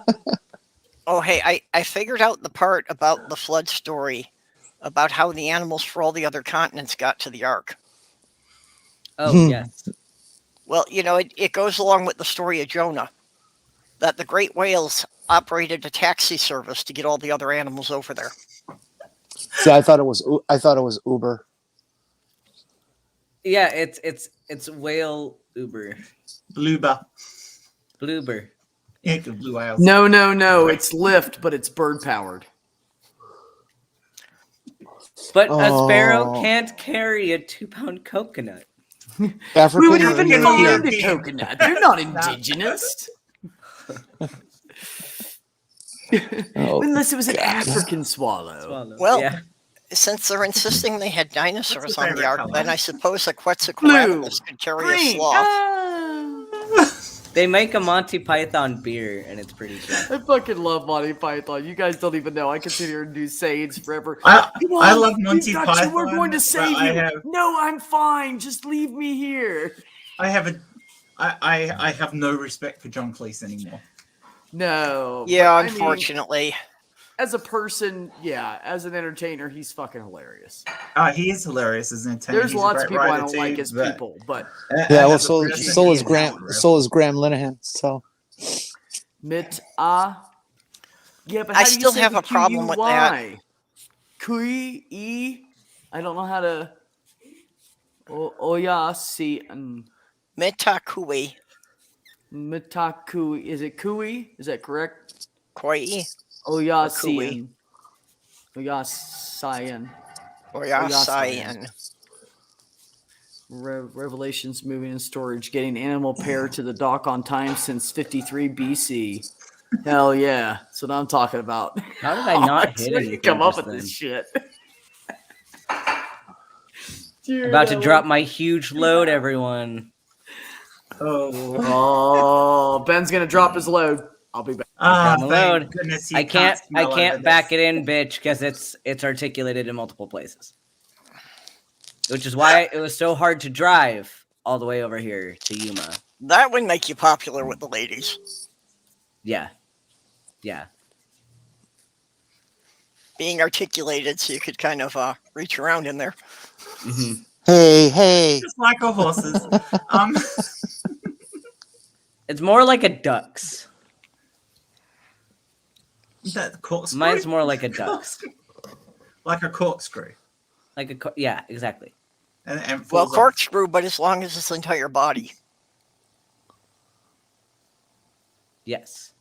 F: Oh, hey, I figured out the part about the flood story, about how the animals for all the other continents got to the Ark.
A: Oh, yes.
F: Well, it goes along with the story of Jonah, that the great whales operated a taxi service to get all the other animals over there.
D: See, I thought it was Uber.
A: Yeah, it's whale Uber. Bloober.
E: Yeah, blue whales.
B: No. It's Lyft, but it's bird powered.
A: But a sparrow can't carry a 2-pound coconut.
D: African
B: We would
D: or
B: even
D: European?
B: find a coconut. They're not indigenous.
D: Oh,
B: Unless it was an African swallow.
F: Well,
A: yeah.
F: since they're insisting they had dinosaurs
E: your
F: on the
E: favorite
F: Ark,
E: color?
F: then I suppose a
B: Blue,
F: Quetzalcoatlus could carry a
B: green.
F: sloth.
A: They make a Monty Python beer, and it's pretty good.
B: I fucking love Monty Python. You guys don't even know. I can sit here and do sayings forever.
E: I
B: Come on,
E: love
B: we've
E: Monty
B: got
E: Python.
B: you. We're going to
E: but
B: save
E: I
B: you.
E: have
B: No, I'm fine. Just leave me here.
E: I have no respect for John Cleese anymore.
B: No.
F: Yeah,
B: but I mean,
F: unfortunately.
B: as a person, as an entertainer, he's fucking hilarious.
E: He is hilarious as an entertainer.
B: There's
E: He's a
B: lots of
E: great
B: people I
E: writer
B: don't
E: too,
B: like as
E: but-
B: people, but
D: Yeah, well,
E: as a
D: so
E: person,
D: is
E: he is
D: Graham
E: out, bro.
D: so is Graham Linehan. So
B: mit Yeah, but
F: I
B: how do you
F: still
B: say
F: have
B: the
F: a problem with that.
B: QUY? Kui. I don't know how to. Oyasi
F: Metakui.
B: Mitaku. Is it Kui? Is that correct?
F: Koi.
B: Oyasian. Oyasian.
F: Oyasayan.
B: Revelations moving and storage, getting animal pair to the dock on time since 53 BC. Hell yeah. That's what I'm talking about.
A: How did I not hit
B: Where do you
A: anything
B: come up
A: just
B: with this
A: then?
B: shit? Dude,
A: About to drop my huge load, everyone.
B: Oh, Ben's gonna drop his load. I'll be back.
E: Ah,
A: Got my
E: thank
A: load.
E: goodness you
A: I can't
E: smell over
A: back
E: this.
A: it in, bitch, because it's articulated in multiple places. Which is why it was so hard to drive all the way over here to Yuma.
F: That would make you popular with the ladies.
A: Yeah. Yeah.
F: Being articulated so you could kind of reach around in there.
A: Mm-hmm.
D: Hey.
E: Just like a horse's.
A: It's more like a duck's.
E: That corkscrew?
A: Mine's more like a duck's.
E: Like a corkscrew.
A: Yeah, exactly.
E: And
F: Well,
E: falls off.
F: corkscrew, but as long as it's entire body.
A: Yes.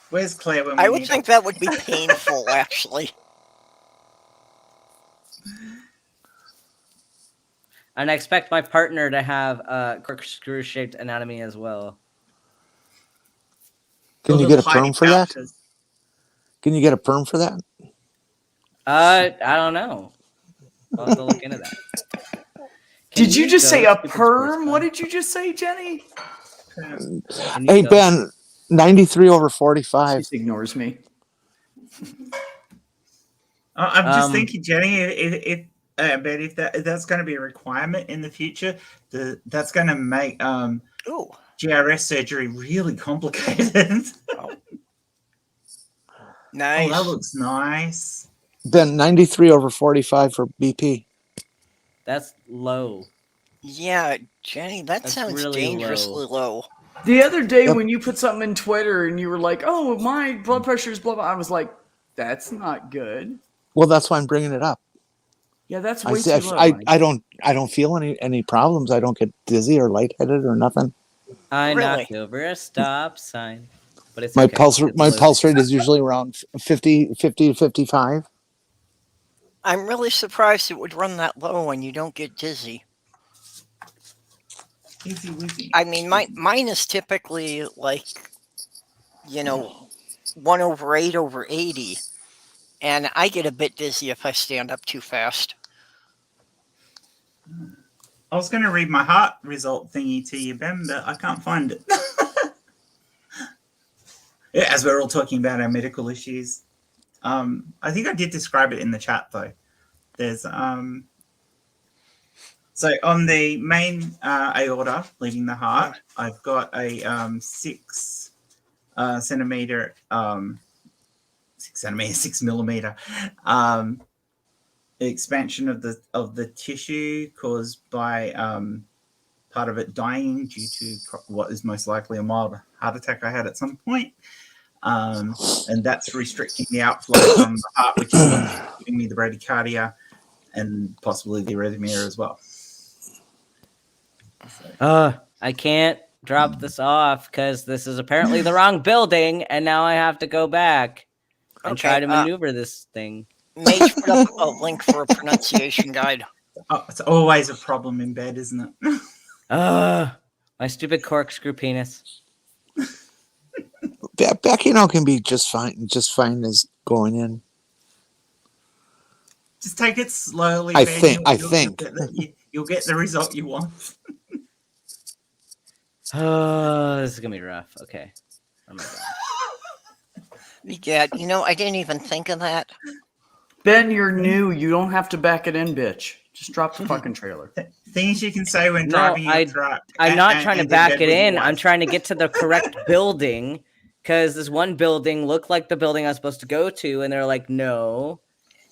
E: Where's Claire when we
F: I would
E: need
F: think
E: her?
F: that would be painful, actually.
A: And I expect my partner to have a corkscrew-shaped anatomy as well.
D: Can you
E: Little
D: get a
E: tiny
D: perm for that?
E: pouches.
D: Can you get a perm for that?
A: I don't know. I'll have to look into that.
B: Did you just say a
A: go to
B: perm? What did you just say, Jenny?
A: Can you
D: Hey,
A: go-
D: Ben, 93 over 45.
B: She ignores me.
E: I'm just
A: Um,
E: thinking, Jenny, if that's going to be a requirement in the future, that's going to make
F: Ooh.
E: GRS surgery really complicated.
F: Nice.
E: Oh, that looks nice.
D: Ben, 93 over 45 for BP.
A: That's low.
F: Yeah, Jenny, that
A: That's
F: sounds
A: really
F: dangerously low.
B: The other day
D: Yep.
B: when you put something in Twitter and you were like, "Oh, my blood pressure is blah blah," I was like, "That's not good."
D: Well, that's why I'm bringing it up.
B: Yeah, that's
D: I
B: way
D: say
B: too low.
D: I don't feel any problems. I don't get dizzy or lightheaded or nothing.
A: I
F: Really?
A: knocked over a stop sign. But it's
D: My
A: okay.
D: pulse
A: It's
D: my
A: low.
D: pulse rate is usually around 50 to 55.
F: I'm really surprised it would run that low when you don't get dizzy.
E: Easy wizzy.
F: I mean, mine is typically like, 1 over 8 over 80. And I get a bit dizzy if I stand up too fast.
E: I was going to read my heart result thingy to you, Ben, but I can't find it. Yeah, as we're all talking about our medical issues, I think I did describe it in the chat though. There's so on the main aorta leading the heart, I've got a 6 centimeter, 6 millimeter expansion of the tissue caused by part of it dying due to what is most likely a mild heart attack I had at some point. And that's restricting the outflow from the heart, which is what's giving me the bradycardia and possibly the arrhythmia as well.
A: I can't drop this off because this is apparently the wrong building, and now I have to go back and try to maneuver this thing.
F: Mage put up a link for a pronunciation guide.
E: Oh, it's always a problem in bed, isn't it?
A: My stupid corkscrew penis.
D: Back can be just fine as going in.
E: Just take it slowly.
D: I
E: Ben.
D: think.
E: You'll get the result you want.
A: This is gonna be rough. Okay. Oh my god.
F: Yeah, I didn't even think of that.
B: Ben, you're new. You don't have to back it in, bitch. Just drop the fucking trailer.
E: Things you can say when
A: No,
E: driving your truck.
A: I'm not trying to
E: and
A: back
E: bed
A: it
E: with your
A: in. I'm
E: wife.
A: trying to get to the correct building because this one building looked like the building I was supposed to go to, and they're like, no.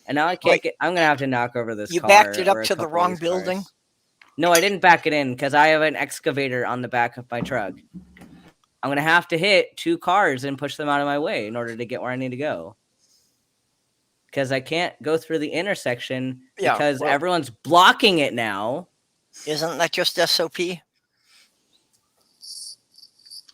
A: And now I can't
F: Wait.
A: get. I'm gonna have to knock over this.
F: You
A: car
F: backed it
A: or
F: up
A: a
F: to the
A: couple of
F: wrong
A: these cars.
F: building?
A: No, I didn't back it in because I have an excavator on the back of my truck. I'm going to have to hit 2 cars and push them out of my way in order to get where I need to go. Because I can't go through the intersection because everyone's blocking it now.
F: Isn't that just SOP?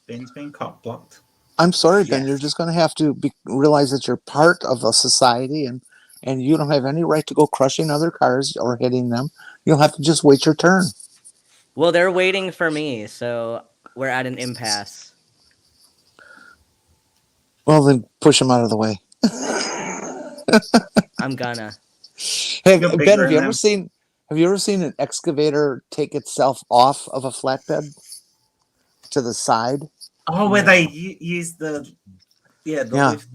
E: Ben's been cop blocked.
D: I'm sorry, Ben.
B: Yes.
D: You're just going to have to realize that you're part of a society, and you don't have any right to go crushing other cars or hitting them. You'll have to just wait your turn.
A: Well, they're waiting for me, so we're at an impasse.
D: Well, then push them out of the way.
A: I'm gonna.
D: Hey,
E: You're
D: Ben,
E: bigger
D: have you
E: than
D: ever
E: them.
D: seen an excavator take itself off of a flatbed to the side?
E: Oh, where they use the lift.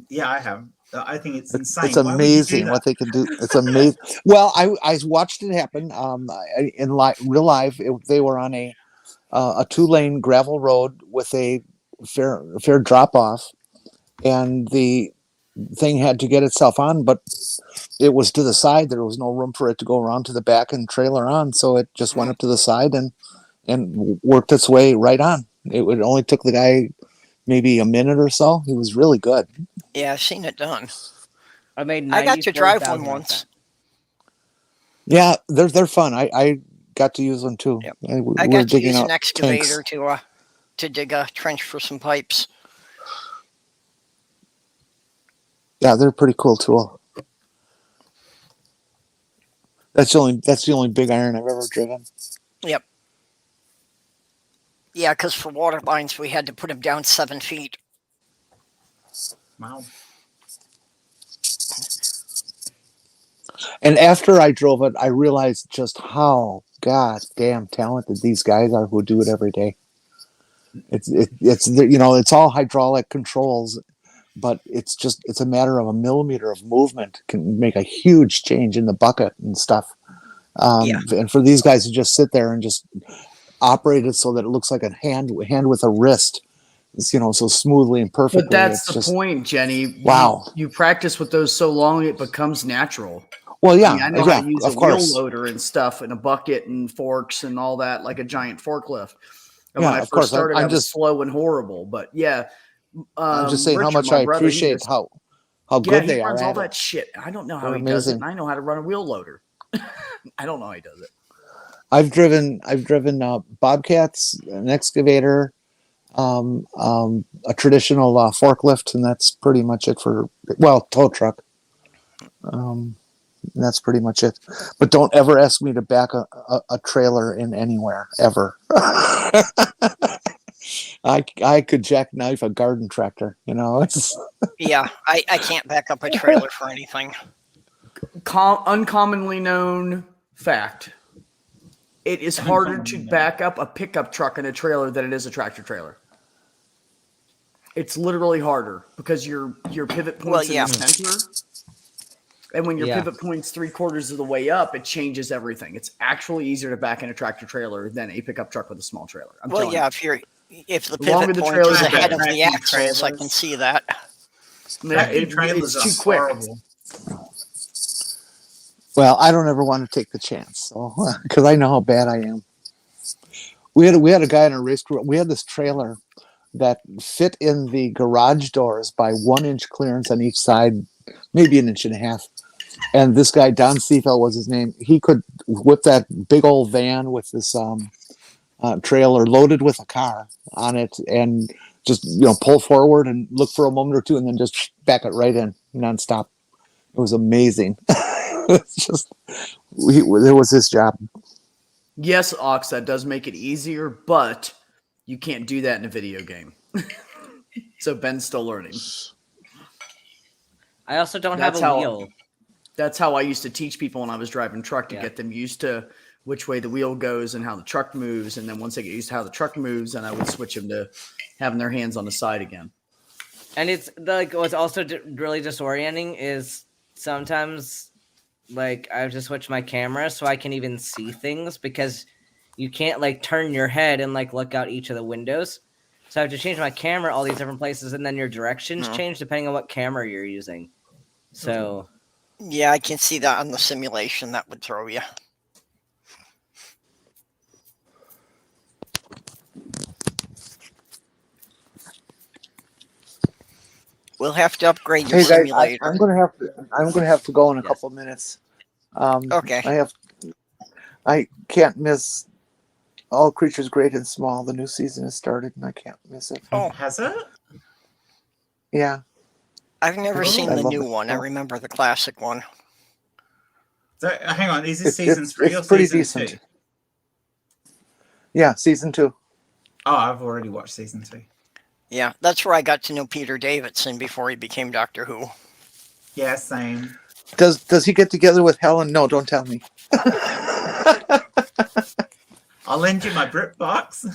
E: Yeah, I have. I think it's insane.
D: It's
E: Why would you do
D: amazing
E: that?
D: what they can do. It's amazing. Well, I watched it happen. In real life, they were on a 2-lane gravel road with a fair drop off, and the thing had to get itself on, but it was to the side. There was no room for it to go around to the back and trailer on, so it just went up to the side and worked its way right on. It only took the guy maybe a minute or so. He was really good.
F: Yeah, I've seen it done.
A: I made.
F: I got to drive one
A: 94,000 off
F: once.
A: that.
D: Yeah, they're fun. I got to use one too.
F: Yep.
D: We're
F: I got to
D: digging
F: use
D: out
F: an excavator
D: tanks.
F: to dig a trench for some pipes.
D: Yeah, they're a pretty cool tool. That's the only big iron I've ever driven.
F: Yep. Yeah, because for water lines we had to put them down 7 feet.
E: Wow.
D: And after I drove it, I realized just how goddamn talented these guys are who do it every day. It's all hydraulic controls, but it's a matter of a millimeter of movement can make a huge change in the bucket and stuff. And for these guys to just sit there and just operate it so that it looks like a hand with a wrist, so smoothly and perfectly.
B: But that's the point, Jenny.
D: Wow.
B: You practice with those so long, it becomes natural.
D: Well, yeah,
B: I know how to use a
D: of course.
B: wheel loader and stuff and a bucket and forks and all that, like a giant forklift. And
D: Yeah,
B: when I
D: of
B: first
D: course.
B: started, I
D: I'm
B: was
D: just
B: slow and horrible. But yeah,
D: I'm just saying how
B: Richard,
D: much
B: my
D: I
B: brother,
D: appreciate how good
B: he
D: they
B: runs
D: are
B: all
D: at
B: that
D: it.
B: shit. I don't know how
D: They're
B: he does it,
D: amazing.
B: and I know how to run a wheel loader. I don't know how he does it.
D: I've driven Bobcats, an excavator, a traditional forklift, and that's pretty much it tow truck. And that's pretty much it. But don't ever ask me to back a trailer in anywhere ever. I could jackknife a garden tractor.
F: Yeah, I can't back up a trailer for anything.
B: Uncommonly known fact. It is harder to back up a pickup truck and a trailer than it is a tractor trailer. It's literally harder because your pivot point's in the center. And when your pivot point's 3/4 of the way up, it changes everything. It's actually easier to back in a tractor trailer than a pickup truck with a small trailer.
F: If the
B: longer
F: pivot
B: the
F: point
B: trailer's
F: is ahead of
B: better.
F: the axles, I can see that.
B: It's too quick.
E: Horrible.
D: Well, I don't ever want to take the chance, because I know how bad I am. We had a guy in a race crew. We had this trailer that fit in the garage doors by 1 inch clearance on each side, maybe 1.5 inches. And this guy, Don Seafeld was his name. He could whip that big old van with this trailer loaded with a car on it, and just pull forward and look for a moment or two, and then just back it right in nonstop. It was amazing. It's just there was his job.
B: Yes, Ox, that does make it easier, but you can't do that in a video game. So Ben's still learning.
A: I also don't have a wheel.
B: That's how I used to teach people when I was driving truck to get them used to which way the wheel goes and how the truck moves. And then once they get used to how the truck moves, then I would switch them to having their hands on the side again.
A: And it's what's also really disorienting is sometimes I have to switch my camera so I can even see things, because you can't turn your head and look out each of the windows. So I have to change my camera all these different places, and then your directions change depending on what camera you're using. So
F: yeah, I can see that on the simulation. That would throw you. We'll have to upgrade your
D: Hey guys,
F: simulator.
D: I'm gonna have to go in a couple minutes.
F: Okay.
D: I can't miss All Creatures Great and Small. The new season has started, and I can't miss it.
F: Oh,
E: Has it?
D: Yeah,
F: I've never
E: Oh.
F: seen
D: I
F: the
D: love
F: new
D: it.
F: one. I remember the classic one.
E: So, hang on, is this
D: It's-
E: season 3 or
D: it's pretty
E: season
D: decent.
E: 2?
D: Yeah, season 2.
E: Oh, I've already watched season 2.
F: Yeah, that's where I got to know Peter Davidson before he became Doctor Who.
E: Yeah, same.
D: Does he get together with Helen? No, don't tell me.
E: I'll lend you my BritBox.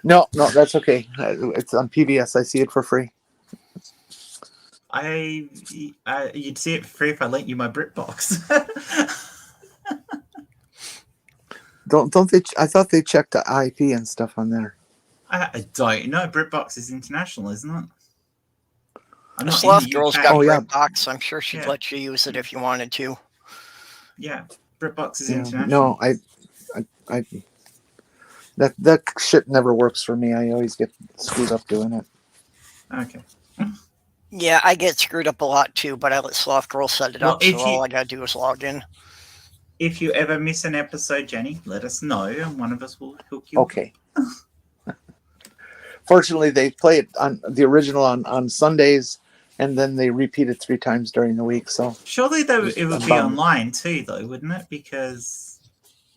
D: No, that's okay. It's on PBS. I see it for free.
E: You'd see it for free if I lent you my BritBox.
D: Don't they? I thought they checked the IP and stuff on there.
E: I don't know. BritBox is international, isn't it? I'm not in
F: Sloth
E: the
F: Girl's
E: UK.
F: got
D: Oh,
F: a
D: yeah.
F: great box. I'm sure she'd
E: Yeah.
F: let you use it if you wanted to.
E: Yeah, BritBox is
D: Yeah.
E: international.
D: No, I that shit never works for me. I always get screwed up doing it.
E: Okay.
F: Yeah, I get screwed up a lot too, but I let Sloth Girl set it
E: Well,
F: up, so
E: if you-
F: all I gotta do is log in.
E: If you ever miss an episode, Jenny, let us know, and one of us will hook you.
D: Okay. Fortunately, they play it on the original on Sundays, and then they repeat it 3 times during the week. So
E: Surely though it would
D: I'm
E: be
D: bummed.
E: online too, though, wouldn't it? Because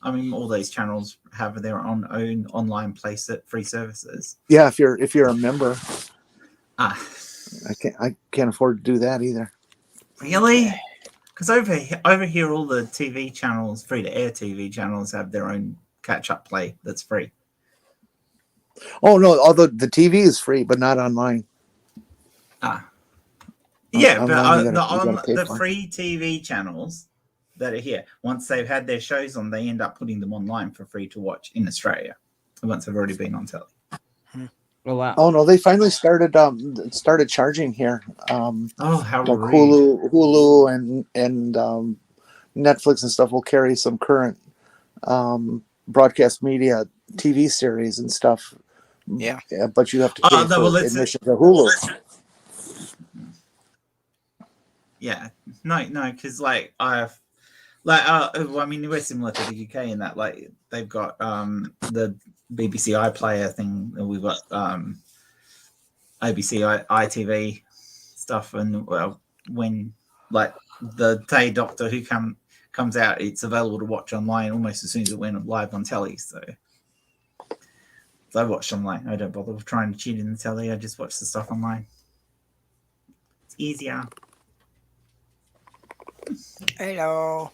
E: I mean, all those channels have their own online free services.
D: yeah, if you're a member,
E: Ah,
D: I can't afford to do that either.
E: really? Because over here, all the TV channels, free to air TV channels, have their own catch-up play that's free.
D: Oh no, although the TV is free, but not online.
E: Ah, yeah, but
D: Online you gotta pay
E: the
D: for it.
E: free TV channels that are here, once they've had their shows on, they end up putting them online for free to watch in Australia. Once they've already been on telly.
A: Oh wow.
D: Oh no, they finally started charging here.
E: Oh, how
D: Like
E: rude!
D: Hulu and Netflix and stuff will carry some current broadcast media TV series and stuff.
F: Yeah.
D: But you have to pay
E: Oh, no, well,
D: for
E: let's-
D: admission to Hulu.
E: Yeah, no, because well, I mean, we're similar to the UK in that, like, they've got the BBC iPlayer thing, and we've got ABC ITV stuff, and well, when like the day Doctor Who comes out, it's available to watch online almost as soon as it went live on telly. So I watch online. I don't bother with trying to tune in the telly. I just watch the stuff online. It's easier.
F: Hello.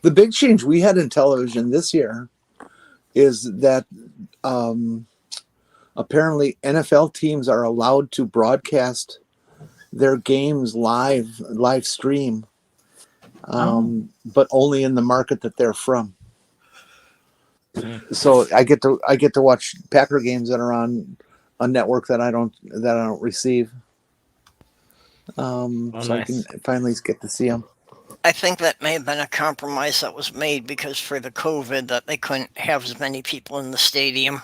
D: The big change we had in television this year is that apparently NFL teams are allowed to broadcast their games live stream, but only in the market that they're from. So I get to watch Packer games that are on a network that I don't receive. So
A: nice.
D: I can finally get to see them.
F: I think that may have been a compromise that was made because for the COVID that they couldn't have as many people in the stadium.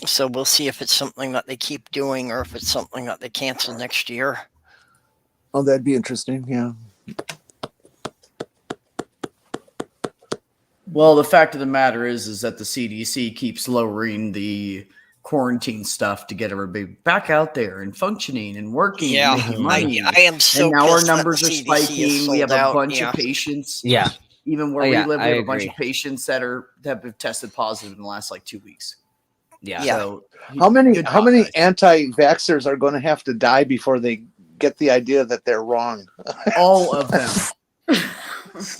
F: So we'll see if it's something that they keep doing or if it's something that they cancel next year.
D: Oh, that'd be interesting. Yeah.
B: Well, the fact of the matter is that the CDC keeps lowering the quarantine stuff to get everybody back out there and functioning and working
F: Yeah,
B: and making money.
F: I am so
B: and now our
F: pissed that
B: numbers
F: the
B: are
F: CDC is
B: spiking. We have
F: sold
B: a
F: out,
B: bunch
F: yeah.
B: of patients.
A: Yeah.
B: Even where
A: Oh,
B: we
A: yeah,
B: live, we
A: I
B: have a bunch
A: agree.
B: of patients that have tested positive in the last like 2 weeks.
A: Yeah.
F: Yeah.
B: So
D: How many
B: good job, guys.
D: anti-vaxxers are going to have to die before they get the idea that they're wrong?
B: All of them.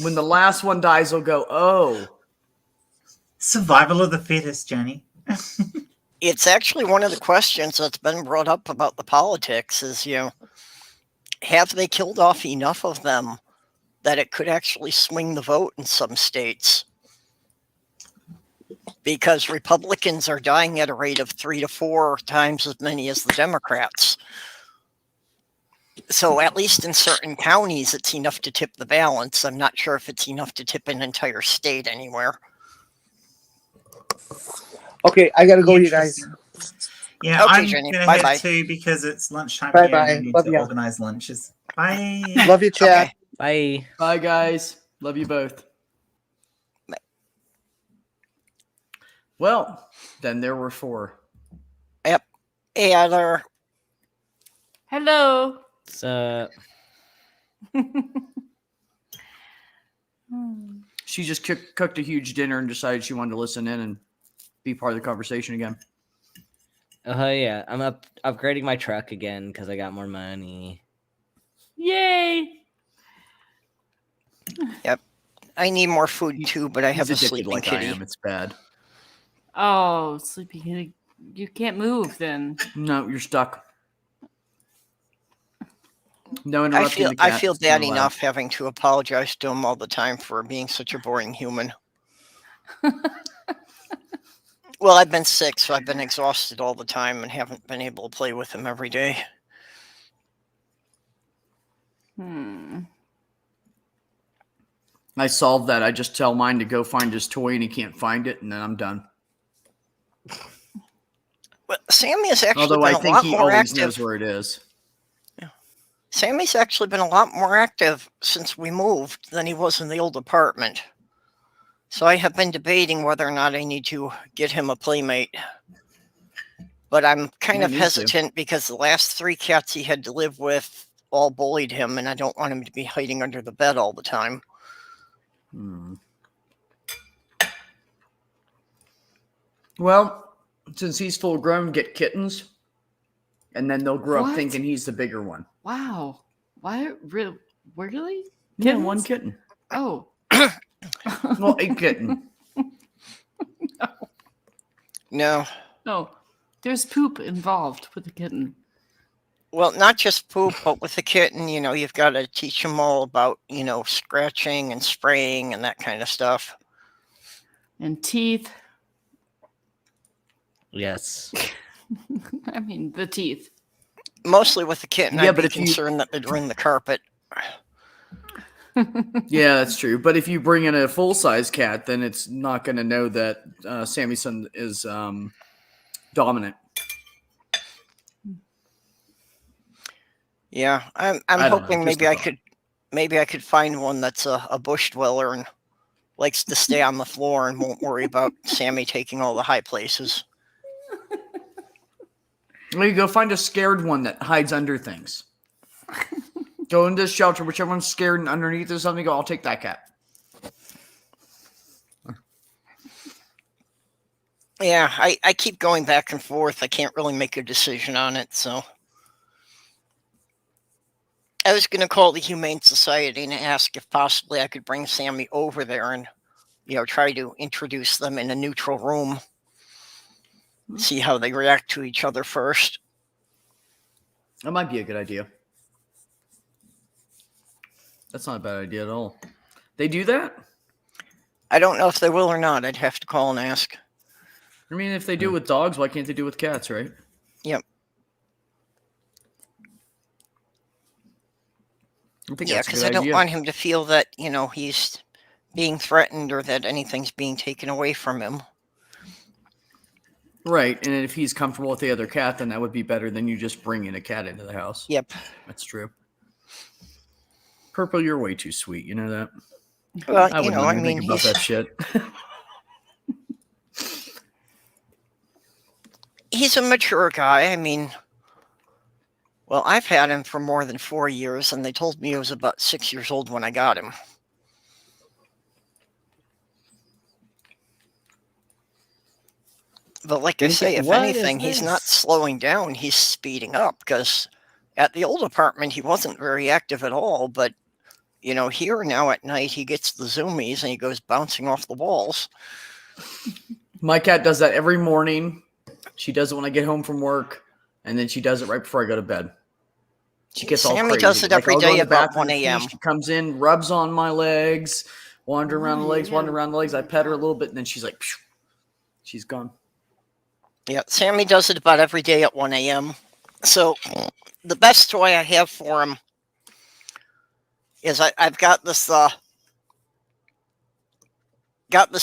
B: When the last one dies, they'll go, oh.
E: Survival of the fittest, Jenny.
F: It's actually one of the questions that's been brought up about the politics is, have they killed off enough of them that it could actually swing the vote in some states? Because Republicans are dying at a rate of 3 to 4 times as many as the Democrats. So at least in certain counties, it's enough to tip the balance. I'm not sure if it's enough to tip an entire state anywhere.
D: Okay, I got to go, you guys.
E: Interesting. Yeah,
F: Okay,
E: I'm
F: Jenny.
E: gonna
F: Bye-bye.
E: head too because it's lunchtime
D: Bye
E: here and I
D: bye.
E: need
D: Love
E: to
D: ya.
E: organize lunches. Bye.
D: Love you, Chad.
F: Okay.
A: Bye.
B: Bye, guys. Love you both.
F: Bye.
B: Well, then there were 4.
F: Yep. Hey, Adler.
C: Hello.
A: So
B: She just cooked a huge dinner and decided she wanted to listen in and be part of the conversation again.
A: oh yeah, I'm upgrading my truck again because I got more money.
C: Yay.
F: I need more food too, but I have a
B: He's addicted
F: sleeping
B: like
F: kitty.
B: I am. It's bad.
C: Oh, sleepy kitty. You can't move then.
B: No, you're stuck. No
F: I
B: interrupting
F: feel
B: the cat.
F: I feel
B: It's not
F: bad
B: allowed.
F: enough having to apologize to him all the time for being such a boring human. Well, I've been sick, so I've been exhausted all the time and haven't been able to play with him every day.
B: I solved that. I just tell mine to go find his toy and he can't find it, and then I'm done.
F: Well, Sammy has actually
B: Although
F: been
B: I
F: a
B: think
F: lot
B: he
F: more
B: always
F: active.
B: knows where it is.
F: Sammy's actually been a lot more active since we moved than he was in the old apartment. So I have been debating whether or not I need to get him a playmate. But I'm kind
B: You
F: of
B: need to.
F: hesitant because the last 3 cats he had to live with all bullied him, and I don't want him to be hiding under the bed all the time.
B: Well, since he's full grown, get kittens, and then they'll grow up
C: What?
B: thinking he's the bigger one.
C: Wow. Why? Really?
B: Yeah, one
C: Kittens?
B: kitten.
C: Oh.
B: Well, a kitten.
F: No.
C: No. There's poop involved with the kitten.
F: Well, not just poop, but with the kitten, you've got to teach him all about, scratching and spraying and that kind of stuff.
C: And teeth.
A: Yes.
C: I mean, the teeth.
F: Mostly with the kitten,
B: Yeah,
F: I'd
B: but
F: be
B: if you-
F: concerned that they'd ruin the carpet.
B: Yeah, that's true. But if you bring in a full-size cat, then it's not going to know that Sammy's son is dominant.
F: Yeah, I'm
B: I don't know,
F: hoping
B: just
F: maybe I could find one that's a bush dweller and likes to stay on the floor and won't worry about Sammy taking all the high places.
B: Well, you go find a scared one that hides under things. Go into the shelter, whichever one's scared and underneath or something, go, I'll take that cat.
F: Yeah, I keep going back and forth. I can't really make a decision on it, so I was going to call the Humane Society and ask if possibly I could bring Sammy over there and, try to introduce them in a neutral room. See how they react to each other first.
B: That might be a good idea. That's not a bad idea at all. They do that?
F: I don't know if they will or not. I'd have to call and ask.
B: I mean, if they do it with dogs, why can't they do it with cats, right?
F: Yep.
B: I think
F: Yeah,
B: that's a
F: because
B: good
F: I don't
B: idea.
F: want him to feel that, he's being threatened or that anything's being taken away from him.
B: Right, and if he's comfortable with the other cat, then that would be better than you just bringing a cat into the house.
F: Yep.
B: That's true. Purple, you're way too sweet. You know that?
F: Well,
B: I would not even think about
F: he's,
B: that shit.
F: he's a mature guy. I mean, well, I've had him for more than 4 years, and they told me he was about 6 years old when I got him. But like I say, if
A: What is
F: anything, he's not
A: this?
F: slowing down. He's speeding up because at the old apartment, he wasn't very active at all. But, here now at night, he gets the zoomies and he goes bouncing off the walls.
B: My cat does that every morning. She does it when I get home from work, and then she does it right before I go to bed. She gets all
F: Sammy
B: crazy.
F: does it every
B: I'll go in
F: day
B: the
F: about
B: bathroom
F: 1 a.m.
B: She comes in, rubs on my legs, wander around the legs, wander around the legs. I pet her a little bit, and then she's like, phew, she's gone.
F: Yeah, Sammy does it about every day at 1 a.m. So the best toy I have for him is I've got this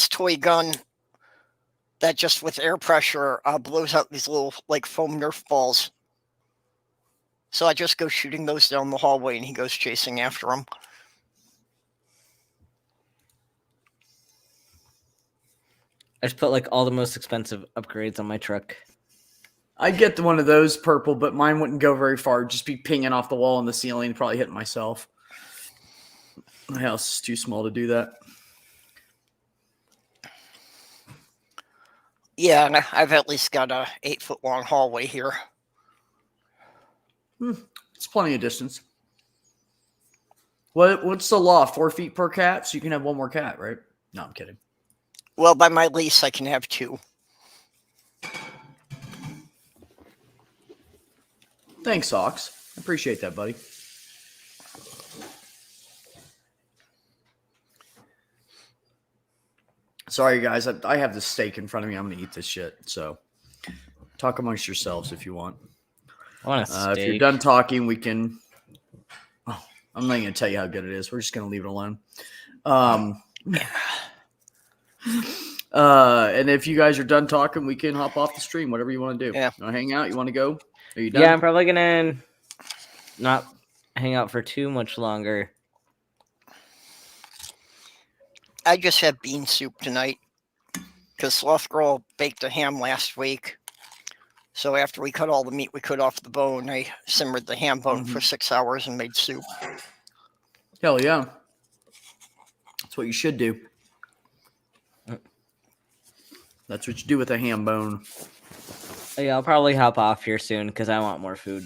F: toy gun that just with air pressure blows out these little like foam Nerf balls. So I just go shooting those down the hallway, and he goes chasing after them.
A: I just put like all the most expensive upgrades on my truck.
B: I'd get one of those purple, but mine wouldn't go very far. It'd just be pinging off the wall in the ceiling and probably hitting myself. My house is too small to do that.
F: Yeah, and I've at least got a 8-foot long hallway here.
B: It's plenty of distance. What's the law? 4 feet per cat? So you can have one more cat, right? No, I'm kidding.
F: Well, by my lease, I can have 2.
B: Thanks, Ox. I appreciate that, buddy. Sorry, guys. I have this steak in front of me. I'm going to eat this shit. So talk amongst yourselves if you want.
A: I want a steak.
B: If you're done talking, we can... Oh, I'm not going to tell you how good it is. We're just going to leave it alone. And if you guys are done talking, we can hop off the stream, whatever you want to do.
F: Yeah.
B: You want to hang out? You want to go? Are you done?
A: Yeah, I'm probably gonna not hang out for too much longer.
F: I just had bean soup tonight because Sloth Girl baked a ham last week. So after we cut all the meat we could off the bone, I simmered the ham bone for 6 hours and made soup.
B: Hell yeah. That's what you should do. That's what you do with a ham bone.
A: Yeah, I'll probably hop off here soon because I want more food.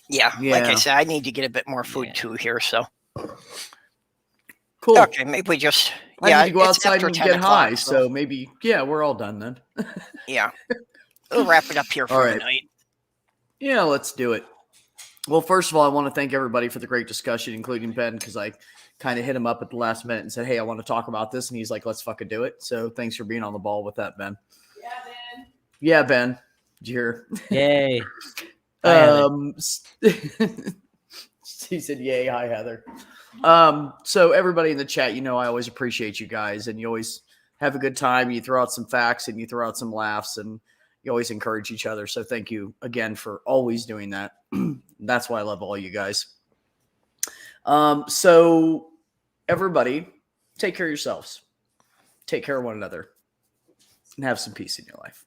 F: Yeah, like I
B: Yeah.
F: said, I need to get a bit more food too here. So
B: Cool.
F: okay, maybe we just
B: I need to go
F: it's
B: outside
F: after
B: and
F: 10
B: get high,
F: o'clock,
B: so maybe, yeah, we're all done then.
F: yeah, we'll wrap it up here for
B: All
F: the
B: right.
F: night.
B: Yeah, let's do it. Well, first of all, I want to thank everybody for the great discussion, including Ben, because I kind of hit him up at the last minute and said, hey, I want to talk about this. And he's like, let's fucking do it. So thanks for being on the ball with that, Ben. Yeah, Ben. Did you hear?
A: Yay. Hi, Heather.
B: He said, yay. Hi, Heather. So everybody in the chat, I always appreciate you guys, and you always have a good time. You throw out some facts and you throw out some laughs, and you always encourage each other. So thank you again for always doing that. That's why I love all you guys. So everybody, take care of yourselves. Take care of one another, and have some peace in your life.